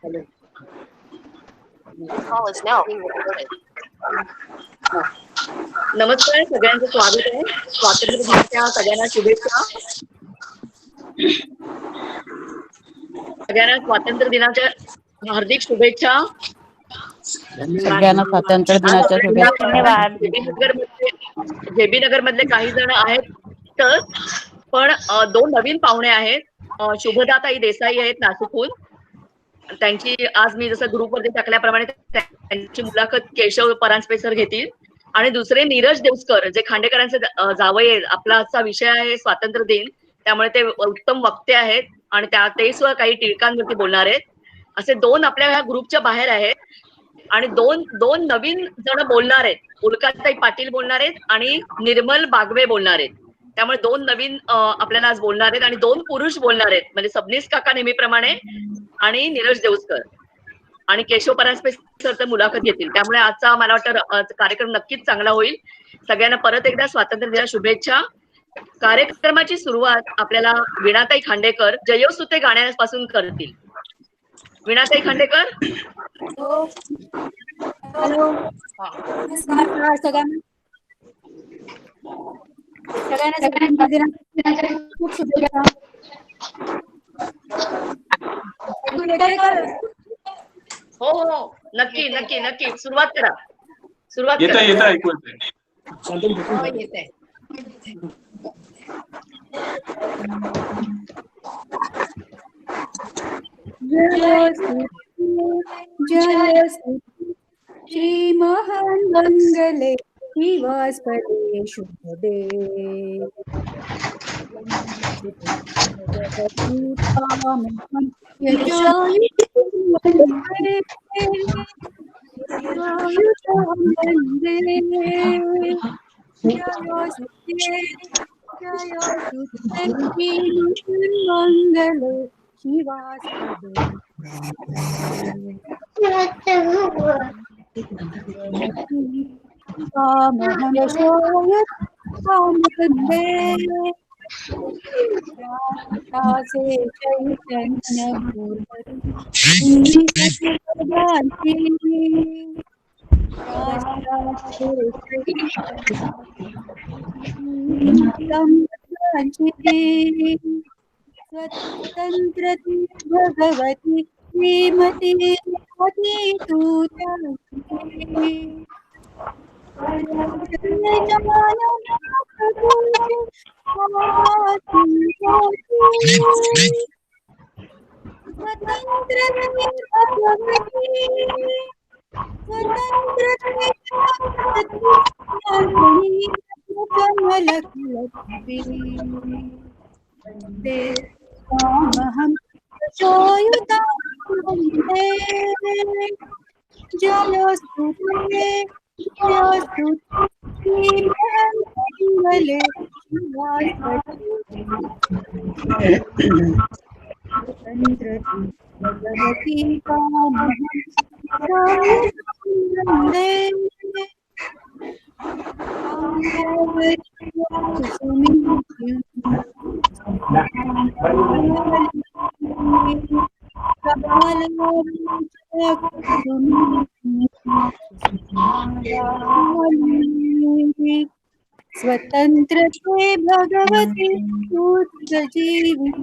Call is now being recorded. नमस्कार, सगळ्यांचं स्वागत आहे. स्वातंत्र्य दिनाच्या सगळ्यांना शुभेच्छा. सगळ्यांना स्वातंत्र्य दिनाच्या हार्दिक शुभेच्छा. सगळ्यांना स्वातंत्र्य दिनाच्या शुभेच्छा. धन्यवाद. जेबी नगर मधले काही जण आहेत, तर पण दोन नवीन पाहुणे आहेत. शुभदाताई देसाई आहेत नाशिकहून. त्यांची आज मी जसं ग्रुपवरती टाकल्याप्रमाणे त्यांची मुलाखत केशव परांजपे सर घेतील. आणि दुसरे नीरज देवस्कर, जे खांडेकरांचे जावई आहेत. आपला आजचा विषय आहे स्वातंत्र्य दिन, त्यामुळे ते उत्तम वक्ते आहेत आणि ते सुद्धा काही टिळकांवरती बोलणार आहेत. असे दोन आपल्या ह्या ग्रुपच्या बाहेर आहेत आणि दोन नवीन जण बोलणार आहेत. उल्काताई पाटील बोलणार आहेत आणि निर्मल बागवे बोलणार आहेत. त्यामुळे दोन नवीन आपल्याला आज बोलणार आहेत आणि दोन पुरुष बोलणार आहेत, म्हणजे सबनीस काका नेहमीप्रमाणे आणि नीरज देवस्कर आणि केशव परांजपे सर तर मुलाखत घेतील. त्यामुळे आजचा मला वाटतं कार्यक्रम नक्कीच चांगला होईल. सगळ्यांना परत एकदा स्वातंत्र्य दिना शुभेच्छा. कार्यक्रमाची सुरुवात आपल्याला वीणाताई खांडेकर जयोस्तुते गाण्यापासून करतील. वीणाताई खांडेकर. हॅलो, नमस्कार सगळ्यांना खूप शुभेच्छा. हो हो, नक्की नक्की नक्की सुरुवात करा. येत ऐकू येते. जय श्री महान मंगले शिवास्पदे शुभदे मंगले शिवास्पदे स्वतंत्र भगवती श्रीमती तू हम शोयुता जयोस्तुते मंगले भगवती स्वतंत्र ते भगवती तूच जीवित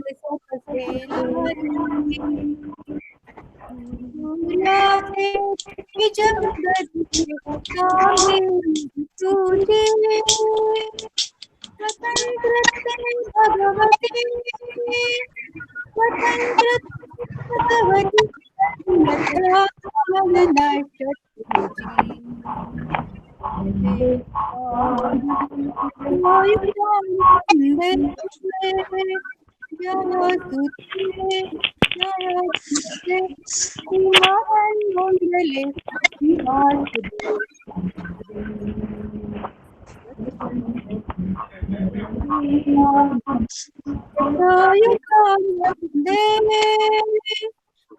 तुझे स्वतंत्र भगवती स्वतंत्र भगवती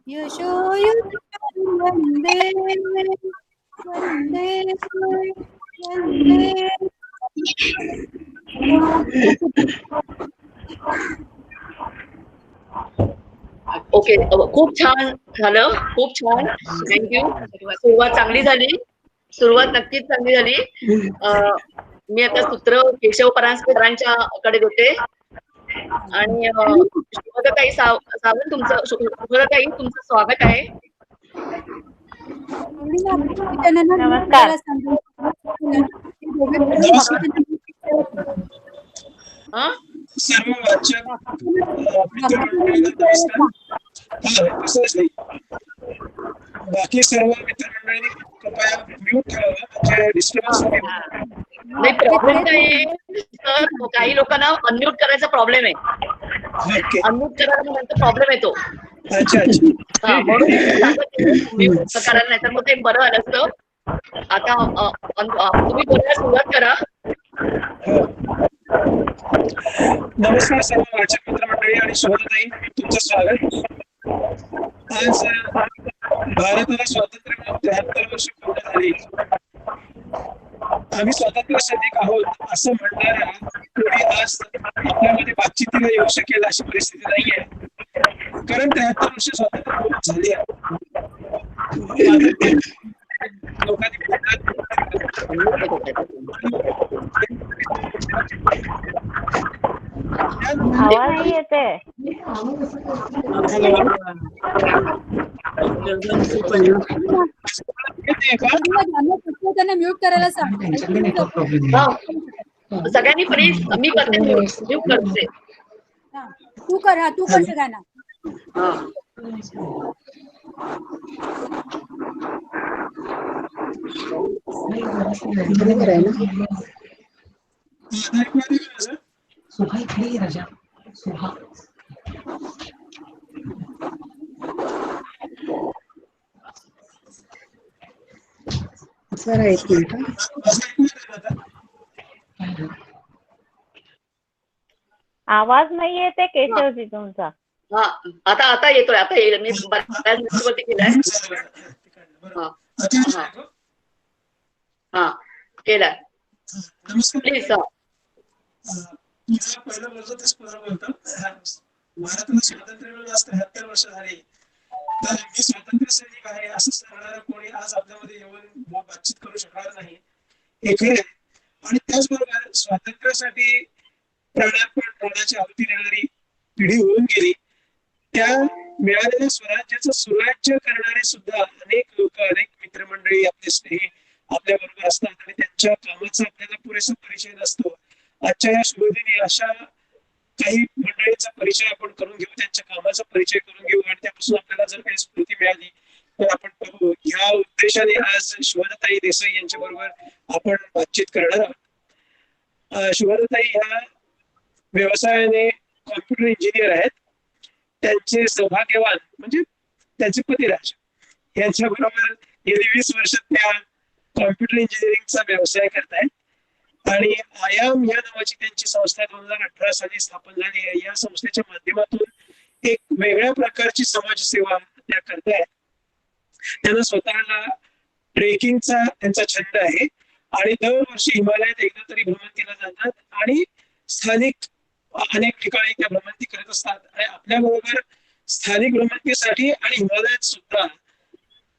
यशोयुत वंदे वंदे वंदे. ओके. खूप छान झालं. खूप छान. थँक्यू. सुरुवात चांगली झाली. सुरुवात नक्कीच चांगली झाली. मी आता सूत्र केशव परांजपेकरांच्या कडे देते आणि शुभदाताई सावंत शुभदाताई तुमचं स्वागत आहे. नमस्कार. सर्व वाचक बाकी सर्व मित्रमंडळींनी कृपया म्यूट ठेवावं म्हणजे डिस्टर्बन्स नाही. प्रॉब्लेम काय आहे सर, काही लोकांना अनम्यूट करायचा प्रॉब्लेम आहे. अनम्यूट करायला नंतर प्रॉब्लेम येतो. अच्छा अच्छा म्हणून म्यूट करायला नाही तर मग ते बरं आलं असतं. आता तुम्ही बोलायला सुरुवात करा. नमस्कार सर्व वाचक मित्रमंडळी आणि शुभदाताई तुमचं स्वागत. आज भारताला स्वातंत्र्य मिळून 73 वर्ष पूर्ण झाली. आम्ही स्वातंत्र्य सैनिक आहोत असं म्हणणाऱ्या कोणी आज आपल्यामध्ये बातचीतीला येऊ शकेल अशी परिस्थिती नाहीये, कारण 73 वर्ष स्वातंत्र्य मिळून झाली आहे. लोकांनी आवाज नाही येते. त्यांना म्यूट करायला सांग. सगळ्यांनी प्लीज मी करते म्यूट करते. तू कर सगळ्यांना. सुहा इकडे राजा सुहा सर एक मिनिट. आवाज नाही येते केशवजी तुमचा. हा आता येतोय. आता येईल. मी बऱ्याच मिनिटवरती केलाय. हा केलाय. Please sir. तुझा पहिला बोलतो तेच पुन्हा बोलतो. भारताला स्वातंत्र्य मिळून आज 73 वर्ष झाली. तर मी स्वातंत्र्य सैनिक आहे असं सांगणारा कोणी आज आपल्यामध्ये येऊन बातचीत करू शकणार नाही हे खरं. आणि त्याचबरोबर स्वातंत्र्यासाठी प्राणाची आहुती देणारी पिढी होऊन गेली. त्या मिळालेल्या स्वराज्याचं सुराज्य करणारे सुद्धा अनेक लोक, अनेक मित्रमंडळी, आपले स्नेही आपल्या बरोबर असतात आणि त्यांच्या कामाचा आपल्याला पुरेसा परिचय नसतो. आजच्या या शुभदिनी अशा काही मंडळींचा परिचय आपण करून घेऊ, त्यांच्या कामाचा परिचय करून घेऊ आणि त्यापासून आपल्याला जर काही स्फूर्ती मिळाली तर आपण बघू. ह्या उद्देशाने आज शुभदाताई देसाई यांच्या बरोबर आपण बातचीत करणार आहोत. शुभदाताई ह्या व्यवसायाने कॉम्प्युटर इंजिनियर आहेत. त्यांचे सौभाग्यवान म्हणजे त्यांचे पतिराज यांच्या बरोबर गेली 20 वर्ष त्या कॉम्प्युटर इंजिनिअरिंगचा व्यवसाय करतायत. आणि आयाम या नावाची त्यांची संस्था 2018 साली स्थापन झाली आहे. या संस्थेच्या माध्यमातून एक वेगळ्या प्रकारची समाजसेवा त्या करतायत. त्यांना स्वतःला ट्रेकिंगचा त्यांचा छंद आहे आणि दरवर्षी हिमालयात एकदा तरी भ्रमंतीला जातात आणि स्थानिक अनेक ठिकाणी त्या भ्रमंती करत असतात. आणि आपल्या बरोबर स्थानिक भ्रमंतीसाठी आणि हिमालयात सुद्धा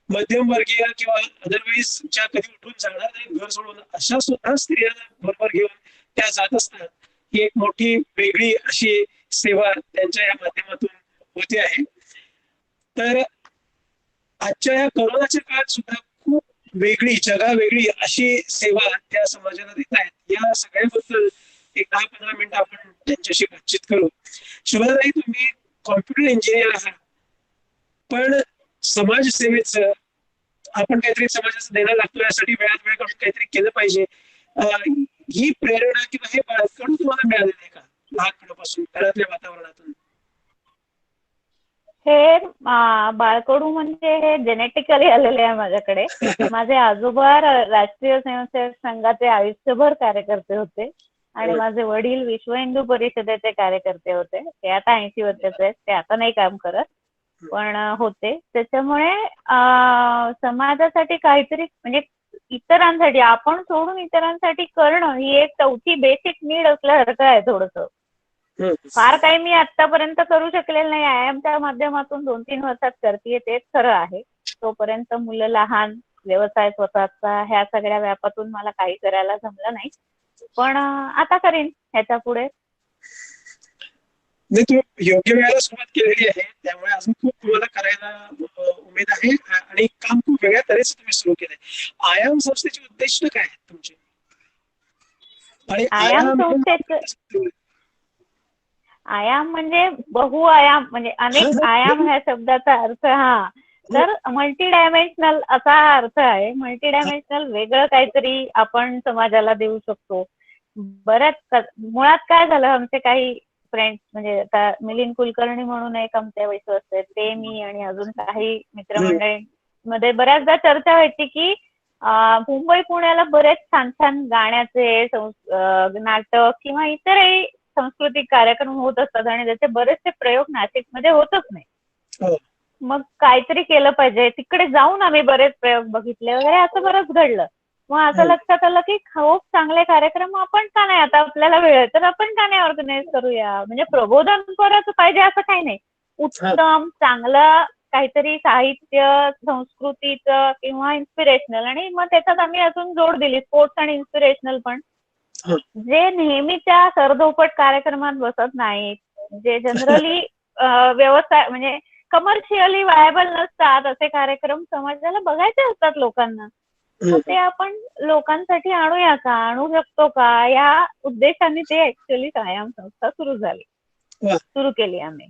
मध्यमवर्गीय किंवा अदरवाईज ज्या कधी उठून जाणार नाही घर सोडून अशा सुद्धा स्त्रियांना बरोबर घेऊन त्या जात असतात. ही एक मोठी वेगळी अशी सेवा त्यांच्या या माध्यमातून होते आहे. तर आजच्या या कोरोनाच्या काळात सुद्धा खूप वेगळी जगावेगळी अशी सेवा त्या समाजाला देत आहेत. या सगळ्याबद्दल एक 10-15 मिनिटं आपण त्यांच्याशी बातचीत करू. शुभदाताई, तुम्ही कॉम्प्युटर इंजिनियर आहात, पण समाजसेवेचं आपण काहीतरी समाजाचं देणं लागतो यासाठी वेळात वेळ काढून काहीतरी केलं पाहिजे. ही प्रेरणा किंवा हे बाळकडून तुम्हाला मिळालेलं आहे का लहानपणापासून घरातल्या वातावरणातून? हे बाळकडू म्हणजे हे जेनेटिकली आलेले आहे माझ्याकडे. माझे आजोबा राष्ट्रीय स्वयंसेवक संघाचे आयुष्यभर कार्यकर्ते होते आणि माझे वडील विश्व हिंदू परिषदेचे कार्यकर्ते होते. ते आता 80 वर्षाचे आहेत. ते आता नाही काम करत पण होते. त्याच्यामुळे समाजासाठी काहीतरी म्हणजे इतरांसाठी आपण सोडून इतरांसाठी करणं ही एक चौथी बेसिक नीड असल्यासारखं आहे थोडंसं. फार काही मी आतापर्यंत करू शकलेलं नाही. आयएमच्या माध्यमातून 2-3 वर्षात करतेय तेच खरं आहे. तोपर्यंत मुलं लहान, व्यवसाय स्वतःचा, ह्या सगळ्या व्यापातून मला काही करायला जमलं नाही. पण आता करीन ह्याच्या पुढे. नाही, तू योग्य वेळेला सुरुवात केलेली आहे, त्यामुळे अजून खूप तुम्हाला करायला उमेद आहे आणि काम खूप वेगळ्या तऱ्हेचं तुम्ही सुरू केलंय. आयाम संस्थेचे उद्दिष्ट काय आहेत तुमचे? आणि आयाम संस्थेचं आयाम म्हणजे बहुआयाम, म्हणजे अनेक आयाम ह्या शब्दाचा अर्थ तर मल्टी डायमेन्शनल असा अर्थ आहे. मल्टी डायमेन्शनल वेगळं काहीतरी आपण समाजाला देऊ शकतो. मुळात काय झालं, आमचे काही फ्रेंड्स म्हणजे आता मिलिंद कुलकर्णी म्हणून एक आमच्या विश्वस्त आहेत, ते मी आणि अजून काही मित्रमंडळीमध्ये बऱ्याचदा चर्चा व्हायची की मुंबई पुण्याला बरेच छान छान गाण्याचे नाटक किंवा इतरही सांस्कृतिक कार्यक्रम होत असतात आणि त्याचे बरेचसे प्रयोग नाशिकमध्ये होतच नाही. मग काहीतरी केलं पाहिजे. तिकडे जाऊन आम्ही बरेच प्रयोग बघितले वगैरे, असं बरंच घडलं. मग असं लक्षात आलं की खूप चांगले कार्यक्रम आपण का नाही, आता आपल्याला वेळ आहे तर आपण का नाही ऑर्गनाईज करूया. म्हणजे प्रबोधन परत पाहिजे असं काही नाही, उत्तम चांगलं काहीतरी साहित्य संस्कृतीचं किंवा इन्स्पिरेशनल. आणि मग त्याच्यात आम्ही अजून जोड दिली स्पोर्ट्स आणि इन्स्पिरेशनल पण, जे नेहमीच्या सरधोपट कार्यक्रमात बसत नाहीत, जे जनरली व्यवसाय म्हणजे कमर्शियली वायबल नसतात, असे कार्यक्रम समाजाला बघायचे असतात लोकांना. ते आपण लोकांसाठी आणूया का, आणू शकतो का, या उद्देशाने ते ऍक्च्युअली आयाम संस्था सुरू केली आम्ही.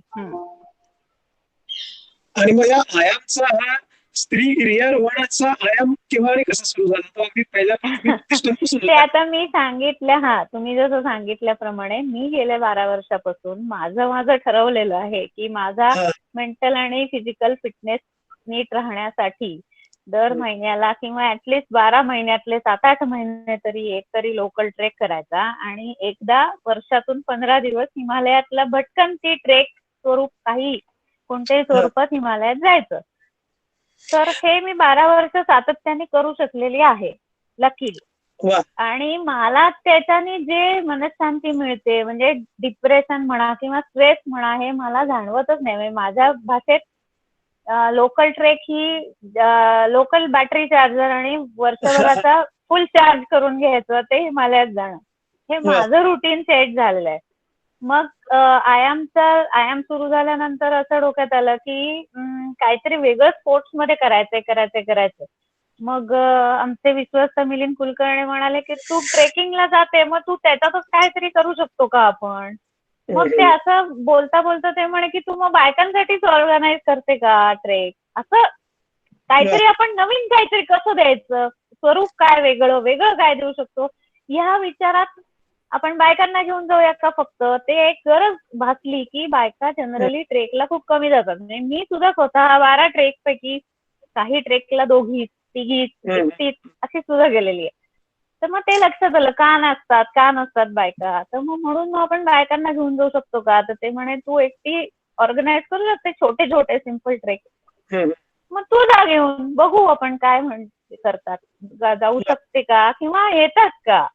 आणि मग या आयामचा हा स्त्री गिर्यारोहणाचा आयाम केव्हा आणि कसा सुरू झाला? तो अगदी पहिल्यापासून ते आता मी सांगितलं, तुम्ही जसं सांगितल्याप्रमाणे मी गेल्या 12 वर्षापासून माझं ठरवलेलं आहे की माझा मेंटल आणि फिजिकल फिटनेस नीट राहण्यासाठी दर महिन्याला किंवा ऍटलिस्ट 12 महिन्यातले 7-8 महिने तरी एक तरी लोकल ट्रेक करायचा आणि एकदा वर्षातून 15 दिवस हिमालयातला भटकंती ट्रेक स्वरूप कोणत्याही स्वरूपात हिमालयात जायचं. तर हे मी 12 वर्ष सातत्याने करू शकलेली आहे लकीली. आणि मला त्याच्याने जे मनशांती मिळते, म्हणजे डिप्रेशन म्हणा किंवा स्ट्रेस म्हणा, हे मला जाणवतच नाही. म्हणजे माझ्या भाषेत लोकल ट्रेक ही लोकल बॅटरी चार्जर आणि वर्षभराचा फुल चार्ज करून घ्यायचं ते हिमालयात जाणं, हे माझं रुटीन सेट झालेलं आहे. मग आयाम सुरू झाल्यानंतर असं डोक्यात आलं की काहीतरी वेगळं स्पोर्ट्स मध्ये करायचंय. मग आमचे विश्वस्त मिलिंद कुलकर्णी म्हणाले की तू ट्रेकिंगला जाते, मग तू त्याच्यातच काहीतरी करू शकतो का आपण. मग ते असं बोलता बोलता ते म्हणे की तू मग बायकांसाठीच ऑर्गनाईज करते का ट्रेक, असं काहीतरी आपण नवीन काहीतरी कसं द्यायचं, स्वरूप काय वेगळं काय देऊ शकतो. ह्या विचारात आपण बायकांना घेऊन जाऊया का फक्त, ते एक गरज भासली की बायका जनरली ट्रेकला खूप कमी जातात. म्हणजे मी सुद्धा स्वतः 12 ट्रेक पैकी काही ट्रेकला 2, 3, अशी सुद्धा गेलेली आहे. तर मग ते लक्षात आलं का नसतात बायका. तर मग म्हणून आपण बायकांना घेऊन जाऊ शकतो का. तर ते म्हणे तू एकटी ऑर्गनाईज करू शकते छोटे सिंपल ट्रेक, मग तू जा घेऊन, बघू आपण काय करतात, जाऊ शकते का किंवा येतात का.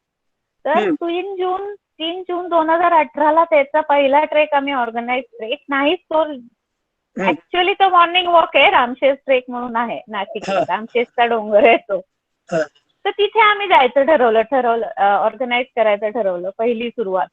तर 3 जून 2018ला त्याचा पहिला ट्रेक आम्ही ऑर्गनाईज, ट्रेक नाही तो ऍक्च्युअली तो मॉर्निंग वॉक आहे, रामशेष ट्रेक म्हणून आहे नाशिक, रामशेषचा डोंगर आहे तो. तर तिथे आम्ही जायचं ठरवलं, ऑर्गनाईज करायचं ठरवलं, पहिली सुरुवात.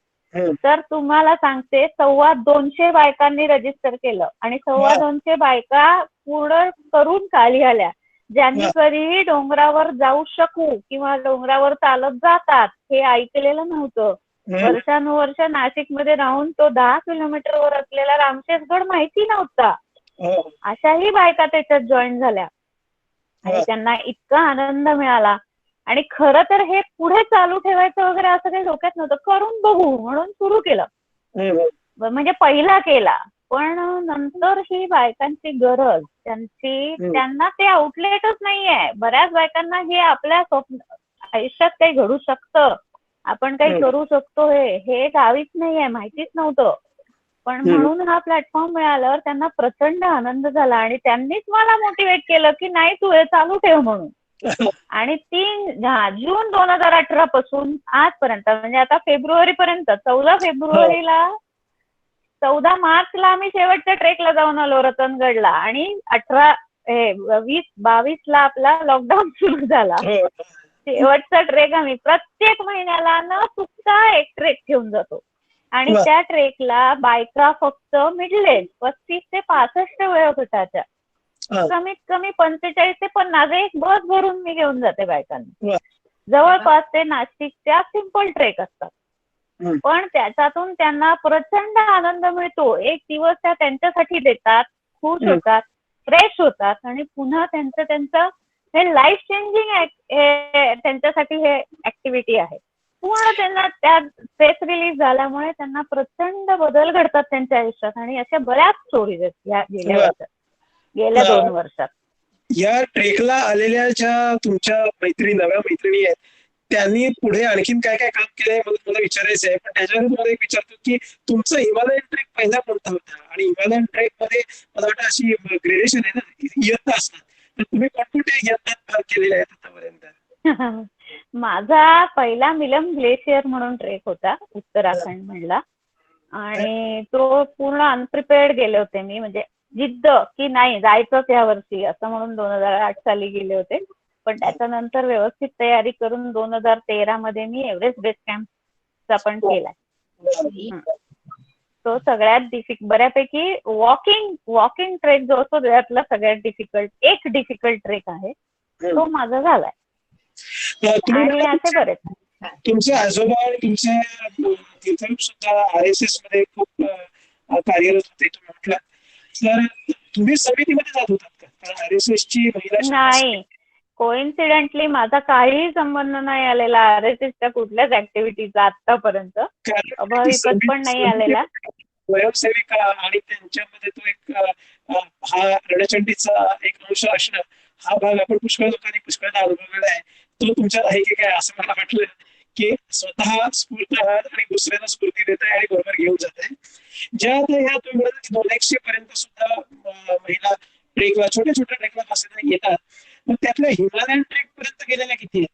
तर तुम्हाला सांगते 250 बायकांनी रजिस्टर केलं आणि 250 बायका पूर्ण करून खाली आल्या. ज्यांनी कधीही डोंगरावर जाऊ शकू किंवा डोंगरावर चालत जातात हे ऐकलेलं नव्हतं. वर्षानुवर्ष नाशिकमध्ये राहून तो 10 किलोमीटरवर असलेला रामशेषगड माहिती नव्हता. अशाही बायका त्याच्यात जॉईन झाल्या आणि त्यांना इतका आनंद मिळाला. आणि खरं तर हे पुढे चालू ठेवायचं वगैरे असं काही डोक्यात नव्हतं, करून बघू म्हणून सुरू केलं. म्हणजे पहिला केला, पण नंतर ही बायकांची गरज, त्यांना ते आउटलेटच नाहीये. बऱ्याच बायकांना हे आपल्या आयुष्यात काही घडू शकतं, आपण काही करू शकतो, हे गावीच नाहीये, माहितीच नव्हतं. पण म्हणून हा प्लॅटफॉर्म मिळाल्यावर त्यांना प्रचंड आनंद झाला आणि त्यांनीच मला मोटिवेट केलं की नाही तू हे चालू ठेव म्हणून. आणि 3 जून 2018 पासून आजपर्यंत, म्हणजे आता फेब्रुवारी पर्यंत, 14 फेब्रुवारीला 14 मार्चला आम्ही शेवटच्या ट्रेकला जाऊन आलो रतनगडला आणि 20-22ला आपला लॉकडाऊन सुरू झाला. हो. शेवटचा ट्रेक आम्ही प्रत्येक महिन्याला न चुकता एक ट्रेक घेऊन जातो आणि वा. त्या ट्रेकला बायका फक्त मिडल एज 35 ते 65 वयोगटाच्या हा. कमीत कमी 45 ते 50 एक बस भरून मी घेऊन जाते बायकांना. वा. जवळपास ते नाशिकच्या सिम्पल ट्रेक असतात हम्म. पण त्याच्यातून त्यांना प्रचंड आनंद मिळतो. एक दिवस त्या त्यांच्यासाठी देतात, खुश हम्म. होतात, फ्रेश होतात आणि पुन्हा त्यांचं हे लाईफ चेंजिंग त्यांच्यासाठी हे ऍक्टिव्हिटी आहे. पूर्ण त्यांना त्या स्ट्रेस रिलीज झाल्यामुळे त्यांना प्रचंड बदल घडतात त्यांच्या आयुष्यात आणि अशा बऱ्याच स्टोरीज आहेत या गेल्या 2 वर्षात. या ट्रेकला आलेल्या ज्या तुमच्या नव्या मैत्रिणी आहेत त्यांनी पुढे आणखीन काय काय काम केलंय मला विचारायचं आहे. पण त्याच्यावर तुम्हाला एक विचारतो की तुमचं हिमालयन ट्रेक पहिला कोणता होता आणि हिमालयन ट्रेक मध्ये मला वाटतं अशी ग्रेडेशन आहे ना, इयत्ता असतात, तर तुम्ही कोणकोणत्या इयत्तात भाग केलेल्या आहेत आतापर्यंत? माझा पहिला मिलम ग्लेशियर म्हणून ट्रेक होता उत्तराखंड मधला आणि तो पूर्ण अनप्रिपेअर्ड गेले होते मी, म्हणजे जिद्द की नाही जायचंच या वर्षी असं म्हणून 2008 साली गेले होते. पण त्याच्यानंतर व्यवस्थित तयारी करून 2013 मध्ये मी एव्हरेस्ट बेस कॅम्पचा पण केलाय. तो सगळ्यात बऱ्यापैकी वॉकिंग ट्रेक जो असतो त्यातला सगळ्यात डिफिकल्ट ट्रेक आहे तो माझा झालाय. आणि असे बरेच तुमचे आजोबा आणि तुमचे तीर्थरूप सुद्धा RSS मध्ये खूप कार्यरत होते तुम्ही म्हटलं, तर तुम्ही समितीमध्ये जात होतात का? कारण RSS ची महिला नाही, कोइन्सिडेंटली माझा काहीही संबंध नाही आलेला RSSच्या कुठल्याच ऍक्टिव्हिटीचा आतापर्यंत, अभाविकच पण नाही आलेला. स्वयंसेविका आणि त्यांच्यामध्ये तो एक हा रणचंडीचा एक अंश असणं हा भाग आपण पुष्कळ लोकांनी पुष्कळदा अनुभवलेला आहे. तो तुमच्यात आहे की काय असं मला वाटलं की स्वतः स्फूर्त आहात आणि दुसऱ्यांना स्फूर्ती देत आहे आणि बरोबर घेऊन जात आहे. ज्या ह्या तुम्ही म्हणत की 200 पर्यंत सुद्धा महिला ट्रेकला छोट्या ट्रेकला पासून येतात, मग त्यातल्या हिमालयन ट्रेक पर्यंत गेलेल्या किती आहेत?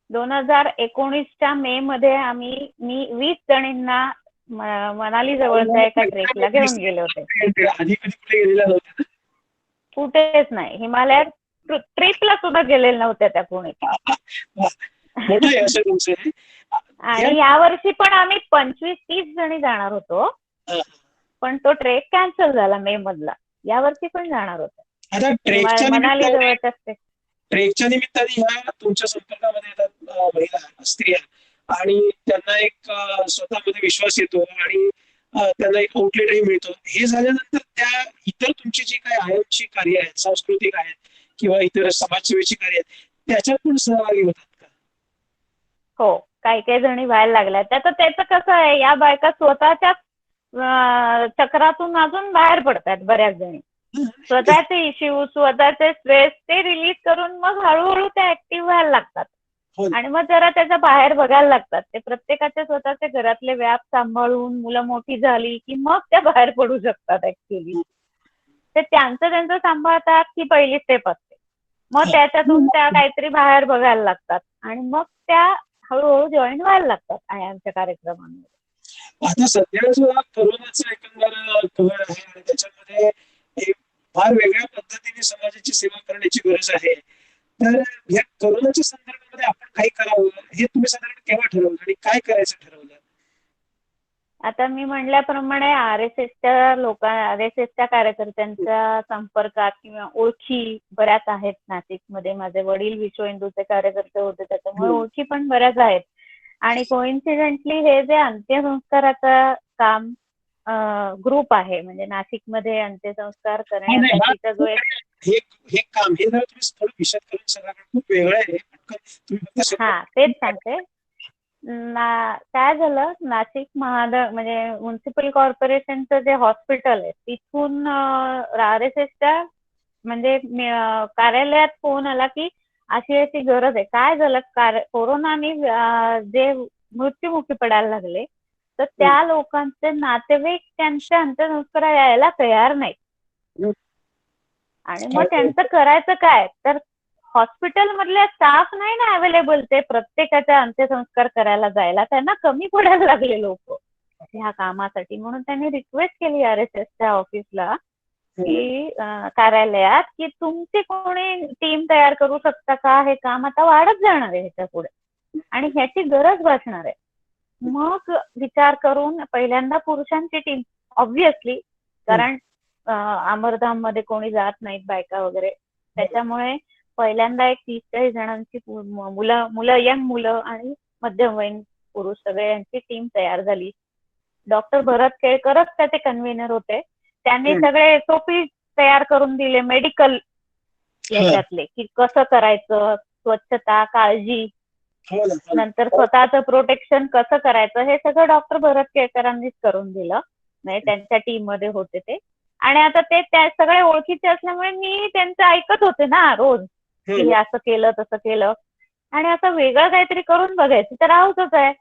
2019च्या मे मध्ये मी 20 जणींना मनाली जवळच्या एका ट्रेकला घेऊन गेले होते. आधी कधी कुठे गेलेल्या नव्हत्या? कुठेच नाही, हिमालयात ट्रिपला सुद्धा गेलेल्या नव्हत्या त्या कोणी. आणि यावर्षी पण आम्ही 25-30 जणी जाणार होतो पण तो ट्रेक कॅन्सल झाला मे मधला. यावर्षी पण जाणार होतो मनाली जवळच्या ट्रेकच्या निमित्ताने ह्या तुमच्या संपर्कामध्ये येतात महिला स्त्रिया आणि त्यांना एक स्वतःमध्ये विश्वास येतो आणि त्यांना एक आउटलेटही मिळतो. हे झाल्यानंतर त्या इतर तुमची जी काही आयोजची कार्य आहेत, सांस्कृतिक आहेत किंवा इतर समाजसेवेची कार्य आहेत त्याच्यात पण सहभागी होतात का? हो, काही जणी व्हायला लागल्या. त्याचं कसं आहे, या बायका स्वतःच्या चक्रातून अजून बाहेर पडतात. बऱ्याच जणी स्वतःचे इश्यू, स्वतःचे स्ट्रेस ते रिलीज करून मग हळूहळू त्या ऍक्टिव्ह व्हायला लागतात आणि मग जरा त्याच्या बाहेर बघायला लागतात. ते प्रत्येकाचे स्वतःचे घरातले व्याप सांभाळून मुलं मोठी झाली की मग त्या बाहेर पडू शकतात. ऍक्च्युली ते त्यांचं सांभाळतात ही पहिली स्टेप असते. मग त्याच्यातून त्या काहीतरी बाहेर बघायला लागतात आणि मग त्या हळूहळू जॉईन व्हायला लागतात आमच्या कार्यक्रमांमध्ये. आता सध्या जो कोरोनाचा एकंदर कहर आहे आणि त्याच्यामध्ये एक फार वेगळ्या पद्धतीने समाजाची सेवा करण्याची गरज आहे, तर या कोरोनाच्या संदर्भामध्ये आपण काही करावं हे तुम्ही साधारण केव्हा ठरवलं आणि काय करायचं ठरवलं? आता मी म्हणल्याप्रमाणे RSSच्या कार्यकर्त्यांच्या संपर्कात किंवा ओळखी बऱ्याच आहेत नाशिकमध्ये. माझे वडील विश्व हिंदूचे कार्यकर्ते होते त्याच्यामुळे ओळखी पण बऱ्याच आहेत आणि कोइन्सिडेंटली हे जे अंत्यसंस्काराचं काम ग्रुप आहे, म्हणजे नाशिकमध्ये अंत्यसंस्कार करण्यासाठीचा जो हे काम हे जर तुम्ही थोडं विशद करून सगळ्यांना खूप वेगळं आहे. हा तेच सांगते. काय झालं, नाशिक म्हणजे म्युन्सिपल कॉर्पोरेशनचं जे हॉस्पिटल आहे तिथून RSSच्या म्हणजे कार्यालयात फोन आला की अशी गरज आहे. काय झालं, कोरोनाने जे मृत्युमुखी पडायला लागले तर त्या लोकांचे नातेवाईक त्यांच्या अंत्यसंस्कार यायला तयार नाहीत आणि मग त्यांचं करायचं काय, तर हॉस्पिटल मधल्या स्टाफ नाही ना अवेलेबल ते प्रत्येकाचा अंत्यसंस्कार करायला जायला, त्यांना कमी पडायला लागले लोक. ह्या कामासाठी. म्हणून त्यांनी रिक्वेस्ट केली RSSच्या ऑफिसला की कार्यालयात की तुमची कोणी टीम तयार करू शकता का, हे काम आता वाढत जाणार आहे ह्याच्या पुढे आणि ह्याची गरज भासणार आहे. मग विचार करून पहिल्यांदा पुरुषांची टीम ऑब्व्हियसली, कारण अमरधाम मध्ये कोणी जात नाहीत बायका वगैरे, त्याच्यामुळे पहिल्यांदा एक 30-40 जणांची मुलं यंग मुलं आणि मध्यमवयीन पुरुष सगळे यांची टीम तयार झाली. डॉक्टर भरत केळकरच त्याचे कन्व्हेनर होते. त्यांनी सगळे SOP तयार करून दिले मेडिकल याच्यातले, की कसं करायचं, स्वच्छता, काळजी, नंतर स्वतःचं प्रोटेक्शन कसं करायचं, हे सगळं डॉक्टर भरत केळकरांनीच करून दिलं. म्हणजे त्यांच्या टीम मध्ये होते ते. आणि आता ते त्या सगळे ओळखीचे असल्यामुळे मी त्यांचं ऐकत होते ना रोज, की हे असं केलं तसं केलं. आणि असं वेगळं काहीतरी करून बघायचं तर हाऊसच आहे.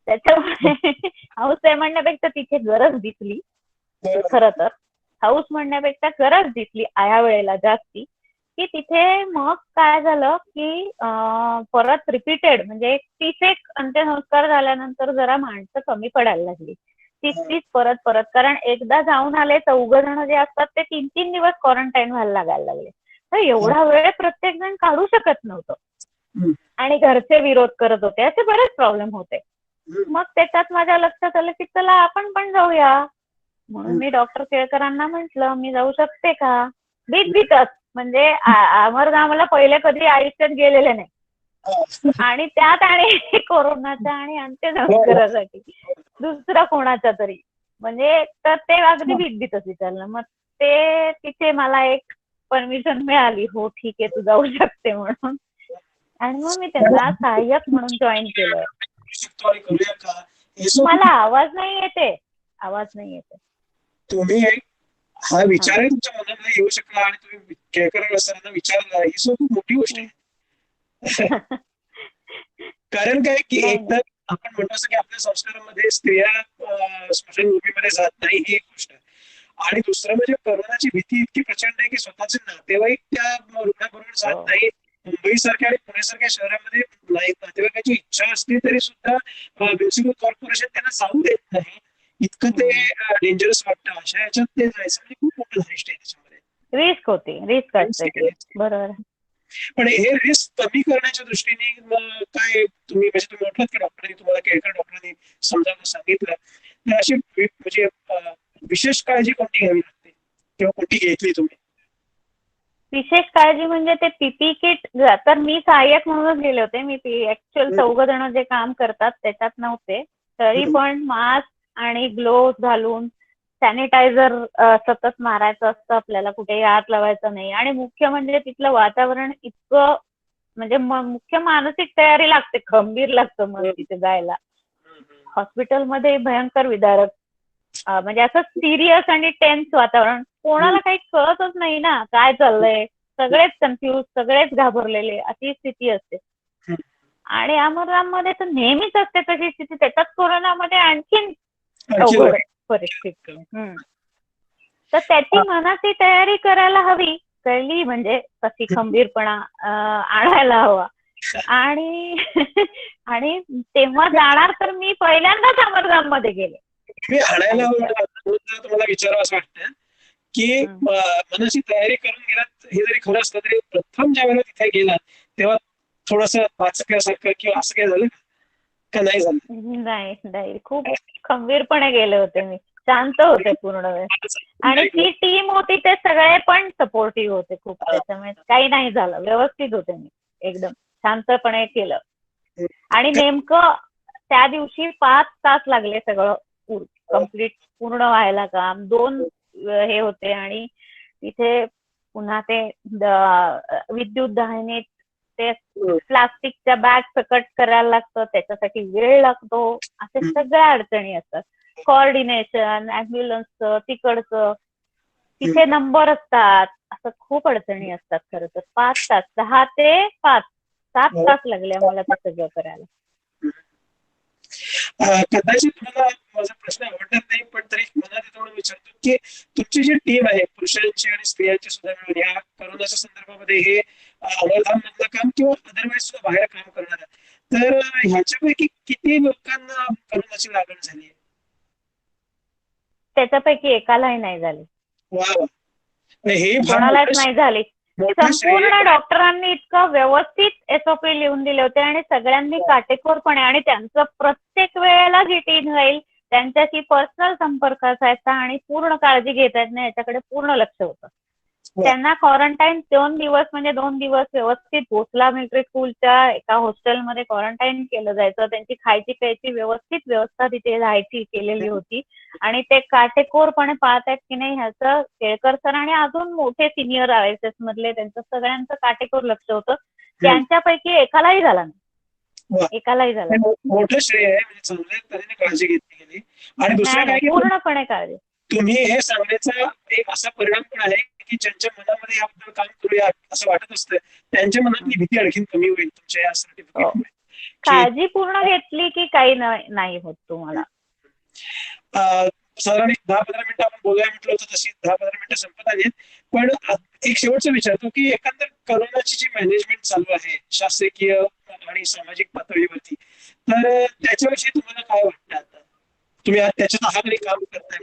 त्याच्यामुळे हाऊस आहे म्हणण्यापेक्षा तिथे गरज दिसली. खरं तर हाऊस म्हणण्यापेक्षा गरज दिसली या वेळेला जास्ती, की तिथे मग काय झालं की परत रिपीटेड म्हणजे 30 अंत्यसंस्कार झाल्यानंतर जरा माणसं कमी पडायला लागली. 30 परत परत, कारण एकदा जाऊन आले 4 जण जे असतात ते 3-3 दिवस क्वारंटाईन व्हायला लागायला लागले. तर एवढा वेळ प्रत्येक जण काढू शकत नव्हतं आणि घरचे विरोध करत होते, असे बरेच प्रॉब्लेम होते. मग त्याच्यात माझ्या लक्षात आलं की चला आपण पण जाऊया. म्हणून मी डॉक्टर केळकरांना म्हंटल मी जाऊ शकते का. भीतच म्हणजे अमरधामला पहिले कधी आयुष्यात गेलेले नाही आणि त्यात आणि कोरोनाच्या आणि अंत्यसंस्कारासाठी दुसरा कोणाचा तरी, म्हणजे तर ते अगदी भीतच विचारलं. मग ते तिथे मला एक परमिशन मिळाली, हो ठीक आहे तू जाऊ शकते म्हणून. आणि मग मी त्यांना सहाय्यक म्हणून जॉईन केलं. मला आवाज नाही येते, आवाज नाही येते. तुम्ही हा विचार तुमच्या मनामध्ये येऊ शकला आणि तुम्ही केळकर सरांना विचारला, ही खूप मोठी गोष्ट आहे. कारण काय की एकदा आपण म्हणतो असं की आपल्या संस्कारामध्ये स्त्रिया स्मशानभूमीमध्ये जात नाही, ही एक गोष्ट. आणि दुसरं म्हणजे कोरोनाची भीती इतकी प्रचंड आहे की स्वतःचे नातेवाईक त्या रुग्णाबरोबर जात नाही. मुंबई सारख्या आणि पुणे शहरामध्ये नातेवाईकाची इच्छा असली तरी सुद्धा म्युनिसिपल कॉर्पोरेशन त्यांना जाऊ देत नाही. इतकं ते डेंजरस वाटतं. अशा याच्यात ते जायचं म्हणजे खूप मोठं रिस्क आहे त्याच्यामध्ये. रिस्क होते, रिस्क असते, बरोबर. पण हे रिस्क कमी करण्याच्या दृष्टीने काय तुम्ही म्हणजे तुम्ही म्हटलात की डॉक्टरांनी तुम्हाला केळकर डॉक्टरांनी समजावून सांगितलं, तर अशी म्हणजे विशेष काळजी कोणती घ्यावी लागते किंवा कोणती घेतली तुम्ही? विशेष काळजी म्हणजे ते पीपी किट, तर मी सहाय्यक म्हणूनच गेले होते. मी ऍक्च्युअल 4 जण जे काम करतात त्याच्यात नव्हते, तरी पण मास्क आणि ग्लोव्ह घालून सॅनिटायझर सतत मारायचं असतं आपल्याला, कुठेही हात लावायचा नाही. आणि मुख्य म्हणजे तिथलं वातावरण इतकं म्हणजे मुख्य मानसिक तयारी लागते, खंबीर लागतं मग तिथे जायला. हॉस्पिटलमध्ये भयंकर विदारक म्हणजे असं सिरियस आणि टेन्स वातावरण, कोणाला काही कळतच नाही ना काय चाललंय, सगळेच कन्फ्युज, सगळेच घाबरलेले, अशी स्थिती असते. आणि अमरधाम मध्ये तर नेहमीच असते तशी स्थिती, त्याच्यात कोरोनामध्ये आणखीन अवघड परिस्थिती. तर त्याची मनाची तयारी करायला हवी, कळली म्हणजे कशी खंबीरपणा आणायला हवा. आणि आणि तेव्हा जाणार तर मी पहिल्यांदाच अमरधाम मध्ये गेले. मी आणायला तुम्हाला विचारावं असं वाटतं की मनाची तयारी करून गेलात हे जरी खरं असलं तरी प्रथम ज्या वेळेला तिथे गेलात तेव्हा थोडस वाचक्यासारखं किंवा असं काय झालं का नाही झालं? नाही, खूप खंबीरपणे गेले होते मी, शांत होते पूर्ण वेळ. आणि ती टीम होती ते सगळे पण सपोर्टिव्ह होते खूप, त्याच्यामुळे काही नाही झालं, व्यवस्थित होते. मी एकदम शांतपणे केलं. आणि नेमकं त्या दिवशी 5 तास लागले सगळं कम्प्लीट पूर्ण व्हायला काम. 2 हे होते आणि तिथे पुन्हा ते विद्युत दाहिने ते प्लास्टिकच्या बॅग सकट करायला लागतं, त्याच्यासाठी वेळ लागतो, असे सगळ्या अडचणी असतात. कोऑर्डिनेशन, ऍम्ब्युलन्सचं तिकडचं, तिथे नंबर असतात, असं खूप अडचणी असतात. खरं तर 5 तास, 10 ते 5, 7 तास लागले आम्हाला ते सगळं करायला. कदाचित तुम्हाला माझा प्रश्न आवडणार नाही, पण तरी मला तेवढं विचारतो की तुमची जी टीम आहे पुरुषांची आणि स्त्रियांची सुद्धा मिळून या कोरोनाच्या संदर्भामध्ये हे अमरधाम मधलं काम किंवा अदरवाईज सुद्धा बाहेर काम करणार, तर ह्याच्यापैकी किती लोकांना कोरोनाची लागण झाली आहे? त्याच्यापैकी एकालाही नाही झाली, वा वा. नाही, हे फार कोणालाच मोठं नाही झाली. मोठं श्रेय संपूर्ण डॉक्टरांनी इतकं व्यवस्थित SOP लिहून दिले होते आणि सगळ्यांनी काटेकोरपणे, आणि त्यांचं प्रत्येक वेळेला जी टीम राहील त्यांच्याशी पर्सनल संपर्क असायचा आणि पूर्ण काळजी घेता येत नाही याच्याकडे पूर्ण लक्ष होतं. त्यांना क्वारंटाईन 2 दिवस म्हणजे 2 दिवस व्यवस्थित भोसला मिलिटरी स्कूलच्या एका हॉस्टेलमध्ये क्वारंटाईन केलं जायचं. त्यांची खायची प्यायची व्यवस्थित व्यवस्था तिथे राहायची केलेली होती आणि ते काटेकोरपणे पाळतायत की नाही ह्याचं केळकर सर आणि अजून मोठे सिनियर RSS मधले त्यांचं सगळ्यांचं काटेकोर लक्ष होतं. त्यांच्यापैकी एकालाही झाला नाही, एकालाही झाला नाही. मोठं श्रेय आहे, म्हणजे चांगल्या तऱ्हेने काळजी घेतली गेली. आणि दुसरं काय की पूर्णपणे काळजी. तुम्ही हे सांगण्याचा एक असा परिणाम पण आहे की ज्यांच्या मनामध्ये याबद्दल काम करूया असं वाटत असतं त्यांच्या मनातली भीती आणखी कमी होईल तुमच्या या सर्टिफिकेटमुळे. काळजी पूर्ण घेतली की काही नाही होत तुम्हाला. साधारण 10-15 मिनिटं आपण बोलायला म्हटलं होतं, तशी 10-15 मिनिटं संपत आली. पण एक शेवटचा विचारतो की एकंदर करोनाची जी मॅनेजमेंट चालू आहे शासकीय आणि सामाजिक पातळीवरती, तर त्याच्याविषयी तुम्हाला काय वाटतं? आता तुम्ही त्याच्यात हाताने काम करताय.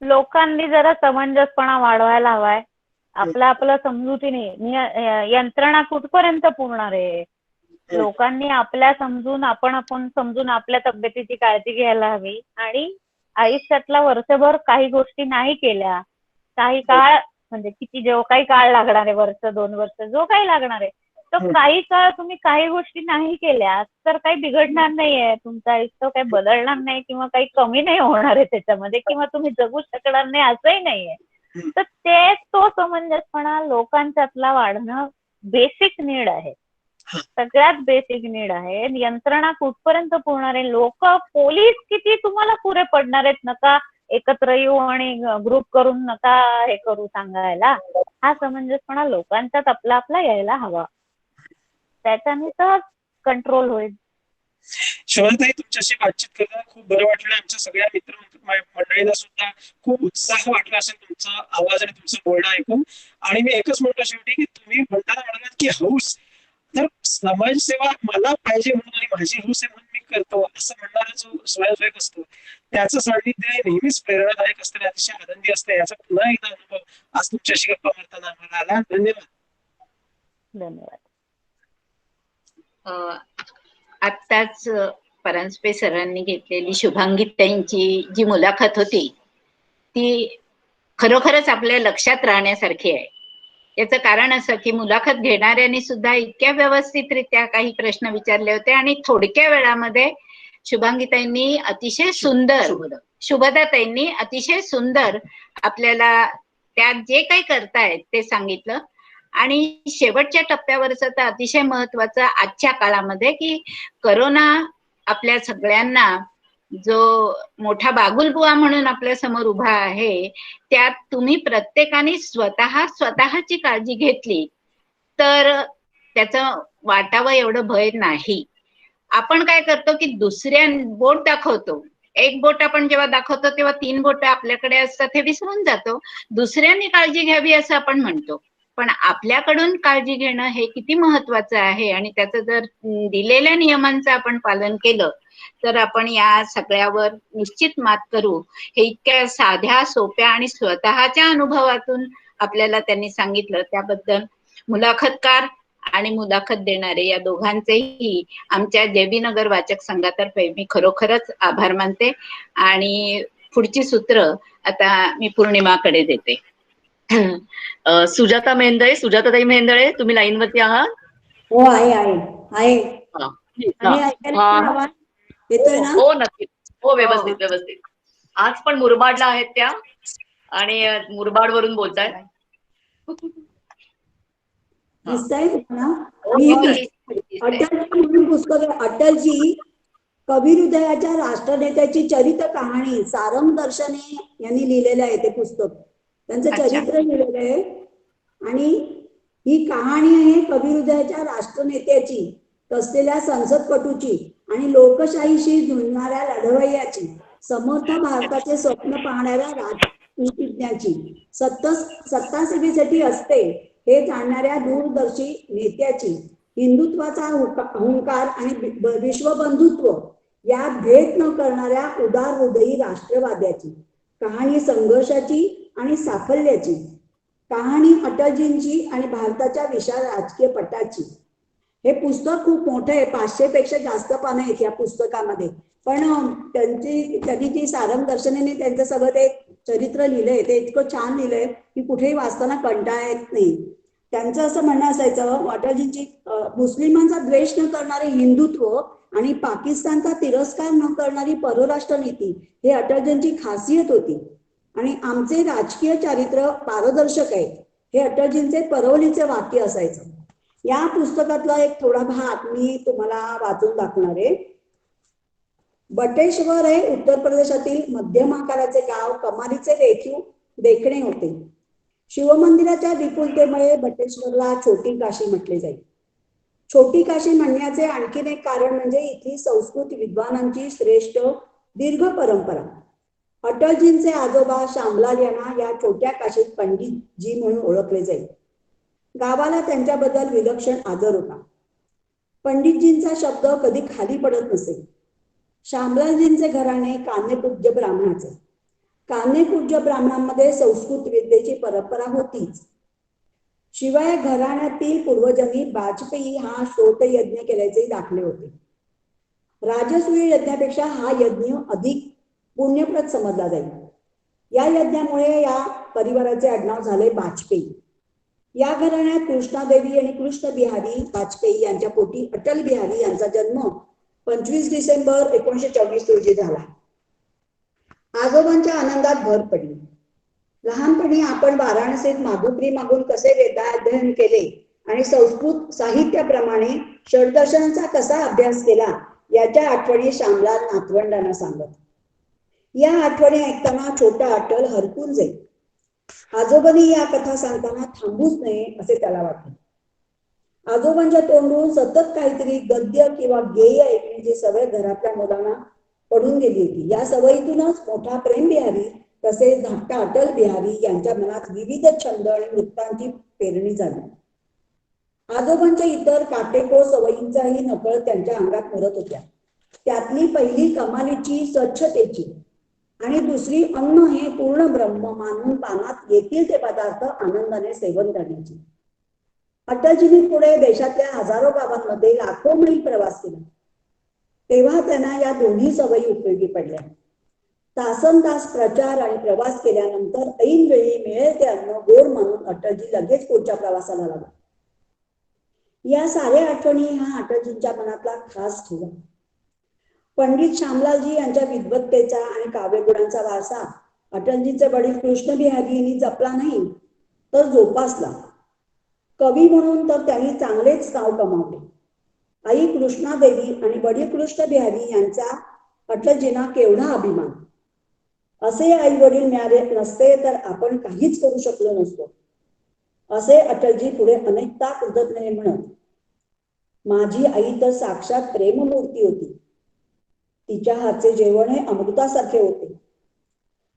लोकांनी जरा समंजसपणा वाढवायला हवाय. आपलं समजुतीने यंत्रणा कुठपर्यंत पुरणार आहे? लोकांनी आपण समजून आपल्या तब्येतीची काळजी घ्यायला हवी आणि आयुष्यातला वर्षभर काही गोष्टी नाही केल्या, काही काळ म्हणजे जो काही काळ लागणार आहे, वर्ष 2 वर्ष जो काही लागणार आहे, तो काही काळ तुम्ही काही गोष्टी नाही केल्या तर काही बिघडणार नाहीये, तुमचं आयुष्य काही बदलणार नाही किंवा काही कमी नाही होणार आहे त्याच्यामध्ये, किंवा तुम्ही जगू शकणार नाही असंही नाहीये. तर तो समंजसपणा लोकांच्यातला वाढणं बेसिक नीड आहे, सगळ्यात बेसिक नीड आहे. यंत्रणा कुठपर्यंत पुरणार आहे? लोक, पोलीस किती तुम्हाला पुरे पडणार आहेत? नका एकत्र येऊ आणि ग्रुप करून नका हे करू सांगायला. हा समंजसपणा लोकांच्यात आपला यायला हवा, त्याच्याने सहज कंट्रोल होईल. शोभाताई, तुमच्याशी बातचीत करताना खूप बरं वाटलं. आमच्या सगळ्या मित्र मंडळीला सुद्धा खूप उत्साह वाटला असेल तुमचा आवाज आणि तुमचं बोलणं ऐकून. आणि मी एकच म्हणतो शेवटी की तुम्ही म्हणताना म्हणालात की हौस, तर समाजसेवा मला पाहिजे म्हणून आणि माझी हौस आहे म्हणून मी करतो असं म्हणणारा जो स्वयंसेवक असतो त्याचं सान्निध्य नेहमीच प्रेरणादायक असतं, अतिशय आनंदी असतं. याचा पुन्हा एकदा अनुभव आज तुमच्याशी गप्पा मारताना आम्हाला आला. धन्यवाद. धन्यवाद. आत्ताच परांजपे सरांनी घेतलेली शुभांगीताईंची जी मुलाखत होती ती खरोखरच आपल्या लक्षात राहण्यासारखी आहे. याचं कारण असं की मुलाखत घेणाऱ्यांनी सुद्धा इतक्या व्यवस्थितरित्या काही प्रश्न विचारले होते आणि थोडक्या वेळामध्ये शुभांगीताईंनी अतिशय सुंदर, शुभदाताईंनी अतिशय सुंदर आपल्याला त्यात जे काही करतायत ते सांगितलं. आणि शेवटच्या टप्प्यावरचं तर अतिशय महत्वाचं आजच्या काळामध्ये की करोना आपल्या सगळ्यांना जो मोठा बागुलबुवा म्हणून आपल्या समोर उभा आहे, त्यात तुम्ही प्रत्येकाने स्वतःची काळजी घेतली तर त्याचं वाटावं एवढं भय नाही. आपण काय करतो की दुसऱ्या बोट दाखवतो, एक बोट आपण जेव्हा दाखवतो तेव्हा 3 बोट आपल्याकडे असतात हे विसरून जातो. दुसऱ्यांनी काळजी घ्यावी असं आपण म्हणतो, पण आपल्याकडून काळजी घेणं हे किती महत्वाचं आहे. आणि त्याचं जर दिलेल्या नियमांचं आपण पालन केलं तर आपण या सगळ्यावर निश्चित मात करू. हे इतक्या साध्या सोप्या आणि स्वतःच्या अनुभवातून आपल्याला त्यांनी सांगितलं, त्याबद्दल मुलाखतकार आणि मुलाखत देणारे या दोघांचेही आमच्या JB नगर वाचक संघातर्फे मी खरोखरच आभार मानते. आणि पुढची सूत्र आता मी पूर्णिमाकडे देते. सुजाताताई मेंदळे, तुम्ही लाईन वरती आहात? हो, आहे. येतोय ना? हो, नक्की. हो, व्यवस्थित. आज पण मुरबाडला आहेत त्या आणि मुरबाड वरून बोलतायत. दिसतंय ना? अटलजी म्हणून पुस्तक आहे. अटलजी कवी हृदयाच्या राष्ट्रनेत्याची चरित्र कहाणी सारंग दर्शने यांनी लिहिलेलं आहे ते पुस्तक. त्यांचं चरित्र लिहिलेलं आहे आणि ही कहाणी आहे कवी हृदयाच्या राष्ट्रनेत्याची, कसलेल्या संसदपटूची आणि लोकशाहीशी झुंजणाऱ्या लढवय्याची, समर्थ भारताचे स्वप्न पाहणाऱ्या राजनीतिज्ञाची, सत्तासेवेसाठी असते हे जाणणाऱ्या दूरदर्शी नेत्याची, हिंदुत्वाचा हुंकार आणि विश्वबंधुत्व यात भेद न करणाऱ्या उदार हृदयी राष्ट्रवाद्याची कहाणी, संघर्षाची आणि साफल्याची कहाणी, अटलजींची आणि भारताच्या विशाल राजकीय पटाची. हे पुस्तक खूप मोठं आहे, 500 पेक्षा जास्त पानं आहेत या पुस्तकामध्ये. पण त्यांनी जी सारंग दर्शनेने त्यांचं सगळं ते चरित्र लिहिलंय ते इतकं छान लिहिलंय की कुठेही वाचताना कंटाळा येत नाही. त्यांचं असं म्हणणं असायचं, अटलजींची मुस्लिमांचा द्वेष न करणारे हिंदुत्व आणि पाकिस्तानचा तिरस्कार न करणारी परराष्ट्र नीती हे अटलजींची खासियत होती. आणि आमचे राजकीय चारित्र्य पारदर्शक आहे हे अटलजींचे परवलीचे वाक्य असायचं. या पुस्तकातला एक थोडा भाग मी तुम्हाला वाचून दाखवणार आहे. बटेश्वर हे उत्तर प्रदेशातील मध्यम आकाराचे गाव, कमालीचे रेखीव देखणे होते. शिवमंदिराच्या विपुलतेमुळे बटेश्वरला छोटी काशी म्हटले जाईल. छोटी काशी म्हणण्याचे आणखीन एक कारण म्हणजे इथली संस्कृत विद्वानांची श्रेष्ठ दीर्घ परंपरा. अटलजींचे आजोबा श्यामलाल यांना या छोट्या काशीत पंडितजी म्हणून ओळखले जाईल. गावाला त्यांच्याबद्दल विलक्षण आदर होता. पंडितजींचा शब्द कधी खाली पडत नसे. श्यामलालजींचे घराणे कान्यपूज्य ब्राह्मणाचे. कान्यपूज्य ब्राह्मणांमध्ये संस्कृत विद्येची परंपरा होतीच. शिवाय घराण्यातील पूर्वजांनी वाजपेयी हा श्रोतयज्ञ केल्याचे दाखले होते. राजसूय यज्ञापेक्षा हा यज्ञ अधिक पुण्यप्रद समजला जाईल. या यज्ञामुळे या परिवाराचे आडनाव झाले वाजपेयी. या घराण्यात कृष्णादेवी आणि कृष्ण बिहारी वाजपेयी यांच्या पोटी अटल बिहारी यांचा जन्म 25 डिसेंबर 1924 रोजी झाला. आजोबांच्या आनंदात भर पडली. लहानपणी आपण वाराणसीत माधुकरी मागून कसे वेदाध्ययन केले आणि संस्कृत साहित्याप्रमाणे षडदर्शनांचा कसा अभ्यास केला याच्या आठवणी श्यामलाल नातवंडांना सांगत. या आठवणी ऐकताना छोटा अटल हरपून जाईल. आजोबांनी या कथा सांगताना थांबूच नये असे त्याला वाटले. आजोबांच्या तोंडून सतत काहीतरी गद्य किंवा गेय ऐकण्याची सवय घरातल्या मुलांना पडून गेली होती. या सवयीतूनच मोठा प्रेम बिहारी तसेच धाकटा अटल बिहारी यांच्या मनात विविध छंद आणि वृत्तांची पेरणी झाली. आजोबांच्या इतर काटेकोर सवयींचाही नकळत त्यांच्या अंगात मुरत होत्या. त्यातली पहिली कमालीची स्वच्छतेची आणि दुसरी अन्न हे पूर्ण ब्रह्म मानून पानात येतील ते पदार्थ आनंदाने सेवन करण्याची. अटलजींनी पुढे देशातल्या हजारो गावांमध्ये लाखो मैल प्रवास केला. तेव्हा त्यांना या दोन्ही सवयी उपयोगी पडल्या. तासन तास प्रचार आणि प्रवास केल्यानंतर ऐन वेळी मिळेल ते अन्न गोड मानून अटलजी लगेच पुढच्या प्रवासाला लागला. या साऱ्या आठवणी हा अटलजींच्या मनातला खास ठेवा. पंडित श्यामलालजी यांच्या विद्वत्तेचा आणि काव्यगुणांचा वारसा अटलजींचे वडील कृष्ण बिहारी यांनी जपला नाही तर जोपासला. कवी म्हणून तर त्यांनी चांगलेच नाव कमावले. आई कृष्णादेवी आणि वडील कृष्ण बिहारी यांचा अटलजींना केवढा अभिमान. असे आई वडील मिळाले नसते तर आपण काहीच करू शकलो नसतो असे अटलजी पुढे अनेकदा कृतज्ञतेने म्हणत. माझी आई तर साक्षात प्रेममूर्ती होती. तिच्या हातचे जेवण हे अमृतासारखे होते.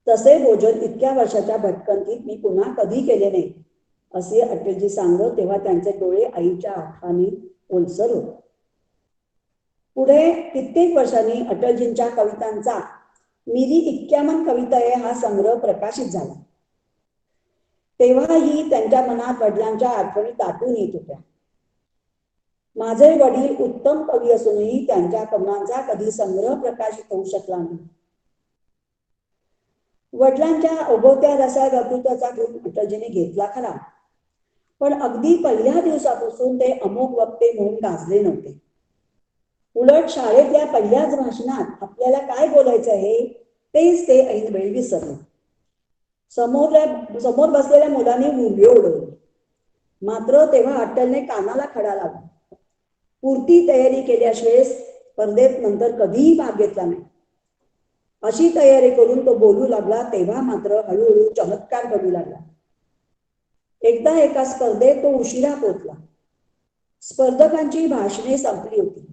तसे भोजन इतक्या वर्षाच्या भटकंतीत मी पुन्हा कधी केले नाही असे अटलजी सांगत. तेव्हा त्यांचे डोळे आईच्या आठवणी ओलसर होते. पुढे कित्येक वर्षांनी अटलजींच्या कवितांचा मेरी इक्यावन कविताये हा संग्रह प्रकाशित झाला. तेव्हाही त्यांच्या मनात वडिलांच्या आठवणी दाटून येत होत्या. माझे वडील उत्तम कवी असूनही त्यांच्या कवनांचा कधी संग्रह प्रकाशित होऊ शकला नाही. वडिलांच्या ओघवत्या रसा वक्तृत्वाचा गुण अटलजीने घेतला खरा, पण अगदी पहिल्या दिवसापासून ते अमोघ वक्ते म्हणून गाजले नव्हते. उलट शाळेतल्या पहिल्याच भाषणात आपल्याला काय बोलायचं आहे तेच ते ऐन वेळी विसरले. समोर बसलेल्या मुलांनी मुंगे उडवली. मात्र तेव्हा अटलने कानाला खडा लावला. पुरती तयारी केल्याशिवाय स्पर्धेत नंतर कधीही भाग घेतला नाही. अशी तयारी करून तो बोलू लागला. तेव्हा मात्र हळूहळू चमत्कार घडू लागला. एकदा एका स्पर्धेत तो उशिरा पोहोचला. स्पर्धकांची भाषणे संपली होती.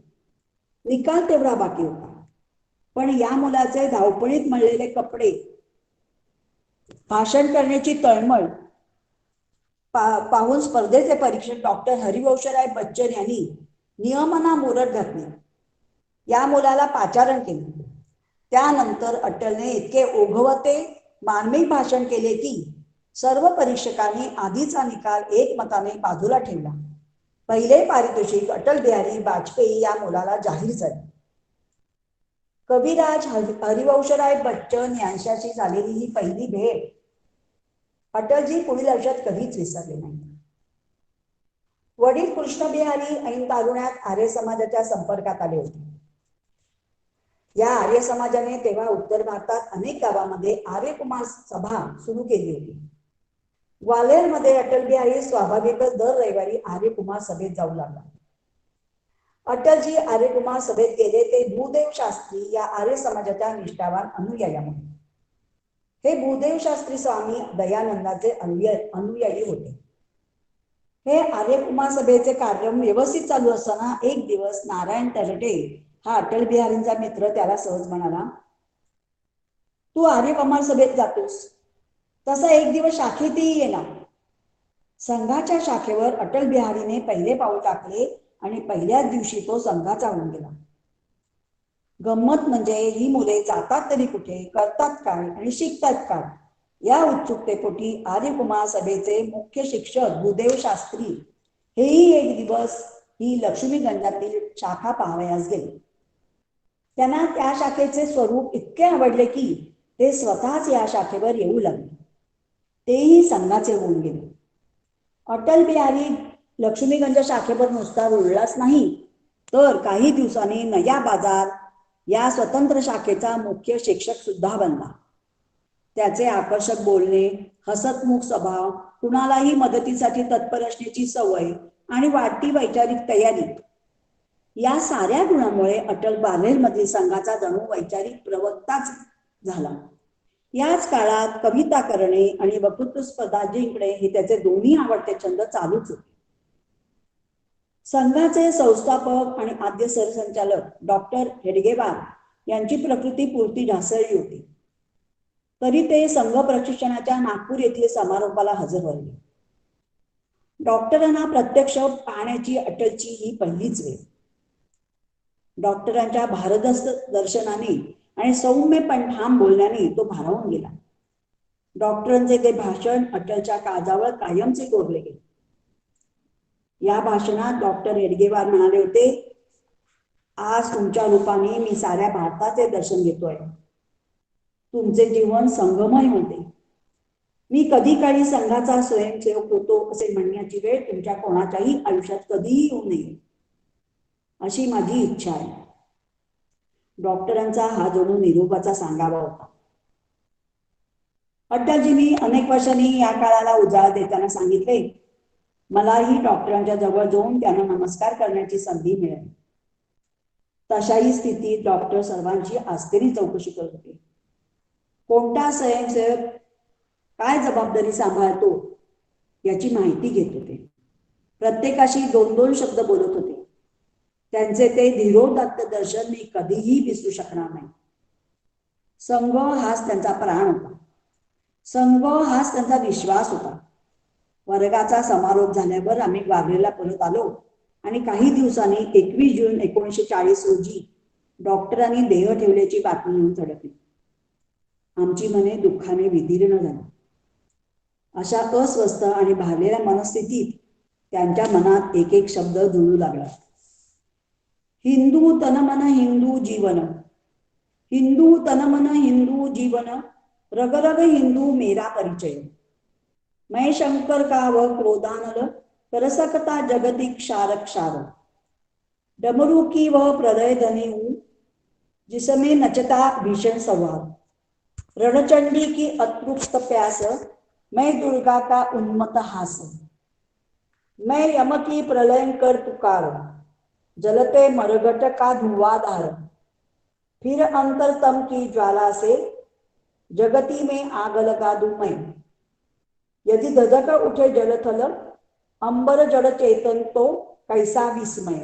निकाल तेवढा बाकी होता. पण या मुलाचे धावपळीत मळलेले कपडे, भाषण करण्याची तळमळ पाहून स्पर्धेचे परीक्षक डॉक्टर हरिवंशराय बच्चन यांनी नियमांना मुरड घातली. या मुलाला पाचारण केले. त्यानंतर अटलने इतके ओघवते मार्मिक भाषण केले की सर्व परीक्षकांनी आधीचा निकाल एकमताने बाजूला ठेवला. पहिले पारितोषिक अटल बिहारी वाजपेयी या मुलाला जाहीर झाले. कविराज हरिवंशराय बच्चन यांच्याशी झालेली ही पहिली भेट अटलजी पुढील आयुष्यात कधीच विसरले नाही. वडील कृष्णबिहारी ऐन तारुण्यात आर्य समाजाच्या संपर्कात आले होते. या आर्य समाजाने तेव्हा उत्तर भारतात अनेक गावांमध्ये आर्यकुमार सभा सुरू केली होती. ग्वाल्हेरमध्ये अटल बिहारी स्वाभाविकच दर रविवारी आर्यकुमार सभेत जाऊ लागला. अटलजी आर्यकुमार सभेत गेले ते भूदेव शास्त्री या आर्य समाजाच्या निष्ठावान अनुयायामुळे. हे भूदेव शास्त्री स्वामी दयानंदाचे अनुयायी होते. हे आर्यकुमार सभेचे कार्यक्रम व्यवस्थित चालू असताना एक दिवस नारायण तरटे हा अटल बिहारींचा मित्र त्याला सहज म्हणाला, तू आर्यकुमार सभेत जातोस तसा एक दिवस शाखेतही येणार. संघाच्या शाखेवर अटल बिहारीने पहिले पाऊल टाकले आणि पहिल्याच दिवशी तो संघाचा होऊन गेला. गंमत म्हणजे ही मुले जातात तरी कुठे, करतात काय आणि शिकतात काय या उत्सुकतेपोटी आर्यकुमार सभेचे मुख्य शिक्षक भूदेव शास्त्री हेही एक दिवस ही लक्ष्मीगंजातील शाखा पाहावयास गेले. त्यांना त्या शाखेचे स्वरूप इतके आवडले की ते स्वतःच या शाखेवर येऊ लागले. तेही संघाचे होऊन गेले. अटल बिहारी लक्ष्मीगंज शाखेवर नुसता रुळलाच नाही तर काही दिवसांनी नया बाजार या स्वतंत्र शाखेचा मुख्य शिक्षक सुद्धा बनला. त्याचे आकर्षक बोलणे, हसतमुख स्वभाव, कुणालाही मदतीसाठी तत्पर असण्याची सवय आणि वाढती वैचारिक तयारी या साऱ्या गुणांमुळे अटल ग्वाल्हेरमधील संघाचा जणू वैचारिक प्रवक्ताच झाला. याच काळात कविता करणे आणि वक्तृत्व स्पर्धा जिंकणे हे त्याचे दोन्ही आवडते छंद चालूच होते. संघाचे संस्थापक आणि आद्य सरसंचालक डॉक्टर हेडगेवार यांची प्रकृती पुरती ढासळली होती. तरी ते संघ प्रशिक्षणाच्या नागपूर येथील समारोपाला हजर राहिले. डॉक्टरांना प्रत्यक्ष पाहण्याची अटलची ही पहिलीच वेळ. डॉक्टरांच्या भारदस्त दर्शनाने आणि सौम्य पण ठाम बोलण्याने तो भारावून गेला. डॉक्टरांचे ते भाषण अटलच्या काळजावर कायमचे कोरले गेले. या भाषणात डॉक्टर हेडगेवार म्हणाले होते, आज तुमच्या रूपाने मी साऱ्या भारताचे दर्शन घेतोय. तुमचे जीवन संगमय होते. मी कधी काळी संघाचा स्वयंसेवक होतो असे म्हणण्याची वेळ तुमच्या कोणाच्याही आयुष्यात कधीही येऊ नये अशी माझी इच्छा आहे. डॉक्टरांचा हा जणू निरोपाचा सांगावा होता. अटलजींनी अनेक वर्षांनी या काळाला उजाळा देताना सांगितले, मलाही डॉक्टरांच्या जवळ जाऊन त्यांना नमस्कार करण्याची संधी मिळाली. तशाही स्थितीत डॉक्टर सर्वांची आस्तेरी चौकशी करत होते. कोणता स्वयंसेवक काय जबाबदारी सांभाळतो याची माहिती घेत होते. प्रत्येकाशी 2-2 शब्द बोलत होते. त्यांचे ते धीरोदात्त दर्शन मी कधीही विसरू शकणार नाही. संघ हाच त्यांचा प्राण होता. संघ हाच त्यांचा विश्वास होता. वर्गाचा समारोप झाल्यावर आम्ही ग्वाल्हेरला परत आलो आणि काही दिवसांनी 21 जून 1940 रोजी डॉक्टरांनी देह ठेवल्याची बातमी येऊन धडकली. आमची मने दुःखाने विदीर्ण झाली. अशा अस्वस्थ आणि भारलेल्या मनस्थितीत त्यांच्या मनात एक एक शब्द जुळू लागला. हिंदू तनमन हिंदू जीवन, हिंदू तनमन हिंदू जीवन, रगरग हिंदू मेरा परिचय. मैं शंकर का व क्रोधानल करसकता जगती क्षार क्षार. डमरू की वह प्रलय धनी हूँ जिसमें नचता भीषण संवार. रणचंडी की अतृप्त प्यास, मैं दुर्गा का उन्मत्त हास. मैं यम की प्रलयंकर पुकार, जलते मरघट का धुआंधार. फिर अंतरतम की ज्वाला से जगती में आग लगा दूं मैं. यदि धधक उठे जलथल, अंबर जड़ चेतन तो कैसा विस्मय.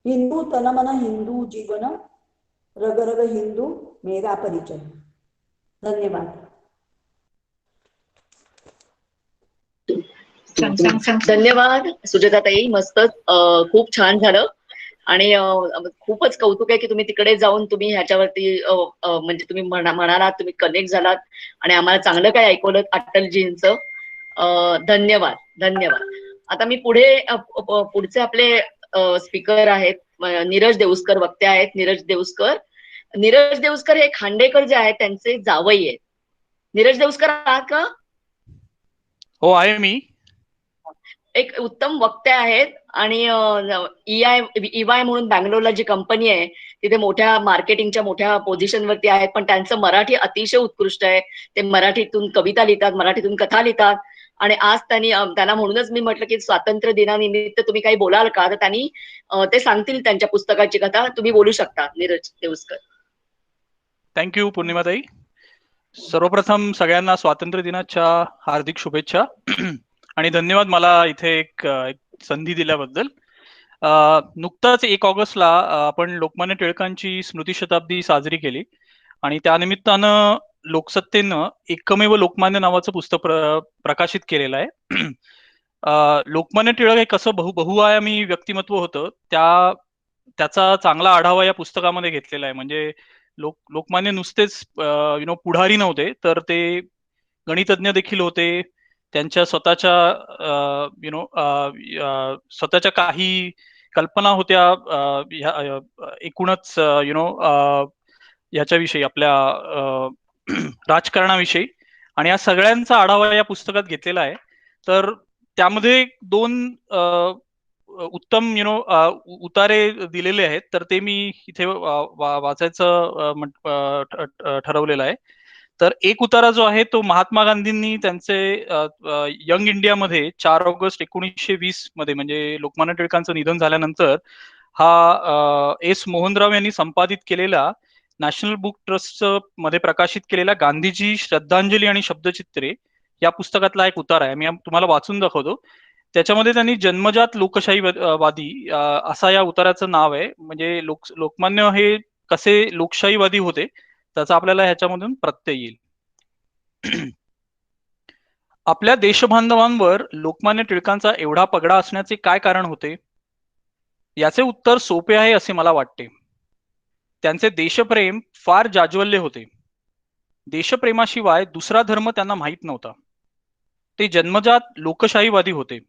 हिंदू तनमन हिंदू जीवन, रगरग हिंदू मेरा परिचय. धन्यवाद. धन्यवाद सुजाताताई, मस्तच खूप छान झालं. आणि खूपच कौतुक आहे की तुम्ही तिकडे जाऊन तुम्ही ह्याच्यावरती म्हणजे तुम्ही म्हणालात, तुम्ही कनेक्ट झालात आणि आम्हाला चांगलं काय ऐकवलं अटलजींचं. धन्यवाद, धन्यवाद. आता मी पुढचे आपले स्पीकर आहेत, नीरज देऊस्कर वक्ते आहेत. नीरज देऊस्कर हे खांडेकर जे आहेत त्यांचे जावई आहेत. नीरज देऊस्कर आहात का? हो, आहे मी. एक उत्तम वक्ते आहेत आणि EY म्हणून बँगलोरला जी कंपनी आहे तिथे मोठ्या मार्केटिंगच्या मोठ्या पोझिशनवरती आहेत, पण त्यांचं मराठी अतिशय उत्कृष्ट आहे. ते मराठीतून कविता लिहितात, मराठीतून कथा लिहितात. आणि आज त्यांना म्हणूनच मी म्हटलं की स्वातंत्र्य दिनानिमित्त तुम्ही काही बोलाल का, तर त्यांनी ते सांगतील त्यांच्या पुस्तकाची कथा. तुम्ही बोलू शकता नीरज देऊस्कर. थँक्यू पूर्णिमाताई. सर्वप्रथम सगळ्यांना स्वातंत्र्य दिनाच्या हार्दिक शुभेच्छा आणि धन्यवाद मला इथे एक संधी दिल्याबद्दल. नुकताच 1 ऑगस्टला आपण लोकमान्य टिळकांची स्मृती शताब्दी साजरी केली आणि त्यानिमित्तानं लोकसत्तेनं एकमेव लोकमान्य नावाचं पुस्तक प्रकाशित केलेलं आहे. लोकमान्य टिळक हे कसं बहुआयामी व्यक्तिमत्व होतं त्याचा चांगला आढावा या पुस्तकामध्ये घेतलेला आहे. म्हणजे लोकमान्य नुसतेच पुढारी नव्हते, तर ते गणितज्ञ देखील होते. त्यांच्या स्वतःच्या काही कल्पना होत्या एकूणच याच्याविषयी आपल्या राजकारणाविषयी, आणि या सगळ्यांचा आढावा या पुस्तकात घेतलेला आहे. तर त्यामध्ये 2 उत्तम उतारे दिलेले आहेत, तर ते मी इथे वाचायचं ठरवलेलं आहे. तर एक उतारा जो आहे तो महात्मा गांधींनी त्यांचे यंग इंडियामध्ये 4 ऑगस्ट 1920 मध्ये, म्हणजे लोकमान्य टिळकांचं निधन झाल्यानंतर, हा एस मोहनराव यांनी संपादित केलेला नॅशनल बुक ट्रस्ट मध्ये प्रकाशित केलेला गांधीजी श्रद्धांजली आणि शब्दचित्रे या पुस्तकातला एक उतारा आहे. मी तुम्हाला वाचून दाखवतो. त्याच्यामध्ये त्यांनी जन्मजात लोकशाहीवादी असा या उताराचं नाव आहे. म्हणजे लोकमान्य हे कसे लोकशाहीवादी होते त्याचा आपल्याला ह्याच्यामधून प्रत्यय येईल. आपल्या देशबांधवांवर लोकमान्य टिळकांचा एवढा पगडा असण्याचे काय कारण होते? याचे उत्तर सोपे आहे असे मला वाटते. त्यांचे देशप्रेम फार जाज्वल्य होते. देशप्रेमाशिवाय दुसरा धर्म त्यांना माहीत नव्हता. ते जन्मजात लोकशाहीवादी होते.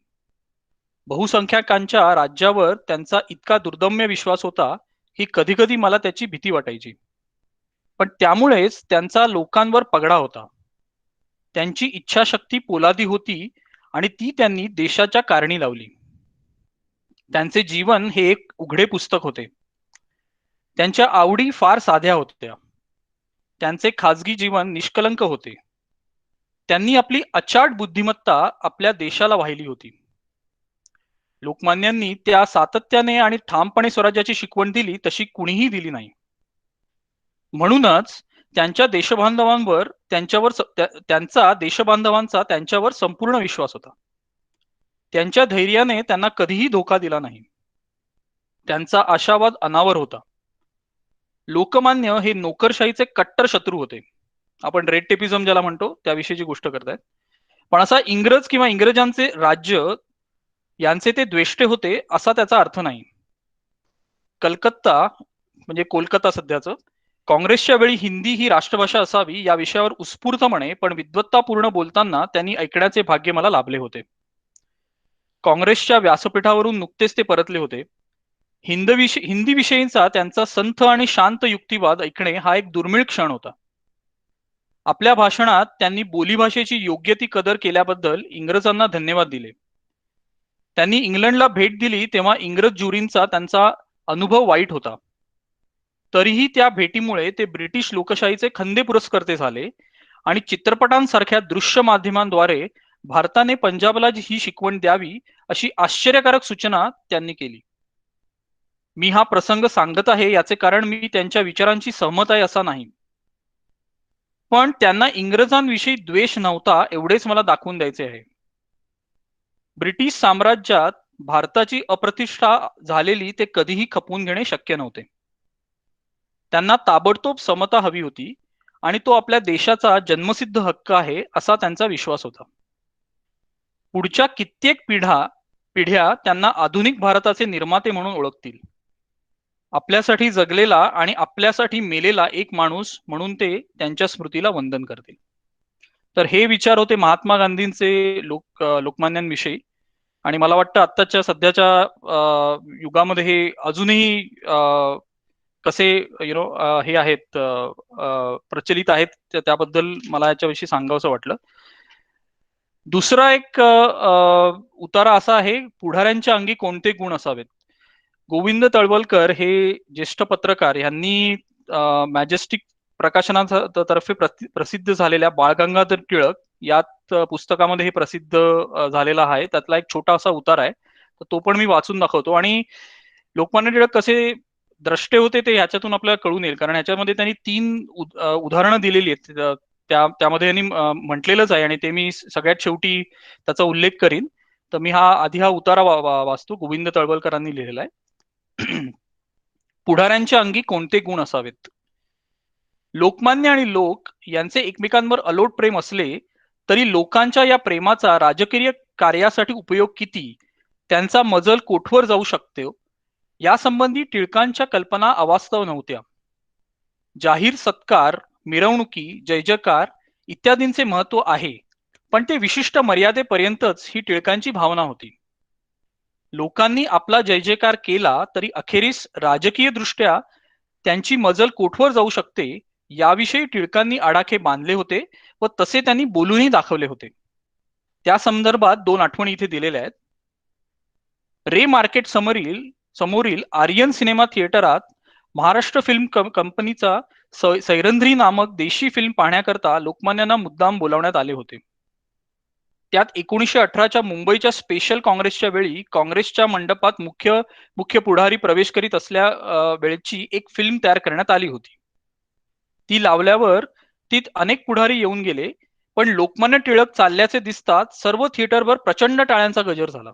बहुसंख्याकांच्या राज्यावर त्यांचा इतका दुर्दम्य विश्वास होता की कधी कधी मला त्याची भीती वाटायची. पण त्यामुळेच त्यांचा लोकांवर पगडा होता. त्यांची इच्छाशक्ती पोलादी होती आणि ती त्यांनी देशाच्या कारणी लावली. त्यांचे जीवन हे एक उघडे पुस्तक होते. त्यांच्या आवडी फार साध्या होत्या. त्यांचे खाजगी जीवन निष्कलंक होते. त्यांनी आपली अचाट बुद्धिमत्ता आपल्या देशाला वाहिली होती. लोकमान्यांनी त्या सातत्याने आणि ठामपणे स्वराज्याची शिकवण दिली तशी कुणीही दिली नाही. म्हणूनच त्यांच्या देशबांधवांवर त्यांच्यावर संपूर्ण विश्वास होता. त्यांच्या धैर्याने त्यांना कधीही धोका दिला नाही. त्यांचा आशावाद अनावर होता. लोकमान्य हे नोकरशाहीचे कट्टर शत्रू होते. आपण रेड टेपिझम ज्याला म्हणतो त्याविषयीची गोष्ट करतायत. पण असा इंग्रज किंवा इंग्रजांचे राज्य यांचे ते द्वेष्टे होते असा त्याचा अर्थ नाही. कलकत्ता म्हणजे कोलकाता सध्याचं, काँग्रेसच्या वेळी हिंदी ही राष्ट्रभाषा असावी या विषयावर उत्स्फूर्तपणे पण विद्वत्तापूर्ण बोलताना त्यांनी ऐकण्याचे भाग्य मला लाभले होते. काँग्रेसच्या व्यासपीठावरून नुकतेच ते परतले होते. हिंदी विषयीचा त्यांचा संथ आणि शांत युक्तिवाद ऐकणे हा एक दुर्मिळ क्षण होता. आपल्या भाषणात त्यांनी बोलीभाषेची योग्य ती कदर केल्याबद्दल इंग्रजांना धन्यवाद दिले. त्यांनी इंग्लंडला भेट दिली तेव्हा इंग्रज ज्युरींचा त्यांचा अनुभव वाईट होता. तरीही त्या भेटीमुळे ते ब्रिटिश लोकशाहीचे खंदे पुरस्कर्ते झाले आणि चित्रपटांसारख्या दृश्य माध्यमांद्वारे भारताने पंजाबला ही शिकवण द्यावी अशी आश्चर्यकारक सूचना त्यांनी केली. मी हा प्रसंग सांगत आहे याचे कारण मी त्यांच्या विचारांची सहमत आहे असा नाही, पण त्यांना इंग्रजांविषयी द्वेष नव्हता एवढेच मला दाखवून द्यायचे आहे. ब्रिटिश साम्राज्यात भारताची अप्रतिष्ठा झालेली ते कधीही खपवून घेणे शक्य नव्हते. त्यांना ताबडतोब समता हवी होती आणि तो आपल्या देशाचा जन्मसिद्ध हक्क आहे असा त्यांचा विश्वास होता. पुढच्या कित्येक पिढ्या त्यांना आधुनिक भारताचे निर्माते म्हणून ओळखतील. आपल्यासाठी जगलेला आणि आपल्यासाठी मेलेला एक माणूस म्हणून ते त्यांच्या स्मृतीला वंदन करतील. तर हे विचार होते महात्मा गांधींचे लोकमान्यांविषयी. आणि मला वाटतं आत्ताच्या सध्याच्या युगामध्ये हे अजूनही कसे हे आहेत प्रचलित आहेत त्याबद्दल मला याच्याविषयी सांगावंसं वाटलं. दुसरा एक उतारा असा आहे, पुढाऱ्यांच्या अंगी कोणते गुण असावेत. गोविंद तळवलकर हे ज्येष्ठ पत्रकार यांनी मॅजेस्टिक प्रकाशनातर्फे प्रसिद्ध झालेल्या बाळ गंगाधर टिळक यात पुस्तकामध्ये हे प्रसिद्ध झालेला आहे. त्यातला एक छोटा असा उतार आहे, तर तो पण मी वाचून दाखवतो. आणि लोकमान्य टिळक कसे द्रष्टे होते ते ह्याच्यातून आपल्याला कळून येईल, कारण ह्याच्यामध्ये त्यांनी 3 उदाहरणं दिलेली आहेत. त्यामध्ये यांनी म्हटलेलंच आहे आणि ते मी सगळ्यात शेवटी त्याचा उल्लेख करीन. तर मी आधी हा उतारा वाचतो, गोविंद तळवलकरांनी लिहिलेला आहे. पुढाऱ्यांच्या अंगी कोणते गुण असावेत. लोकमान्य आणि लोक यांचे एकमेकांवर अलोट प्रेम असले तरी लोकांच्या या प्रेमाचा राजकीय कार्यासाठी उपयोग किती, त्यांचा मजल कोठवर जाऊ शकतो, यासंबंधी टिळकांच्या कल्पना अवास्तव नव्हत्या. जाहीर सत्कार, मिरवणुकी, जय जयकार इत्यादींचे महत्व आहे, पण ते विशिष्ट मर्यादेपर्यंतच ही टिळकांची भावना होती. लोकांनी आपला जय जयकार केला तरी अखेरीस राजकीय दृष्ट्या त्यांची मजल कोठवर जाऊ शकते याविषयी टिळकांनी आडाखे बांधले होते व तसे त्यांनी बोलूनही दाखवले होते. त्या संदर्भात 2 आठवणी इथे दिलेल्या आहेत. रे मार्केट समोरील आर्यन सिनेमा थिएटरात महाराष्ट्र फिल्म कंपनीचा सैरंध्री नामक देशी फिल्म पाहण्याकरता लोकमान्यांना मुद्दाम बोलावण्यात आले होते. त्यात 1918च्या मुंबईच्या स्पेशल काँग्रेसच्या वेळी काँग्रेसच्या मंडपात मुख्य पुढारी प्रवेश करीत असल्या वेळची एक फिल्म तयार करण्यात आली होती. ती लावल्यावर तीत अनेक पुढारी येऊन गेले, पण लोकमान्य टिळक चालल्याचे दिसतात सर्व थिएटरवर प्रचंड टाळ्यांचा गजर झाला.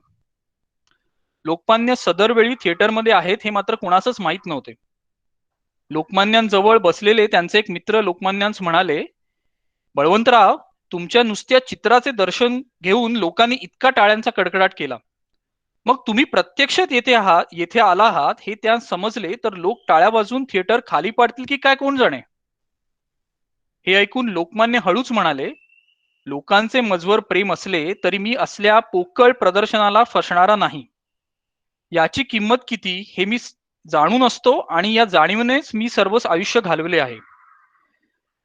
लोकमान्य सदर वेळी थिएटरमध्ये आहेत हे मात्र कुणासच माहीत नव्हते. लोकमान्यांजवळ बसलेले त्यांचे एक मित्र लोकमान्यांस म्हणाले, बळवंतराव, तुमच्या नुसत्या चित्राचे दर्शन घेऊन लोकांनी इतका टाळ्यांचा कडकडाट केला, मग तुम्ही प्रत्यक्षात येथे आला आहात हे त्या समजले तर लोक टाळ्या वाजवून थिएटर खाली पाडतील की काय कोण जाणे. हे ऐकून लोकमान्य हळूच म्हणाले, लोकांचे मजवर प्रेम असले तरी मी असल्या पोकळ प्रदर्शनाला फसणारा नाही. याची किंमत किती हे मी जाणून असतो आणि या जाणीवेनेच मी सर्व आयुष्य घालवले आहे.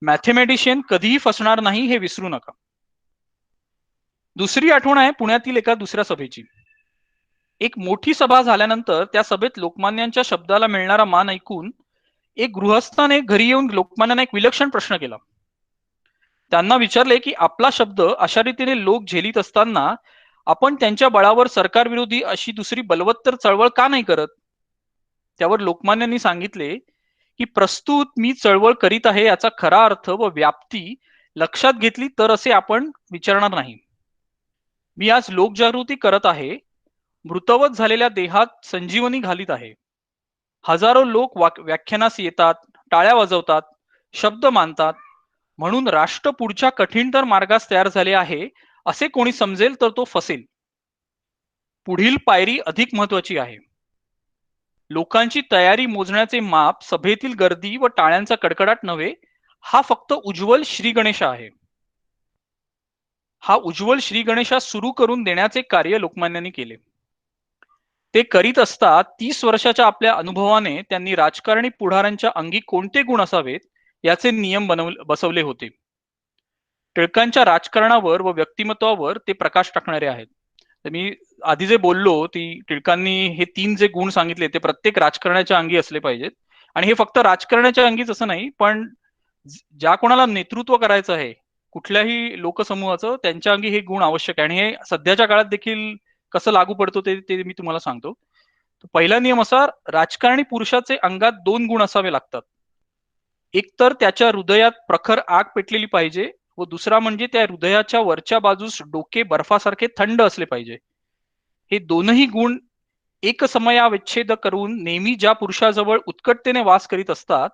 मॅथेमॅटिशियन कधीही फसणार नाही हे विसरू नका. दुसरी आठवण आहे पुण्यातील एका दुसऱ्या सभेची. एक मोठी सभा झाल्यानंतर त्या सभेत लोकमान्यांच्या शब्दाला मिळणारा मान ऐकून एक गृहस्थाने घरी येऊन लोकमान्यांना एक विलक्षण प्रश्न केला. त्यांना विचारले की आपला शब्द अशा रीतीने लोक झेलीत असताना आपण त्यांच्या बळावर सरकार विरोधी अशी दुसरी बलवत्तर चळवळ का नाही करत. त्यावर लोकमान्यांनी सांगितले की प्रस्तुत मी चळवळ करीत आहे याचा खरा अर्थ व व्याप्ती लक्षात घेतली तर असे आपण विचारणार नाही. मी आज लोकजागृती करत आहे, मृतवत झालेल्या देहात संजीवनी घालीत आहे. हजारो लोक व्याख्यानास येतात, टाळ्या वाजवतात, शब्द मानतात, म्हणून राष्ट्र पुढच्या कठीणतर मार्गास तयार झाले आहे असे कोणी समजेल तर तो फसेल. पुढील पायरी अधिक महत्वाची आहे. लोकांची तयारी मोजण्याचे माप सभेतील गर्दी व टाळ्यांचा कडकडाट नव्हे, हा फक्त उज्ज्वल श्री गणेश आहे. हा उज्ज्वल श्री गणेशा सुरू करून देण्याचे कार्य लोकमान्यांनी केले. ते करीत असता 30 वर्षाच्या आपल्या अनुभवाने त्यांनी राजकारणी पुढाऱ्यांच्या अंगी कोणते गुण असावेत याचे नियम बसवले होते. टिळकांच्या राजकारणावर व व्यक्तिमत्वावर ते प्रकाश टाकणारे आहेत. मी आधी जे बोललो ती टिळकांनी हे 3 जे गुण सांगितले ते प्रत्येक राजकारणाच्या अंगी असले पाहिजेत. आणि हे फक्त राजकारणाच्या अंगीच असं नाही, पण ज्या कोणाला नेतृत्व करायचं आहे कुठल्याही लोकसमूहाचं त्यांच्या अंगी हे गुण आवश्यक आहे. आणि हे सध्याच्या काळात देखील कसं लागू पडतो ते मी तुम्हाला सांगतो. पहिला नियम असा, राजकारणी पुरुषाचे अंगात 2 गुण असावे लागतात. एक तर त्याच्या हृदयात प्रखर आग पेटलेली पाहिजे व दुसरा म्हणजे त्या हृदयाच्या वरच्या बाजूस डोके बर्फासारखे थंड असले पाहिजे. हे दोनही गुण एकसमयाविच्छेद करून नेहमी ज्या पुरुषाजवळ उत्कटतेने वास करीत असतात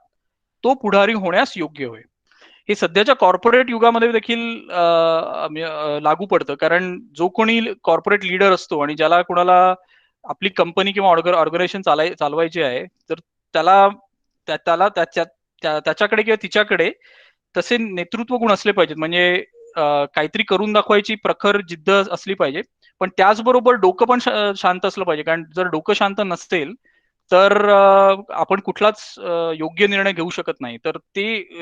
तो पुढारी होण्यास योग्य होय. हे सध्याच्या कॉर्पोरेट युगामध्ये देखील लागू पडतं, कारण जो कोणी कॉर्पोरेट लीडर असतो आणि ज्याला कोणाला आपली कंपनी किंवा ऑर्गनायझेशन चालवायची आहे तर त्याच्याकडे किंवा तिच्याकडे तसे नेतृत्व गुण असले पाहिजेत. म्हणजे काहीतरी करून दाखवायची प्रखर जिद्द असली पाहिजे, पण त्याचबरोबर डोकं पण शांत असलं पाहिजे. कारण जर डोकं शांत नसेल तर आपण कुठलाच योग्य निर्णय घेऊ शकत नाही. तर ते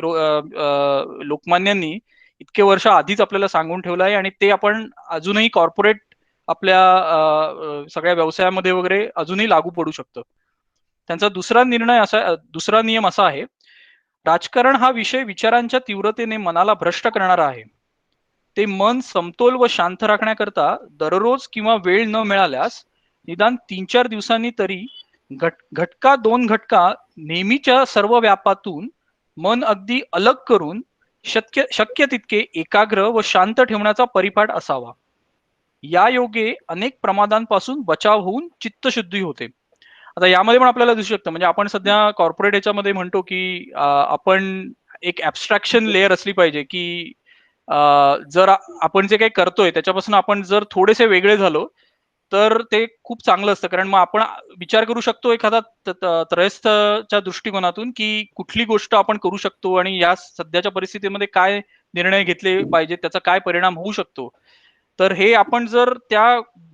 लोकमान्यांनी इतके वर्ष आधीच आपल्याला सांगून ठेवलं आहे, आणि ते आपण अजूनही कॉर्पोरेट आपल्या सगळ्या व्यवसायामध्ये वगैरे अजूनही लागू पडू शकतं. त्यांचा दुसरा नियम असा आहे, राजकारण हा विषय विचारांच्या तीव्रतेने मनाला भ्रष्ट करणारा आहे. ते मन समतोल व शांत राखण्याकरता दररोज किंवा वेळ न मिळाल्यास निदान 3-4 दिवसांनी तरी घटका 2 घटका नेहमीच्या सर्व व्यापातून मन अगदी अलग करून शक्य तितके एकाग्र व शांत ठेवण्याचा परिपाठ असावा. या योगे अनेक प्रमादांपासून बचाव होऊन चित्तशुद्धी होते. आता यामध्ये पण आपल्याला दिसू शकतं, म्हणजे आपण सध्या कॉर्पोरेट याच्यामध्ये म्हणतो की आपण एक ऍबस्ट्रॅक्शन लेअर असली पाहिजे, की जर आपण जे काही करतोय त्याच्यापासून आपण जर थोडेसे वेगळे झालो तर ते खूप चांगलं असतं. कारण मग आपण विचार करू शकतो एखादा त्रयस्थच्या दृष्टिकोनातून, की कुठली गोष्ट आपण करू शकतो आणि या सध्याच्या परिस्थितीमध्ये काय निर्णय घेतले पाहिजे, त्याचा काय परिणाम होऊ शकतो. तर हे आपण जर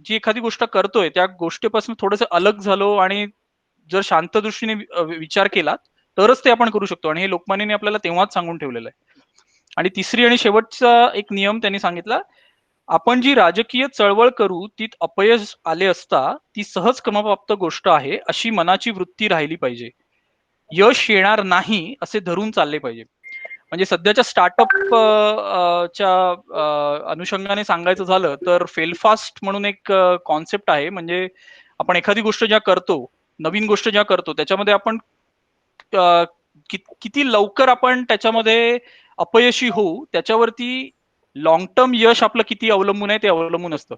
जी एखादी गोष्ट करतोय त्या गोष्टीपासून थोडंसं अलग झालो आणि जर शांत दृष्टीने विचार केला तरच ते आपण करू शकतो. आणि हे लोकमान्यांनी आपल्याला तेव्हाच सांगून ठेवलेलं आहे. आणि तिसरी आणि शेवटचा एक नियम त्यांनी सांगितला, आपण जी राजकीय चळवळ करू तीत अपयश आले असता ती सहज क्रमप्राप्त गोष्ट आहे अशी मनाची वृत्ती राहिली पाहिजे. यश येणार नाही असे धरून चालले पाहिजे. म्हणजे सध्याच्या स्टार्टअप च्या अनुषंगाने सांगायचं झालं तर फेलफास्ट म्हणून एक कॉन्सेप्ट आहे. म्हणजे आपण एखादी गोष्ट ज्या करतो, नवीन गोष्ट ज्या करतो त्याच्यामध्ये आपण किती लवकर आपण त्याच्यामध्ये अपयशी होऊ त्याच्यावरती लॉंग टर्म यश आपलं किती अवलंबून आहे ते अवलंबून असतं.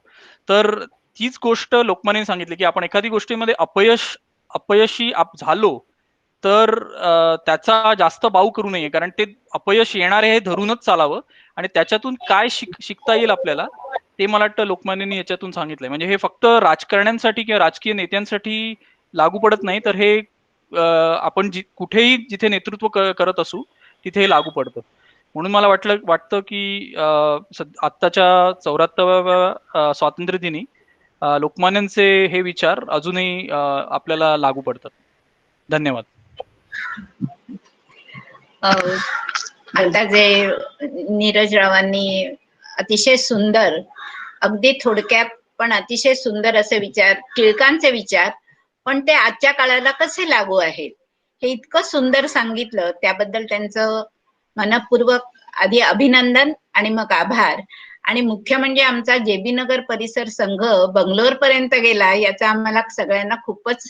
तर तीच गोष्ट लोकमान्यांनी सांगितली, की आपण एखादी गोष्टीमध्ये अपयशी झालो तर त्याचा जास्त बाऊ करू नये. कारण ते अपयश येणार आहे हे धरूनच चालावं आणि त्याच्यातून काय शिकता येईल आपल्याला ते मला वाटतं लोकमान्यांनी याच्यातून सांगितलंय. म्हणजे हे फक्त राजकारण्यांसाठी किंवा राजकीय नेत्यांसाठी लागू पडत नाही, तर हे आपण कुठेही जिथे नेतृत्व करत असू तिथे हे लागू पडतं. म्हणून मला वाटतं की आत्ताच्या 74व्या स्वातंत्र्य दिनी लोकमान्यांचे हे विचार अजूनही आपल्याला लागू पडतात. धन्यवाद. आता जे नीरज रावांनी अतिशय सुंदर, अगदी थोडक्यात पण अतिशय सुंदर असे विचार, टिळकांचे विचार, पण ते आजच्या काळाला कसे लागू आहेत हे इतकं सुंदर सांगितलं, त्याबद्दल त्यांचं मनपूर्वक आधी अभिनंदन आणि मग आभार. आणि मुख्य म्हणजे आमचा JB नगर परिसर संघ बंगलोर पर्यंत गेला याचा आम्हाला सगळ्यांना खूपच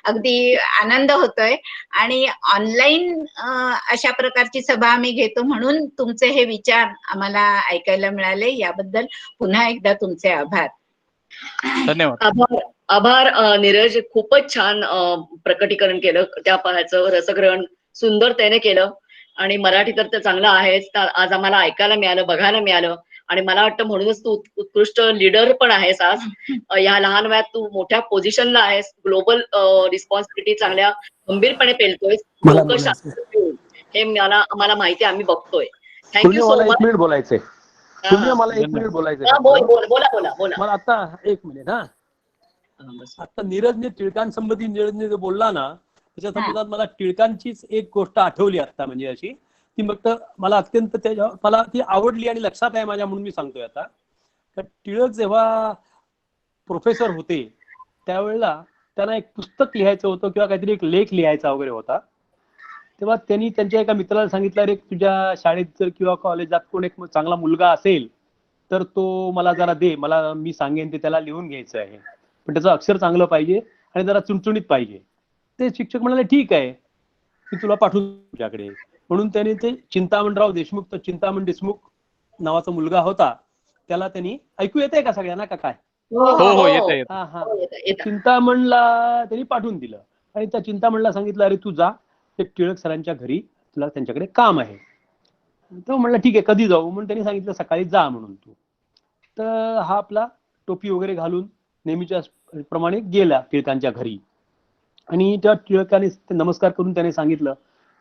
अगदी आनंद होतोय. आणि ऑनलाईन अशा प्रकारची सभा आम्ही घेतो म्हणून तुमचे हे विचार आम्हाला ऐकायला मिळाले, याबद्दल पुन्हा एकदा तुमचे आभार. धन्यवाद. आभार नीरज, खूपच छान प्रकटीकरण केलं. त्या पहायचं रसग्रहण सुंदर त्याने केलं आणि मराठी तर चांगलं आहेच. आज आम्हाला ऐकायला मिळालं, बघायला मिळालं आणि मला वाटतं म्हणूनच तू उत्कृष्ट लीडर पण आहेस. आज या लहान वयात तू मोठ्या पोझिशनला आहेस, ग्लोबल रिस्पॉन्सिबिलिटी चांगल्या गंभीरपणे पेलतोय. हे आम्हाला माहिती, आम्ही बघतोय. Thank you so much. बोलायचंय मला 1 मिनिट बोलायचंय. बोला. मला आता 1 मिनिट. आता नीरजने टिळकांसंबंधी नीरजने जो बोलला ना त्याच्या संबंधात मला टिळकांचीच एक गोष्ट आठवली आता, म्हणजे अशी ती फक्त मला अत्यंत मला ती आवडली आणि लक्षात आहे माझ्या, म्हणून मी सांगतोय आता. टिळक जेव्हा प्रोफेसर होते त्यावेळेला त्यांना एक पुस्तक लिहायचं होतं किंवा काहीतरी एक लेख लिहायचा वगैरे होता. तेव्हा त्यांनी त्यांच्या एका मित्राला सांगितलं, अरे तुझ्या शाळेत जर किंवा कॉलेजात कोण एक चांगला मुलगा असेल तर तो मला जरा दे, मी सांगेन ते त्याला लिहून घ्यायचं आहे, पण त्याचं अक्षर चांगलं पाहिजे आणि जरा चुणचुणीत पाहिजे. ते शिक्षक म्हणाले ठीक आहे, मी तुला पाठवतो तुझ्याकडे. म्हणून त्यांनी ते चिंतामणराव देशमुख, तर चिंतामण देशमुख नावाचा मुलगा होता, त्याला त्यांनी, ऐकू येतंय का सगळ्यांना का काय? हो येतंय. चिंतामणला त्यांनी पाठवून दिलं आणि त्या चिंतामणला सांगितलं, अरे तू जा ते टिळक सरांच्या घरी, तुला त्यांच्याकडे काम आहे. तो म्हणला ठीक आहे, कधी जाऊ? म्हणून त्यांनी सांगितलं सकाळी जा म्हणून तू. तर हा आपला टोपी वगैरे घालून नेहमीच्या प्रमाणे गेला टिळकांच्या घरी आणि त्या टिळकाने नमस्कार करून त्याने सांगितलं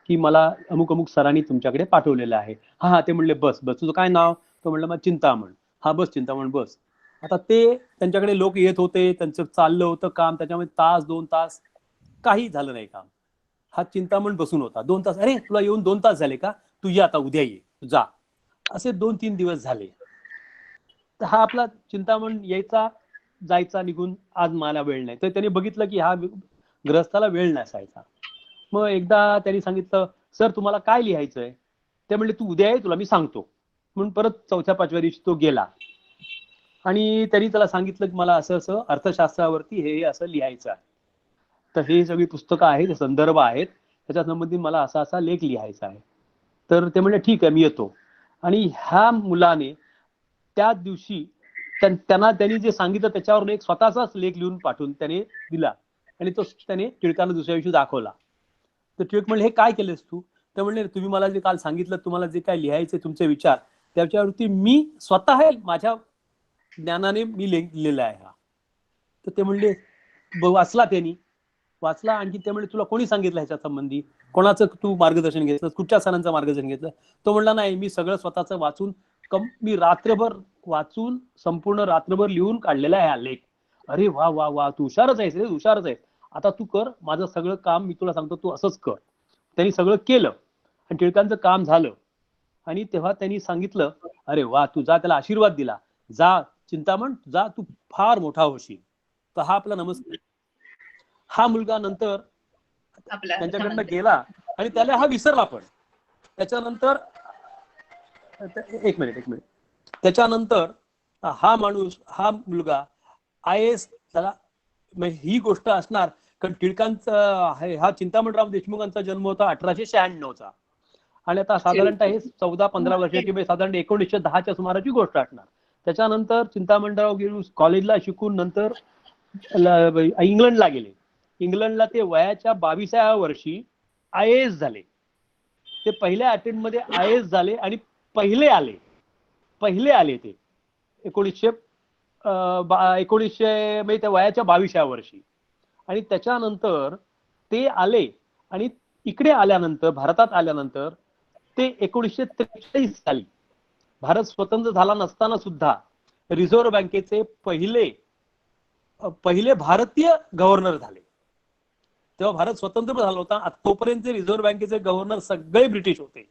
की मला अमुक अमुक सरांनी तुमच्याकडे पाठवलेलं आहे. हा हा, ते म्हणले बस बस, तुझं काय नाव? तो म्हणलं मग चिंतामण. हा बस चिंतामण बस. आता ते त्यांच्याकडे लोक येत होते, त्यांचं चाललं होतं काम, त्याच्यामध्ये तास 2 तास काही झालं नाही काम. हा चिंतामण बसून होता 2 तास. अरे तुला येऊन 2 तास झाले का? तू ये आता, उद्या ये, तू जा. असे 2-3 दिवस झाले. तर हा आपला चिंतामण यायचा जायचा निघून, आज मला वेळ नाही. तर त्यांनी बघितलं की हा ग्रहस्थाला वेळ नसायचा. मग एकदा त्यांनी सांगितलं, सर तुम्हाला काय लिहायचंय? ते म्हणले तू उद्या ये, तुला मी सांगतो. म्हणून परत 4थ्या-5व्या दिवशी तो गेला आणि त्यांनी त्याला सांगितलं की मला असं असं अर्थशास्त्रावरती हे असं लिहायचं आहे. तर हे सगळी पुस्तकं आहेत, संदर्भ आहेत, त्याच्या संबंधी मला असा असा लेख लिहायचा आहे. तर ते म्हणले ठीक आहे, मी येतो. आणि ह्या मुलाने त्या दिवशी त्यांना त्यांनी जे सांगितलं त्याच्यावर एक स्वतःचाच लेख लिहून पाठवून त्याने दिला आणि तो त्याने टिळकांना दुसऱ्या दिवशी दाखवला. तर टिळक म्हणले हे काय केलंस तू? ते म्हणले तुम्ही मला जे काल सांगितलं, तुम्हाला जे काय लिहायचे तुमचे विचार, त्याच्यावरती मी स्वतः माझ्या ज्ञानाने मी लिहिलेला आहे हा. तर ते म्हणले वाचला, त्यांनी वाचला. आणखी ते म्हणले तुला कोणी सांगितलं ह्याच्या संबंधी, कोणाचं तू मार्गदर्शन घेतलं, कुठच्या सरांचं मार्गदर्शन घेतलं? तो म्हणला नाही, मी सगळं स्वतःच वाचून मी रात्रभर वाचून संपूर्ण रात्रभर लिहून काढलेला आहे हा लेख. अरे वा वा वा, तू हुशारच आहेस रे, हुशारच आहेस. आता तू कर माझं सगळं काम, मी तुला सांगतो तू असंच कर. त्यांनी सगळं केलं आणि टिळकांचं काम झालं. आणि तेव्हा त्यांनी सांगितलं अरे वा, तू जा, त्याला आशीर्वाद दिला, जा चिंतामण, जा, तू फार मोठा होशील. तर हा आपला नमस्कार. हा मुलगा नंतर त्यांच्याकडनं गेला आणि त्याला हा विसरला. पण त्याच्यानंतर एक मिनिट त्याच्यानंतर हा माणूस, हा मुलगा IAS त्याला, ही गोष्ट असणार कारण टिळकांचा हा चिंतामणराव देशमुखांचा जन्म होता 1896चा आणि आता साधारणतः हे 14-15 वर्षाची, साधारण 1910च्या सुमाराची गोष्ट असणार. त्याच्यानंतर चिंतामणराव गेलो कॉलेजला शिकून नंतर इंग्लंडला गेले. इंग्लंडला ते वयाच्या 22व्या वर्षी IAS झाले. ते पहिल्या अटेम्प्ट मध्ये IAS झाले आणि पहिले आले ते 1900 म्हणजे त्या वयाच्या 22व्या वर्षी. आणि त्याच्यानंतर ते आले आणि इकडे आल्यानंतर, भारतात आल्यानंतर ते 1943 साली भारत स्वतंत्र झाला नसताना सुद्धा रिझर्व्ह बँकेचे पहिले भारतीय गव्हर्नर झाले. तेव्हा भारत स्वतंत्र झाला होता. तोपर्यंत रिझर्व्ह बँकेचे गव्हर्नर सगळे ब्रिटिश होते,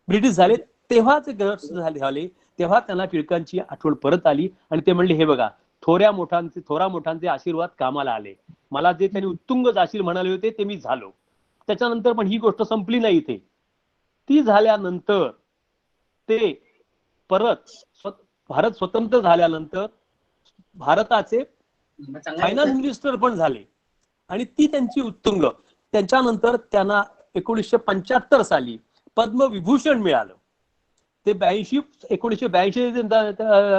ब्रिटिश झाले. तेव्हा ते झाले तेव्हा त्यांना टिळकांची आठवण परत आली आणि ते म्हणले हे बघा, थोरा मोठ्यांचे आशीर्वाद कामाला आले. मला जे त्यांनी उत्तुंग जाशील म्हणाले होते ते मी झालो. त्याच्यानंतर पण ही गोष्ट संपली नाही इथे. ती झाल्यानंतर ते परत भारत स्वतंत्र झाल्यानंतर भारताचे फायनान्स मिनिस्टर पण झाले आणि ती त्यांची उत्तुंग. त्याच्यानंतर त्यांना 1975 साली पद्मविभूषण मिळालं. ते 1982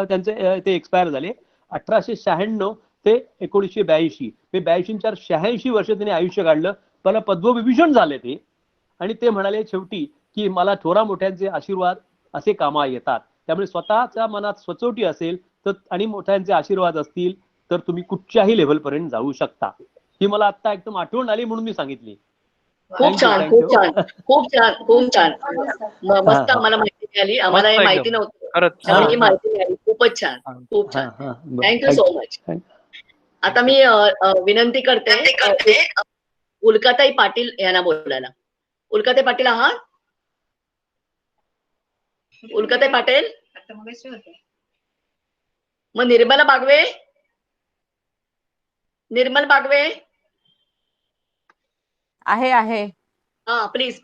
त्यांचे ते एक्सपायर झाले. 1896 ते 1982, 86 वर्ष त्यांनी आयुष्य काढलं. मला पद्मविभूषण झाले ते. आणि ते म्हणाले शेवटी की मला थोरा मोठ्यांचे आशीर्वाद असे कामा येतात. त्यामुळे स्वतःच्या मनात स्वचोटी असेल तर आणि मोठ्यांचे आशीर्वाद असतील तर तुम्ही कुठच्याही लेव्हल पर्यंत जाऊ शकता. ही मला आता एकदम आठवण आली म्हणून मी सांगितली. खूप छान, खूप छान, खूप छान, खूप छान. मस्त आम्हाला माहिती मिळाली. आम्हाला हे माहिती नव्हतं, त्यामुळे ही माहिती मिळाली. खूपच छान, खूप छान. Thank you so much. आता मी विनंती करते उल्काताई पाटील यांना बोलायला. उल्काताई पाटील आहात? उल्काताई पाटील, मग निर्मला बागवे, निर्मल बागवे आहे. हा प्लीज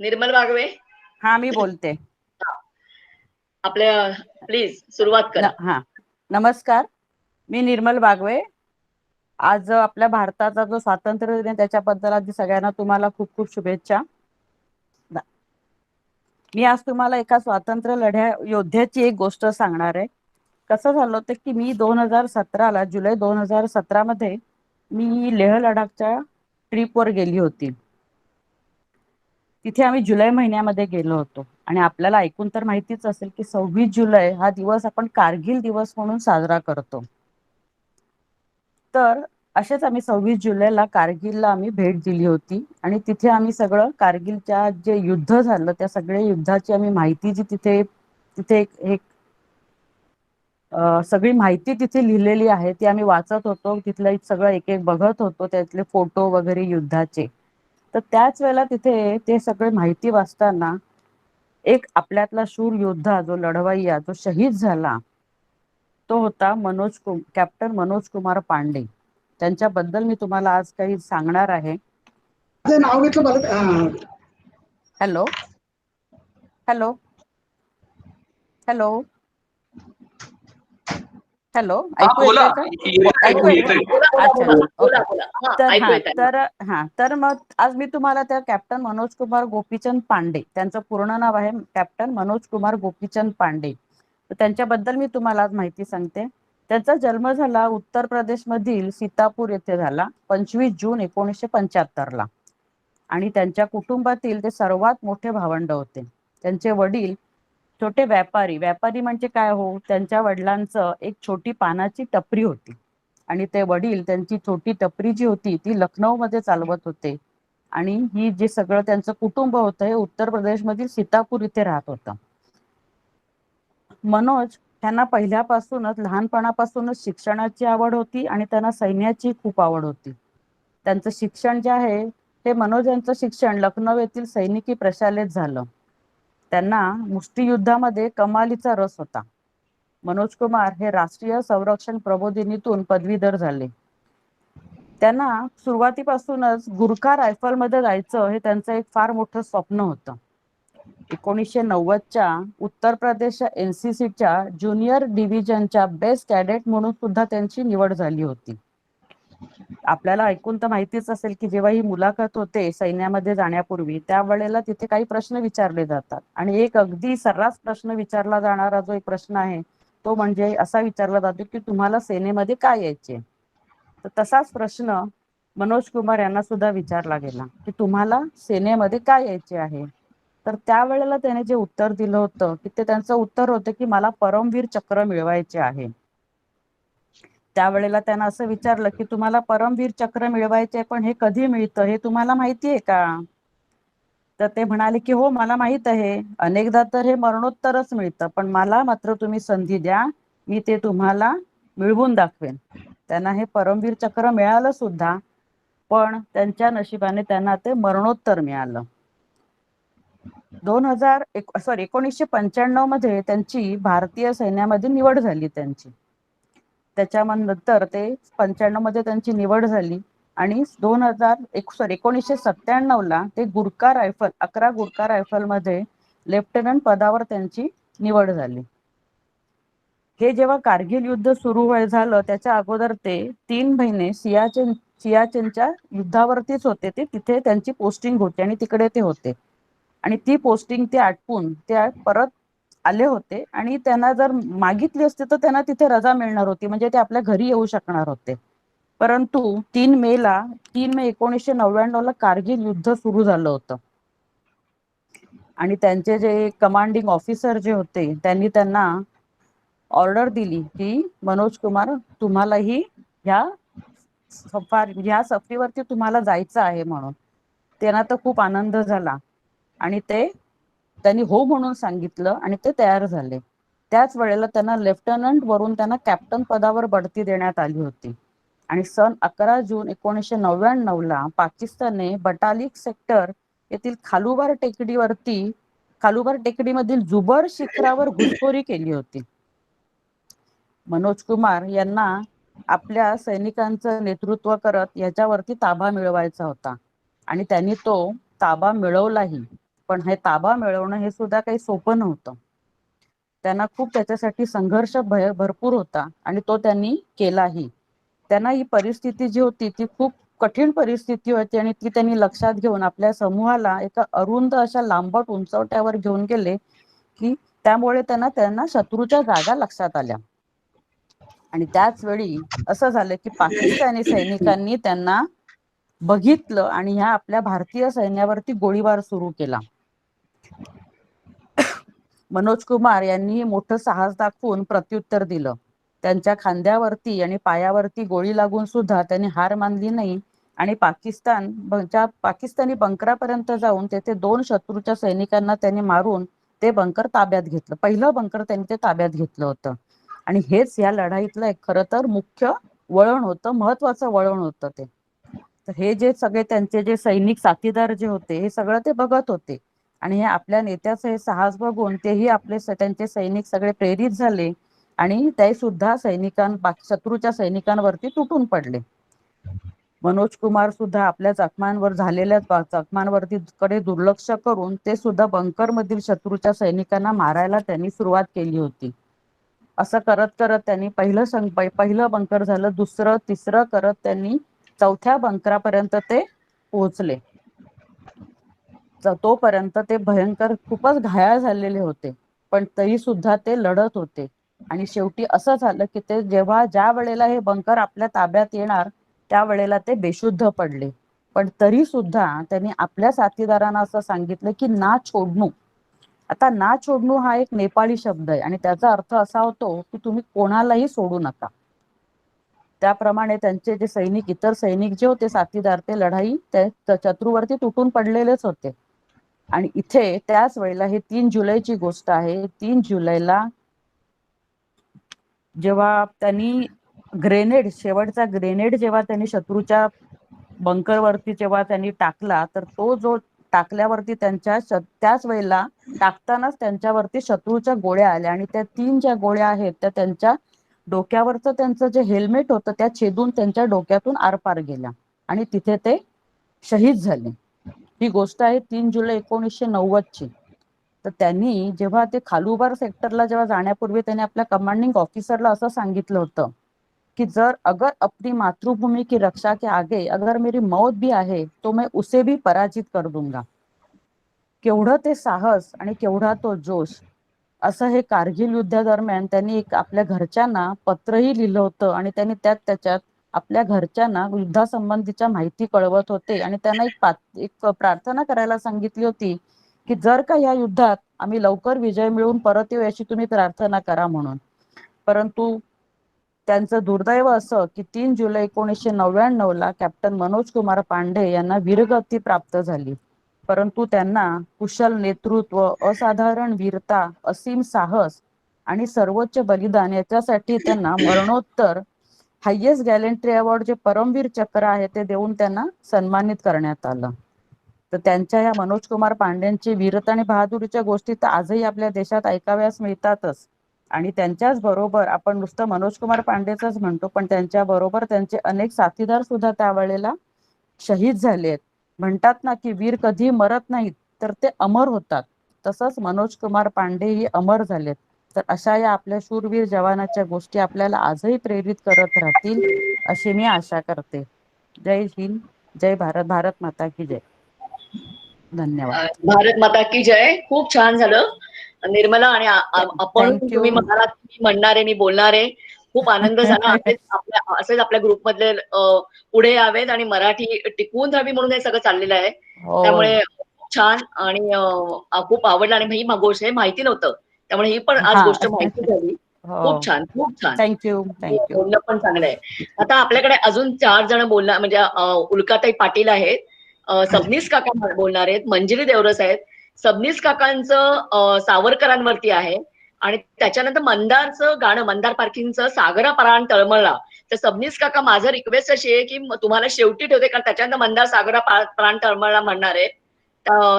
निर्मल बागवे. हा मी बोलते. आपल्या प्लीज सुरुवात करा. हा, नमस्कार, मी निर्मल बागवे. आज आपल्या भारताचा जो स्वातंत्र्य दिन त्याच्याबद्दल आधी सगळ्यांना तुम्हाला खूप खूप शुभेच्छा. मी आज तुम्हाला एका स्वातंत्र्य लढ्या योद्ध्याची एक गोष्ट सांगणार आहे. कसं झालं होतं की मी 2017ला जुलै 2017 मध्ये मी लेह लडाखच्या ट्रिपवर गेली होती. तिथे आम्ही जुलै महिन्यामध्ये गेलो होतो आणि आपल्याला ऐकून तर माहितीच असेल की 26 जुलै हा दिवस आपण कारगिल दिवस म्हणून साजरा करतो. तर असेच आम्ही 26 जुलैला कारगिलला आम्ही भेट दिली होती आणि तिथे आम्ही सगळं कारगिलच्या जे युद्ध झालं त्या सगळ्या युद्धाची आम्ही माहिती जी तिथे तिथे एक सगळी माहिती तिथे लिहिलेली आहे ती आम्ही वाचत होतो. तिथलं सगळं एक एक बघत होतो, त्यातले फोटो वगैरे युद्धाचे. तर त्याच वेळेला तिथे ते सगळे माहिती वाचताना एक आपल्यातला शूर योद्धा जो लढवय्या जो शहीद झाला तो होता कॅप्टन मनोज कुमार पांडे. त्यांच्याबद्दल मी तुम्हाला आज काही सांगणार आहे. नाव घेतलं मला. हॅलो हॅलो हॅलो हॅलो ऐकू बोला. येतंय का? ऐकू येतंय? अच्छा बोला ओके. हा ऐकू येत आहे. तर मग आज मी तुम्हाला त्या कॅप्टन मनोज कुमार गोपीचंद पांडे, त्यांचं पूर्ण नाव आहे कॅप्टन मनोज कुमार गोपीचंद पांडे, तर त्यांच्याबद्दल मी तुम्हाला आज माहिती सांगते. त्यांचा जन्म झाला उत्तर प्रदेश मधील सीतापूर येथे झाला 25 जून 1975 ला आणि त्यांच्या कुटुंबातील ते सर्वात मोठे भावंड होते. त्यांचे वडील छोटे व्यापारी म्हणजे काय हो, त्यांच्या वडिलांचं एक छोटी पानाची टपरी होती आणि ते वडील त्यांची छोटी टपरी जी होती ती लखनौ मध्ये चालवत होते आणि ही जे सगळं त्यांचं कुटुंब होतं हे उत्तर प्रदेश मधील सीतापूर इथे राहत होतं. मनोज त्यांना पहिल्यापासूनच लहानपणापासूनच शिक्षणाची आवड होती आणि त्यांना सैन्याची खूप आवड होती. त्यांचं शिक्षण जे आहे ते मनोज यांचं शिक्षण लखनौ येथील सैनिकी प्रशालेत झालं. त्यांना मुष्टियुद्धामध्ये कमालीचा रस होता. मनोज कुमार हे राष्ट्रीय संरक्षण प्रबोधिनीतून पदवीधर झाले. त्यांना सुरुवातीपासूनच गुरखा रायफल मध्ये जायचं हे त्यांचं एक फार मोठं स्वप्न होतं. 1990च्या उत्तर प्रदेशच्या एनसीसीच्या ज्युनियर डिव्हिजनच्या बेस्ट कॅडेट म्हणून सुद्धा त्यांची निवड झाली होती. आपल्याला ऐकून तर माहितीच असेल की जेव्हा ही मुलाखत होते सैन्यामध्ये जाण्यापूर्वी त्यावेळेला तिथे काही प्रश्न विचारले जातात आणि एक अगदी सर्रास प्रश्न विचारला जाणारा जो एक प्रश्न आहे तो म्हणजे असा विचारला जातो की तुम्हाला सेनेमध्ये काय यायचे. तर तसाच प्रश्न मनोज कुमार यांना सुद्धा विचारला गेला की तुम्हाला सेनेमध्ये काय यायचे आहे. तर त्यावेळेला त्याने जे उत्तर दिलं होतं की ते त्यांचं उत्तर होतं की मला परमवीर चक्र मिळवायचे आहे. त्यावेळेला त्यांना असं विचारलं की तुम्हाला परमवीर चक्र मिळवायचे पण हे कधी मिळतं हे तुम्हाला माहिती आहे का. तर ते म्हणाले की हो मला माहित आहे, अनेकदा तर हे मरणोत्तरच मिळतं पण मला मात्र तुम्ही संधी द्या, मी ते तुम्हाला मिळवून दाखवेन. त्यांना हे परमवीर चक्र मिळालं सुद्धा पण त्यांच्या नशिबाने त्यांना ते मरणोत्तर मिळालं. 1995 मध्ये त्यांची भारतीय सैन्यामध्ये निवड झाली त्यांची. त्याच्यानंतर ते 95 मध्ये त्यांची निवड झाली आणि 1997 ला ते 11 गुरखा रायफल मध्ये लेफ्टनंट पदावर त्यांची निवड झाली. हे जेव्हा कारगिल युद्ध सुरू झालं त्याच्या अगोदर ते 3 महिने सियाचेनच्या युद्धावरतीच होते. ते तिथे त्यांची पोस्टिंग होती आणि तिकडे ते होते आणि ती पोस्टिंग ते आटपून ते परत आले होते आणि त्यांना जर मागितली असते तर त्यांना तिथे रजा मिळणार होती म्हणजे ते आपल्या घरी येऊ शकणार होते. परंतु 3 मे 1999 ला कारगिल युद्ध सुरू झालं होतं आणि त्यांचे जे कमांडिंग ऑफिसर जे होते त्यांनी त्यांना ऑर्डर दिली की मनोज कुमार तुम्हालाही ह्या सफरीवरती तुम्हाला जायचं आहे म्हणून. त्यांना तर खूप आनंद झाला आणि त्यांनी हो म्हणून सांगितलं आणि ते तयार झाले. त्याच वेळेला त्यांना लेफ्टनंट वरून त्यांना कॅप्टन पदावर बढती देण्यात आली होती आणि सन 11 जून 1999 ला पाकिस्तानने बटालिक सेक्टर येथील खालुबार टेकडीमधील जुबर शिखरावर घुसखोरी केली होती. मनोज कुमार यांना आपल्या सैनिकांचं नेतृत्व करत याच्यावरती ताबा मिळवायचा होता आणि त्यांनी तो ताबा मिळवलाही. पण हे ताबा मिळवणं हे सुद्धा काही सोपं नव्हतं. त्यांना खूप त्याच्यासाठी संघर्ष भरपूर होता आणि तो त्यांनी केलाही. त्यांना ही परिस्थिती जी होती ती खूप कठीण परिस्थिती होती आणि ती त्यांनी लक्षात घेऊन आपल्या समूहाला एका अरुंद अशा लांबट उंचवट्यावर घेऊन गेले की त्यामुळे त्यांना शत्रूच्या जागा लक्षात आल्या आणि त्याच वेळी असं झालं की पाकिस्तानी सैनिकांनी त्यांना बघितलं आणि ह्या आपल्या भारतीय सैन्यावरती गोळीबार सुरू केला. मनोज कुमार यांनी मोठं साहस दाखवून प्रत्युत्तर दिलं. त्यांच्या खांद्यावरती आणि पायावरती गोळी लागून सुद्धा त्यांनी हार मानली नाही आणि पाकिस्तानी बंकरापर्यंत जाऊन तेथे 2 शत्रूच्या सैनिकांना त्यांनी मारून ते बंकर ताब्यात घेतलं. पहिलं बंकर त्यांनी ते ताब्यात घेतलं होतं. आणि हेच या लढाईतलं एक खरं तर मुख्य वळण होतं, महत्वाचं वळण होतं ते. तर हे जे सगळे त्यांचे जे सैनिक साथीदार जे होते हे सगळं ते बघत होते आणि हे आपल्या नेत्याचं हे साहस बघून तेही त्यांचे सैनिक सगळे प्रेरित झाले आणि ते सुद्धा शत्रूच्या सैनिकांवरती तुटून पडले. मनोज कुमार सुद्धा आपल्या जखमांवर झालेल्या जखमांवरती कडे दुर्लक्ष करून ते सुद्धा बंकर मधील शत्रूच्या सैनिकांना मारायला त्यांनी सुरुवात केली होती. असं करत करत त्यांनी पहिलं बंकर झालं, दुसरं, तिसरं करत त्यांनी 4थ्या बंकरापर्यंत ते पोहोचले. तोपर्यंत ते भयंकर खूपच घायाळ झालेले होते, पण तरी सुद्धा ते लढत होते. आणि शेवटी असं झालं की ते ज्या वेळेला हे बंकर आपल्या ताब्यात येणार त्यावेळेला ते बेशुद्ध पडले. पण तरी सुद्धा त्यांनी आपल्या साथीदारांना असं सांगितलं की ना छोडणू. आता ना छोडणू हा एक नेपाळी शब्द आहे आणि त्याचा अर्थ असा होतो की तुम्ही कोणालाही सोडू नका. त्याप्रमाणे त्यांचे जे इतर सैनिक जे होते साथीदार ते लढाई त्या शत्रूवरती तुटून पडलेलेच होते. आणि इथे त्याच वेळेला हे 3 जुलैची गोष्ट आहे. 3 जुलैला जेव्हा त्यांनी शेवटचा ग्रेनेड जेव्हा त्यांनी शत्रूच्या बंकरवरती जेव्हा त्यांनी टाकला तर तो जो टाकल्यावरती त्याच वेळेला टाकतानाच त्यांच्यावरती शत्रूच्या गोळ्या आल्या आणि त्या 3 ज्या गोळ्या आहेत त्या त्यांच्या डोक्यावरचं त्यांचं जे हेल्मेट होतं त्या छेदून त्यांच्या डोक्यातून आरपार गेल्या आणि तिथे ते शहीद झाले. ही गोष्ट आहे 3 जुलै 1990 ची. तर त्यांनी जेव्हा ते खालुबार सेक्टरला जेव्हा जाण्यापूर्वी त्यांनी आपल्या कमांडिंग ऑफिसरला असं सांगितलं होतं कि अगर अपनी मातृभूमि की रक्षा के आगे अगर मेरी मौत भी आहे तो मैं उसे भी पराजित कर दूंगा. केवढं ते साहस आणि केवढा तो जोश. असं हे कारगिल युद्धादरम्यान त्यांनी आपल्या घरच्यांना पत्रही लिहिलं होतं आणि त्यांनी त्याच्यात आपल्या घरच्यांना युद्धासंबंधीच्या माहिती कळवत होते आणि त्यांना एक प्रार्थना करायला सांगितली होती की जर का या युद्धात आम्ही लवकर विजय मिळवून परत येऊ याची तुम्ही प्रार्थना करा म्हणून. परंतु त्यांचं दुर्दैव असं की 3 जुलै 1999 ला कॅप्टन मनोज कुमार पांडे यांना वीरगती प्राप्त झाली. परंतु त्यांना कुशल नेतृत्व, असाधारण वीरता, असीम साहस आणि सर्वोच्च बलिदान याच्यासाठी त्यांना मरणोत्तर हायेस्ट गॅलेंट्री अवॉर्ड जे परमवीर चक्र आहे ते देऊन त्यांना सन्मानित करण्यात आलं. तर त्यांच्या या मनोज कुमार पांडेंची वीरता आणि बहादुरीच्या गोष्टी तर आजही आपल्या देशात ऐकाव्यास मिळतातच. आणि त्यांच्याच बरोबर आपण नुसतं मनोज कुमार पांडेच म्हणतो पण त्यांच्या बरोबर त्यांचे अनेक साथीदार सुद्धा त्यावेळेला शहीद झालेत. म्हणतात ना की वीर कधी मरत नाहीत तर ते अमर होतात. तसंच मनोज कुमार पांडे ही अमर झालेत. तर अशा या आपल्या शूरवीर जवानाच्या गोष्टी आपल्याला आजही प्रेरित करत राहतील अशी मी आशा करते. जय हिंद, जय भारत, भारत माता की जय. धन्यवाद. भारत माता की जय. खूप छान झालं निर्मला. आणि आपण तुम्ही म्हणालात मी म्हणणारे मी बोलणारे. खूप आनंद झाला. असेच आपल्या ग्रुप मधले पुढे यावेत आणि मराठी टिकवून राहावी म्हणून हे सगळं चाललेलं आहे. त्यामुळे खूप छान आणि खूप आवडलं आणि ही गोष्ट हे माहिती नव्हतं त्यामुळे ही पण आज गोष्ट माहिती झाली. खूप छान, खूप छान. थँक्यू. बोलणं पण चांगलं आहे. आता आपल्याकडे अजून 4 जण बोलणार म्हणजे उल्काताई पाटील आहेत, सबनीस काका बोलणार आहेत, मंजिरी देवरस आहेत. सबनीस काकांचं सावरकरांवरती आहे आणि त्याच्यानंतर मंदारचं गाणं मंदार पार्किंगचं सागरा प्राण तळमळला. तर सबनीस काका माझं रिक्वेस्ट अशी आहे की तुम्हाला शेवटी ठेवते कारण त्याच्यानंतर मंदार सागरा प्राण तळमळला म्हणणार आहे.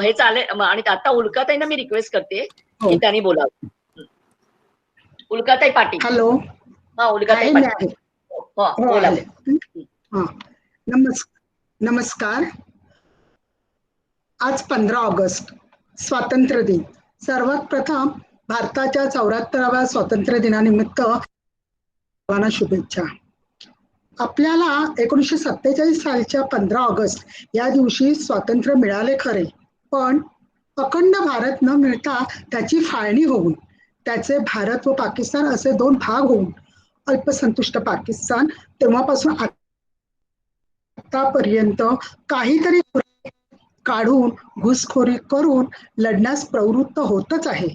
हे चालेल. आणि आता उल्काताईंना मी रिक्वेस्ट करते की त्यांनी बोलावं. उल्काताई पाटील. हॅलो. हा उल्काताई पाटील बोला. नमस्कार. आज 15 ऑगस्ट स्वातंत्र्य दिन. सर्वात प्रथम भारताच्या 74व्या स्वातंत्र्य दिनानिमित्त सर्वांना शुभेच्छा. आपल्याला 1947 सालच्या 15 ऑगस्ट या दिवशी स्वातंत्र्य मिळाले खरे, पण अखंड भारत न मिळता त्याची फाळणी होऊन त्याचे भारत व पाकिस्तान असे 2 भाग होऊन अल्पसंतुष्ट पाकिस्तान तेव्हापासून आतापर्यंत काहीतरी काढून घुसखोरी करून लढण्यास प्रवृत्त होतच आहे.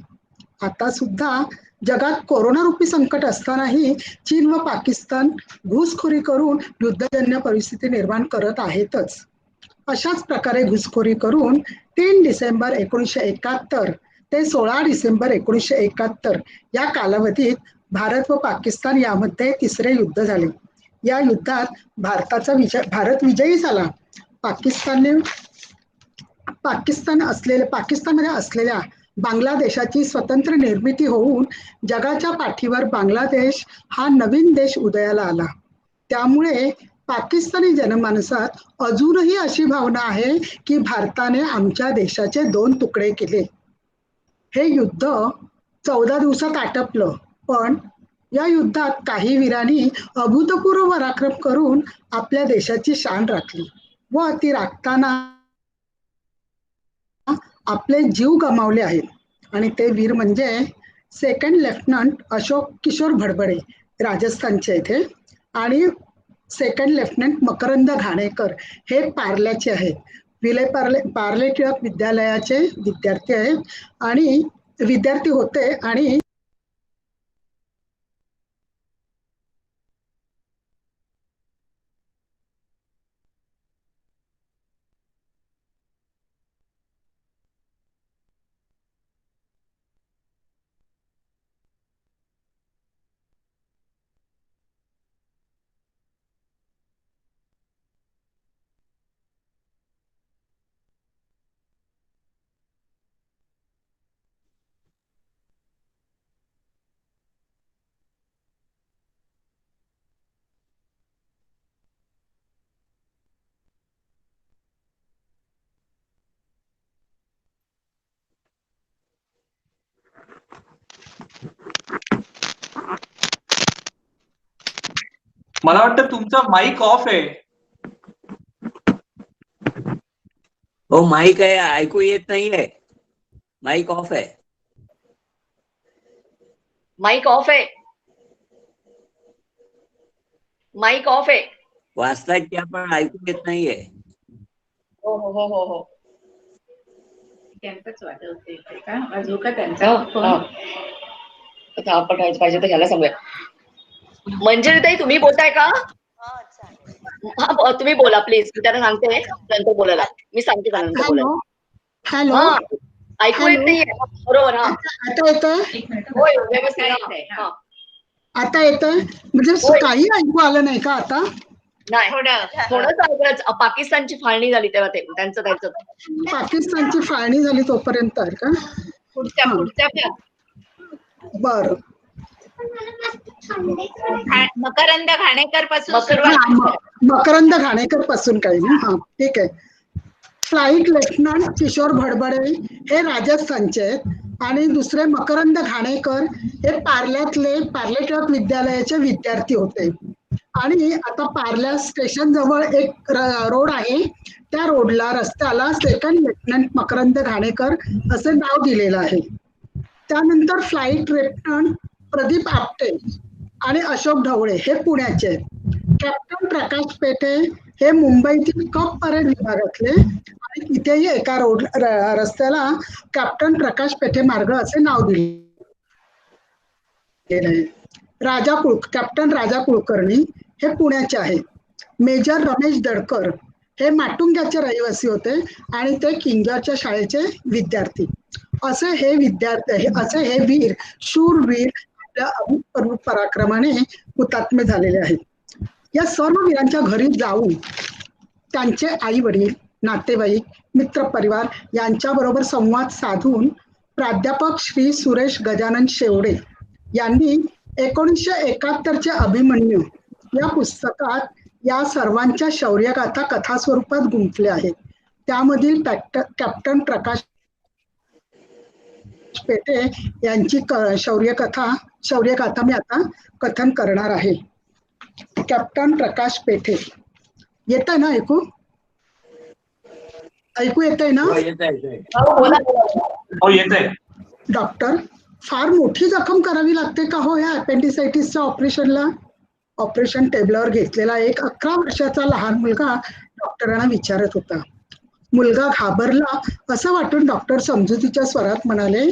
आता सुद्धा जगात कोरोना रूपी संकट असतानाही चीन व पाकिस्तान घुसखोरी करून युद्धजन्य परिस्थिती निर्माण करत आहेतच. अशाच प्रकारे घुसखोरी करून 3 डिसेंबर 1971 ते 16 डिसेंबर 1971 या कालावधीत भारत व पाकिस्तान यामध्ये तिसरे युद्ध झाले. या युद्धात भारत विजयी झाला. पाकिस्तानमध्ये असलेल्या बांगलादेशाची स्वतंत्र निर्मिती होऊन जगाच्या पाठीवर बांगलादेश हा नवीन देश उदयाला आला. त्यामुळे पाकिस्तानी जनमानसात अजूनही अशी भावना आहे की भारताने आमच्या देशाचे 2 तुकडे केले. हे युद्ध 14 दिवसात आटपलं, पण या युद्धात काही वीरांनी अभूतपूर्व पराक्रम करून आपल्या देशाची शान राखली व ती राखताना आपले जीव गमावले आहेत. आणि ते वीर म्हणजे 2nd लेफ्टनंट अशोक किशोर भडबडे राजस्थानचे इथे, आणि 2nd लेफ्टनंट मकरंद घाणेकर हे पार्ल्याचे आहेत. विले पार्ले टिळक विद्यालयाचे विद्यार्थी आहेत आणि विद्यार्थी होते. आणि मला वाटतं तुमचा माईक ऑफ आहे. हो माईक आहे, ऐकू येत नाहीये. माईक ऑफ आहे. माईक ऑफ आहे. माईक ऑफ आहे. वाचतायत त्या पण ऐकू येत नाहीये. हो हो हो हो हो. त्यांचाच वाटत होते का अजून का त्यांचा आता आपण पाहिजे तर ह्याला सांगूया. मंजिरीताई तुम्ही बोलताय का? हा तुम्ही बोला प्लीज. मी त्यांना सांगते नंतर बोलायला. मी सांगते का नंतर बोलायला. हॅलो, हा ऐकू येत नाहीये. बरोबर. हा आता येतंय? होय व्यवस्थित. हा आता येतंय म्हणजे काही ऐकू आलं नाही का आता? नाही थोडंच ऐकलंच. पाकिस्तानची फाळणी झाली तेव्हा ते त्यांचं पाकिस्तानची फाळणी झाली तोपर्यंत आहे का? पुढच्या बर. मकरंद घाणेकर पासून मकरंद घाणेकर पासून काही नाही. हा ठीक आहे. फ्लाईट लेफ्टनंट किशोर भडबडे हे राजस्थानचे आहेत आणि दुसरे मकरंद घाणेकर हे पार्ले टिळक विद्यालयाचे विद्यार्थी होते. आणि आता पार्ल्या स्टेशन जवळ एक रोड आहे. त्या रोडला रस्त्याला 2nd लेफ्टनंट मकरंद घाणेकर असे नाव दिलेलं आहे. त्यानंतर फ्लाईट लेफ्टनंट प्रदीप आपटे आणि अशोक ढवळे हे पुण्याचे आहेत. कॅप्टन प्रकाश पेठे हे मुंबईतील कप परेड विभागातले आणि तिथेही एका रस्त्याला कॅप्टन प्रकाश पेठे मार्ग असे नाव दिले आहे. कॅप्टन राजा कुलकर्णी हे पुण्याचे आहेत. मेजर रमेश दडकर हे माटुंग्याचे रहिवासी होते आणि ते किंजरच्या शाळेचे विद्यार्थी. असे हे वीर शूरवीर आपल्या अभूतपूर्व पराक्रमाने हुतात्मे झालेले आहेत. या सर्व वीरांच्या घरी जाऊन त्यांचे आई वडील, नातेवाईक, मित्रपरिवार यांच्याबरोबर संवाद साधून प्राध्यापक श्री सुरेश गजानन शेवडे यांनी 1971चे अभिमन्यू या पुस्तकात या सर्वांच्या शौर्यगाथा कथा स्वरूपात गुंफल्या आहेत. त्यामधील कॅप्टन प्रकाश पेठे यांची शौर्यगाथा मी आता कथन करणार आहे. कॅप्टन प्रकाश पेठे. येत आहे ना ऐकू येत आहे ना? डॉक्टर, फार मोठी जखम करावी लागते का हो या अपेंडिसायटिसच्या ऑपरेशनला? ऑपरेशन टेबलवर घेतलेला एक 11 वर्षाचा लहान मुलगा डॉक्टरांना विचारत होता. मुलगा घाबरला असं वाटून डॉक्टर समजुतीच्या स्वरात म्हणाले,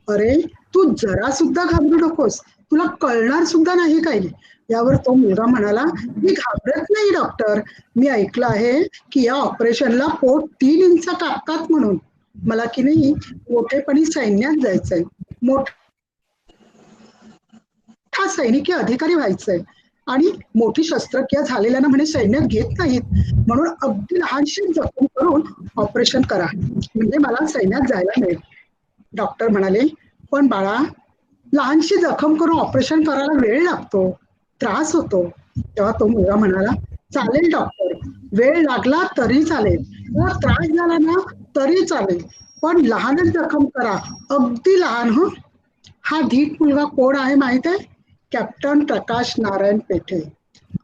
अरे तू जरा सुद्धा घाबरू नकोस, तुला कळणार सुद्धा नाही काही. यावर तो मुलगा म्हणाला, मी घाबरत नाही डॉक्टर, मी ऐकलं आहे की या ऑपरेशनला पोट 3 इंच कापतात म्हणून. मला की नाही मोठेपणी सैन्यात जायचंय, मोठा सैनिकी अधिकारी व्हायचंय आणि मोठी शस्त्रक्रिया झालेल्यांना म्हणे सैन्यात घेत नाहीत, म्हणून अगदी लहानशी जखम करून ऑपरेशन करा म्हणजे मला सैन्यात जायला मिळेल. डॉक्टर म्हणाले, पण बाळा, लहानशी जखम करून ऑपरेशन करायला वेळ लागतो, त्रास होतो. तेव्हा तो मुलगा म्हणाला, चालेल डॉक्टर, वेळ लागला तरी चालेल, किंवा त्रास झाला ना तरी चालेल, पण लहानच जखम करा, अगदी लहान. हा धीट मुलगा कोण आहे माहित आहे? कॅप्टन प्रकाश नारायण पेठे,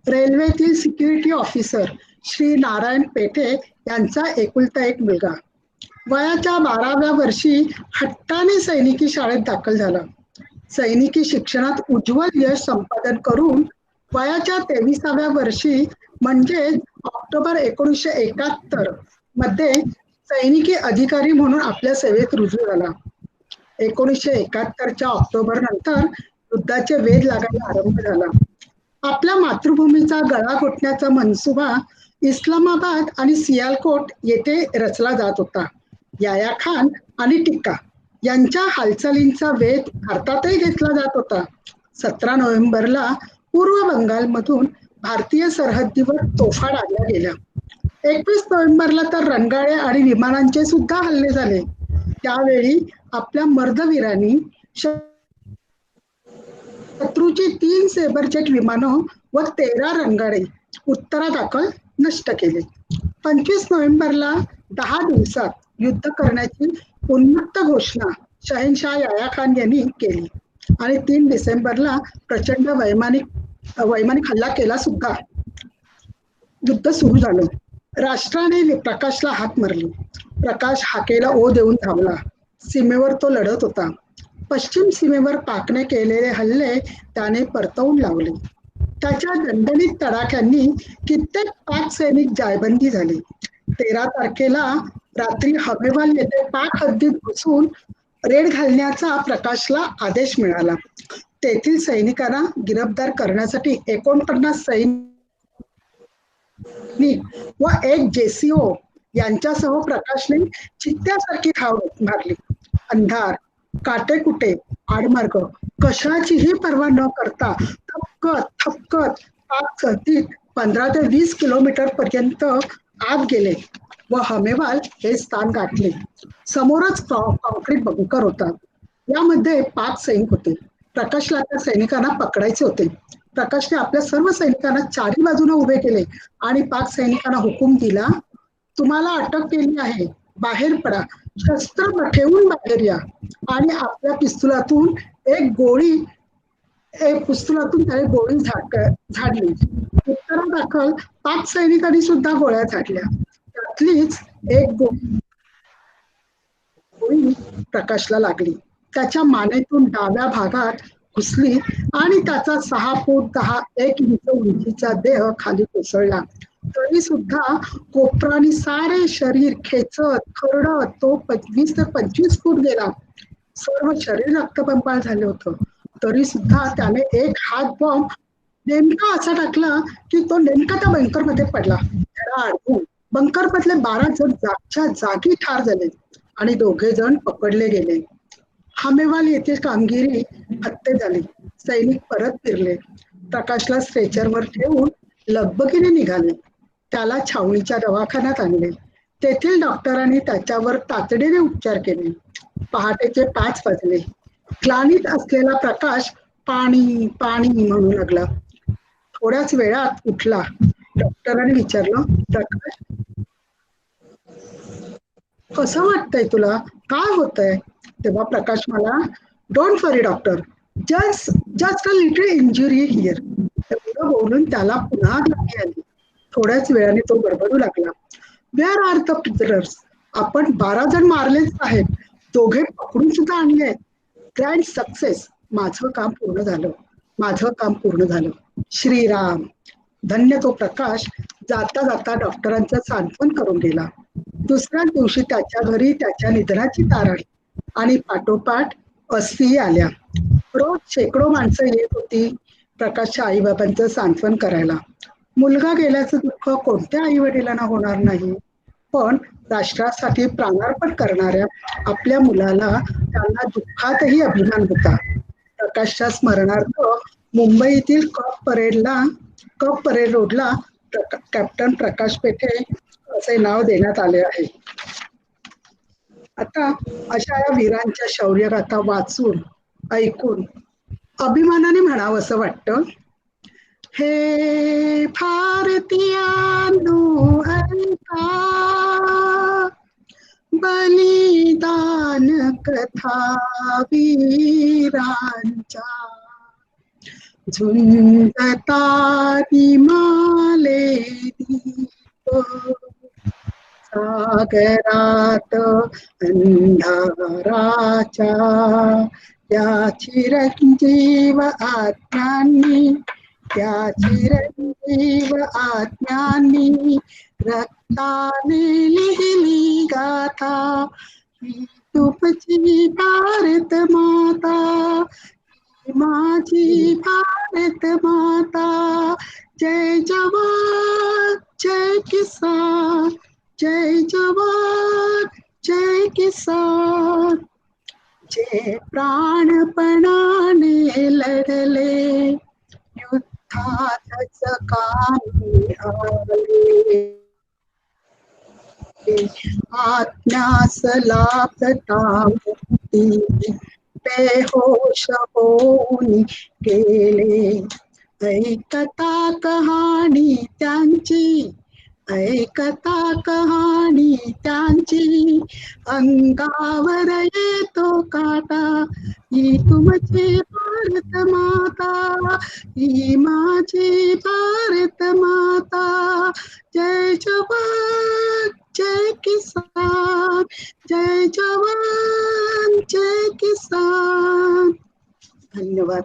रेल्वेतील सिक्युरिटी ऑफिसर श्री नारायण पेठे यांचा एकुलता एक मुलगा. वयाच्या 12व्या वर्षी हट्टाने सैनिकी शाळेत दाखल झाला. सैनिकी शिक्षणात उज्ज्वल यश संपादन करून वयाच्या 23व्या वर्षी म्हणजे ऑक्टोबर 1971 मध्ये सैनिकी अधिकारी म्हणून आपल्या सेवेत रुजू झाला. 1971च्या ऑक्टोबर नंतर युद्धाचे वेध लागायला आरंभ झाला. आपल्या मातृभूमीचा गळा घोटण्याचा मनसुबा इस्लामाबाद आणि सियालकोट येथे रचला जात होता. याया खान आणि टिक्का यांच्या हालचालींचा वेध भारतातही घेतला जात होता. 17 नोव्हेंबरला पूर्व बंगालमधून भारतीय सरहद्दीवर तोफा डागल्या गेल्या. 21 नोव्हेंबरला तर रणगाडे आणि विमानांचे सुद्धा हल्ले झाले. त्यावेळी आपल्या मर्दवीरांनी शत्रूची 3 सेबरजेट विमानं व 13 रणगाडे उत्तरादाखल नष्ट केले. 25 नोव्हेंबरला 10 दिवसात युद्ध करण्याची उन्मत्त घोषणा शहेनशाह याया खान यांनी केली आणि 3 डिसेंबरला प्रचंड वैमानिक हल्ला केला सुद्धा. युद्ध सुरू झालं. राष्ट्राने प्रकाशला हाक मारली. प्रकाश हाकेला ओ देऊन धावला. सीमेवर तो लढत होता. पश्चिम सीमेवर पाकने केलेले हल्ले त्याने परतवून लावले. त्याच्या दणदणीत तडाख्यांनी कित्येक पाक सैनिक जायबंदी झाले. 13 तारखेला रात्री हमेवाल येथे पाक हद्दीत घुसून रेड घालण्याचा प्रकाशला आदेश मिळाला. तेथील सैनिकांना गिरफ्तार करण्यासाठी 49 सैनिक व 1 JCO यांच्यासह प्रकाशने चित्त्यासारखी धाव मारली. अंधार, काटेकुटे, आडमार्ग कशाचीही पर्वा न करता थपकत पाक हद्दीत 15 ते 20 किलोमीटर पर्यंत आत गेले व हमेवाल हे स्थान गाठले. समोरच कॉन्क्रीट बंकर होता. यामध्ये 5 सैनिक होते. प्रकाशला त्या सैनिकांना पकडायचे होते. प्रकाशने आपल्या सर्व सैनिकांना 4ही बाजूने उभे केले आणि 5 सैनिकांना हुकूम दिला, तुम्हाला अटक केली आहे, बाहेर पडा, शस्त्र ठेवून बाहेर या. आणि आपल्या पिस्तुलातून त्याने गोळी झाडली. उत्तरादाखल 5 सैनिकांनी सुद्धा गोळ्या झाडल्या. त्यातलीच एक गोळी प्रकाशला लागली. त्याच्या मानेतून डाव्या भागात घुसली आणि त्याचा 6 फूट 1 इंच उंचीचा देह खाली कोसळला. तरी सुद्धा कोपरानी सारे शरीर खेचत खरडत तो 25 ते 25 फूट गेला. सर्व शरीर रक्तबंबाळ झाले होतं. तरी सुद्धा त्याने एक हात बॉम्ब नेमका असा टाकला की तो नेमका त्या बंकर मध्ये पडला. त्याला अडकून बंकर मधले 12 जण जागच्या जागी ठार झाले आणि 2 जण पकडले गेले. हमेवाल येथे कामगिरी हत्या झाली. सैनिक परत फिरले. प्रकाशला स्ट्रेचरवर ठेवून लगबगीने निघाले. त्याला छावणीच्या दवाखान्यात आणले. तेथील डॉक्टरांनी त्याच्यावर तातडीने उपचार केले. पहाटेचे 5 वाजले. ग्लानीत असलेला प्रकाश पाणी पाणी म्हणू लागला. थोड्याच वेळात उठला. डॉक्टरांनी विचारलं, प्रकाश कसं वाटतंय तुला, काय होतंय? तेव्हा प्रकाश मला, don't worry doctor, just a little injury here. एवढं बोलून त्याला पुन्हा जागी आली. थोड्याच वेळाने तो बडबडू लागला, वेअर आर द प्रिझनर्स? आपण 12 जण मारलेच आहेत, 2 पकडून सुद्धा आणले. Grand success. माझं काम पूर्ण झालं. श्रीराम. धन्य तो प्रकाश जाता जाता डॉक्टरांचं सांत्वन करून गेला. 2ऱ्या दिवशी त्याच्या घरी त्याच्या निधनाची तारीख आणि पाठोपाठ अस्थी आल्या. रोज शेकडो माणसं येत होती प्रकाशच्या आई बाबांचं सांत्वन करायला. मुलगा गेल्याचं दुःख कोणत्या आई वडिलांना होणार नाही, पण राष्ट्रासाठी प्राणार्पण करणाऱ्या आपल्या मुलाला त्यांना दुःखातही अभिमान होता. प्रकाशच्या स्मरणार्थ मुंबईतील कप परेड रोडला कॅप्टन प्रकाश पेठे असे नाव देण्यात आले आहे. आता अशा या वीरांच्या शौर्यगाथा वाचून ऐकून अभिमानाने म्हणावं असं वाटतं, हे भारतीयांनो ऐका, बलिदान कथा वीरांच्या, झुंजता माले दीप सागरात अंधाराच्या, त्या चिरंजीव आत्म्यांनी, त्या चिरंजीव आत्म्यांनी रक्ताने लिहिली गाथा, ही तुमची भारत माता, ही माझी भारत माता. जय जवान जय किसान, जय जवान जय किसान, जे प्राणपणाने लढले युद्धात कामी आले, आज्ञास लाभता मुक्ती, बेहोश होऊन गेले. ऐकता कहाणी त्यांची, ऐकता कहाणी त्यांची, अंगावर येतो काटा, ही तुमची भारत माता, ही माझी भारत माता. जय जवान जय किसान, जय जवान जय किसान. धन्यवाद.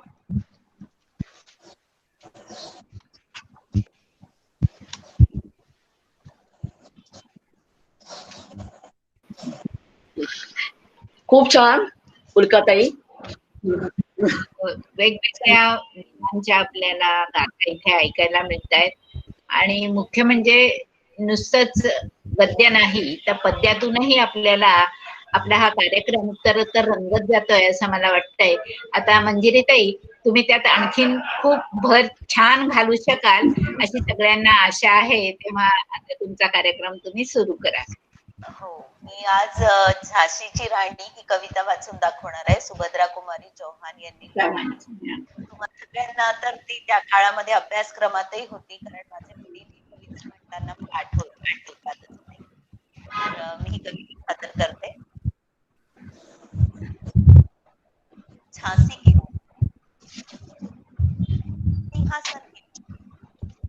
खूप छान उल्काताई. वेगवेगळ्या विधांच्या आपल्याला गाथा इथे ऐकायला मिळत आहेत आणि मुख्य म्हणजे नुसतंच गद्य नाही तर पद्यातूनही आपल्याला आपला हा कार्यक्रम तर रंगत जातोय असं मला वाटतंय. आता मंजिरीताई तुम्ही त्यात आणखीन खूप भर छान घालू शकाल अशी सगळ्यांना आशा आहे, तेव्हा आता तुमचा कार्यक्रम तुम्ही सुरू करा. हो, मी आज झाशीची राणी ही कविता वाचून दाखवणार आहे. सुभद्रा कुमारी चौहान यांनी. तुम्हाला सगळ्यांना तर ती त्या काळामध्ये अभ्यासक्रमातही होती, कारण माझे वडील ही कविता म्हणताना मला आठवतातच नाही. तर मी ही कविता सादर करते. झांसी की रानी. सिंहासन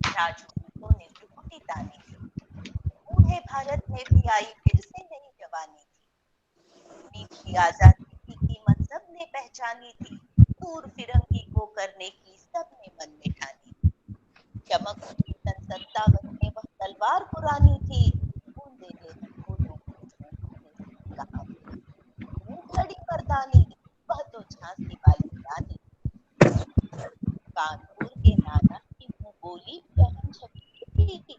राजपूतों ने भ्रुकुटी तानी थी, बूढ़े भारत में भी आई फिर से नई जवानी थी, नीत की आजादी की कीमत सबने पहचानी थी, दूर फिरंगी को करने की सबने मन में ठानी थी, चमक उठी सन 57 में वह तलवार पुरानी थी, बूंदे फूलों की कहानी, मूंगफली मर्दानी वह तो झांसी वाली रानी, कानपुर के नाना की मुंह बोली बहन छवि थी,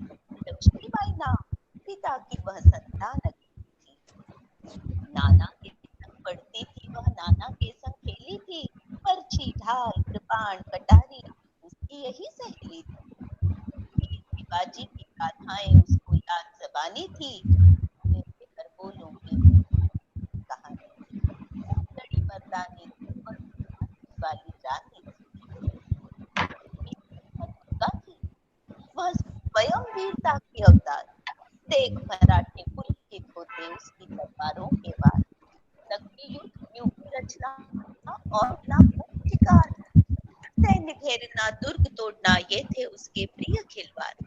लक्ष्मीबाई नाम पिता की वह संतान थी, नाना के संग पढ़ती थी वह, नाना के संग खेली थी, पर्ची ढाल कृपाण कटारी उसकी यही सहेली थी, शिवाजी की गाथाएं उसको याद ज़बानी थी, पर बोलों की कहानी, लड़ी मर्दानी वाली रानी थी, वह स्वयं वीरता की अवतार, देख मराठे पुलकित होते उसकी तलवारों के वार, नकली युद्ध रचना और अपना शिकार, सैन्य घेरना दुर्ग तोड़ना ये थे उसके प्रिय खिलवाड़,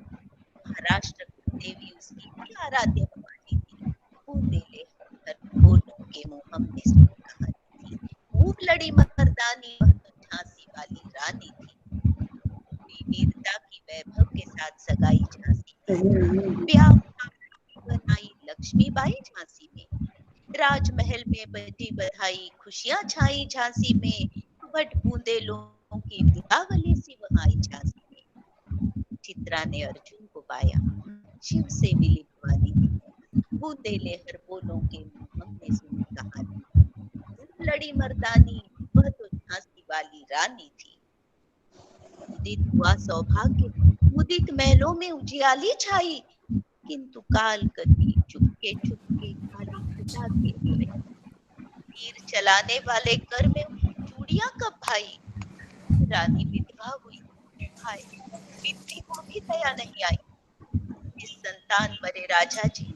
महाराष्ट्र देवी उसकी भी आराध्य भवानी थी, बूंदेले बोलों के मुंह हमने सुनी कहानी थी, खूब लड़ी मर्दानी वह तो झांसी वाली रानी थी, वीरता की वैभव के साथ सगाई झांसी में, ब्याह बनाई लक्ष्मीबाई झांसी में, राजमहल में बजी बधाई, खुशियां छाई झांसी में, बट बूंदे लोगों की दीपावली सी वहां आई झांसी में। चित्रा ने अर्जुन को पाया, शिव से मिली भवानी थी, बूंदे लेहर बोलों के मुंह हमने सुनी कहानी। लड़ी मर्दानी वह तो झांसी वाली रानी थी। उदित हुआ सौभाग्य, उदित महलों में उजियाली छाई, किंतु काल कभी चुपके चुपके काली घटा के आई। तीर चलाने वाले कर में चूड़ियां कब भाई, रानी विधवा हुई, हाय विधि को भी दया नहीं आई। जिस संतान मरे राजा जी,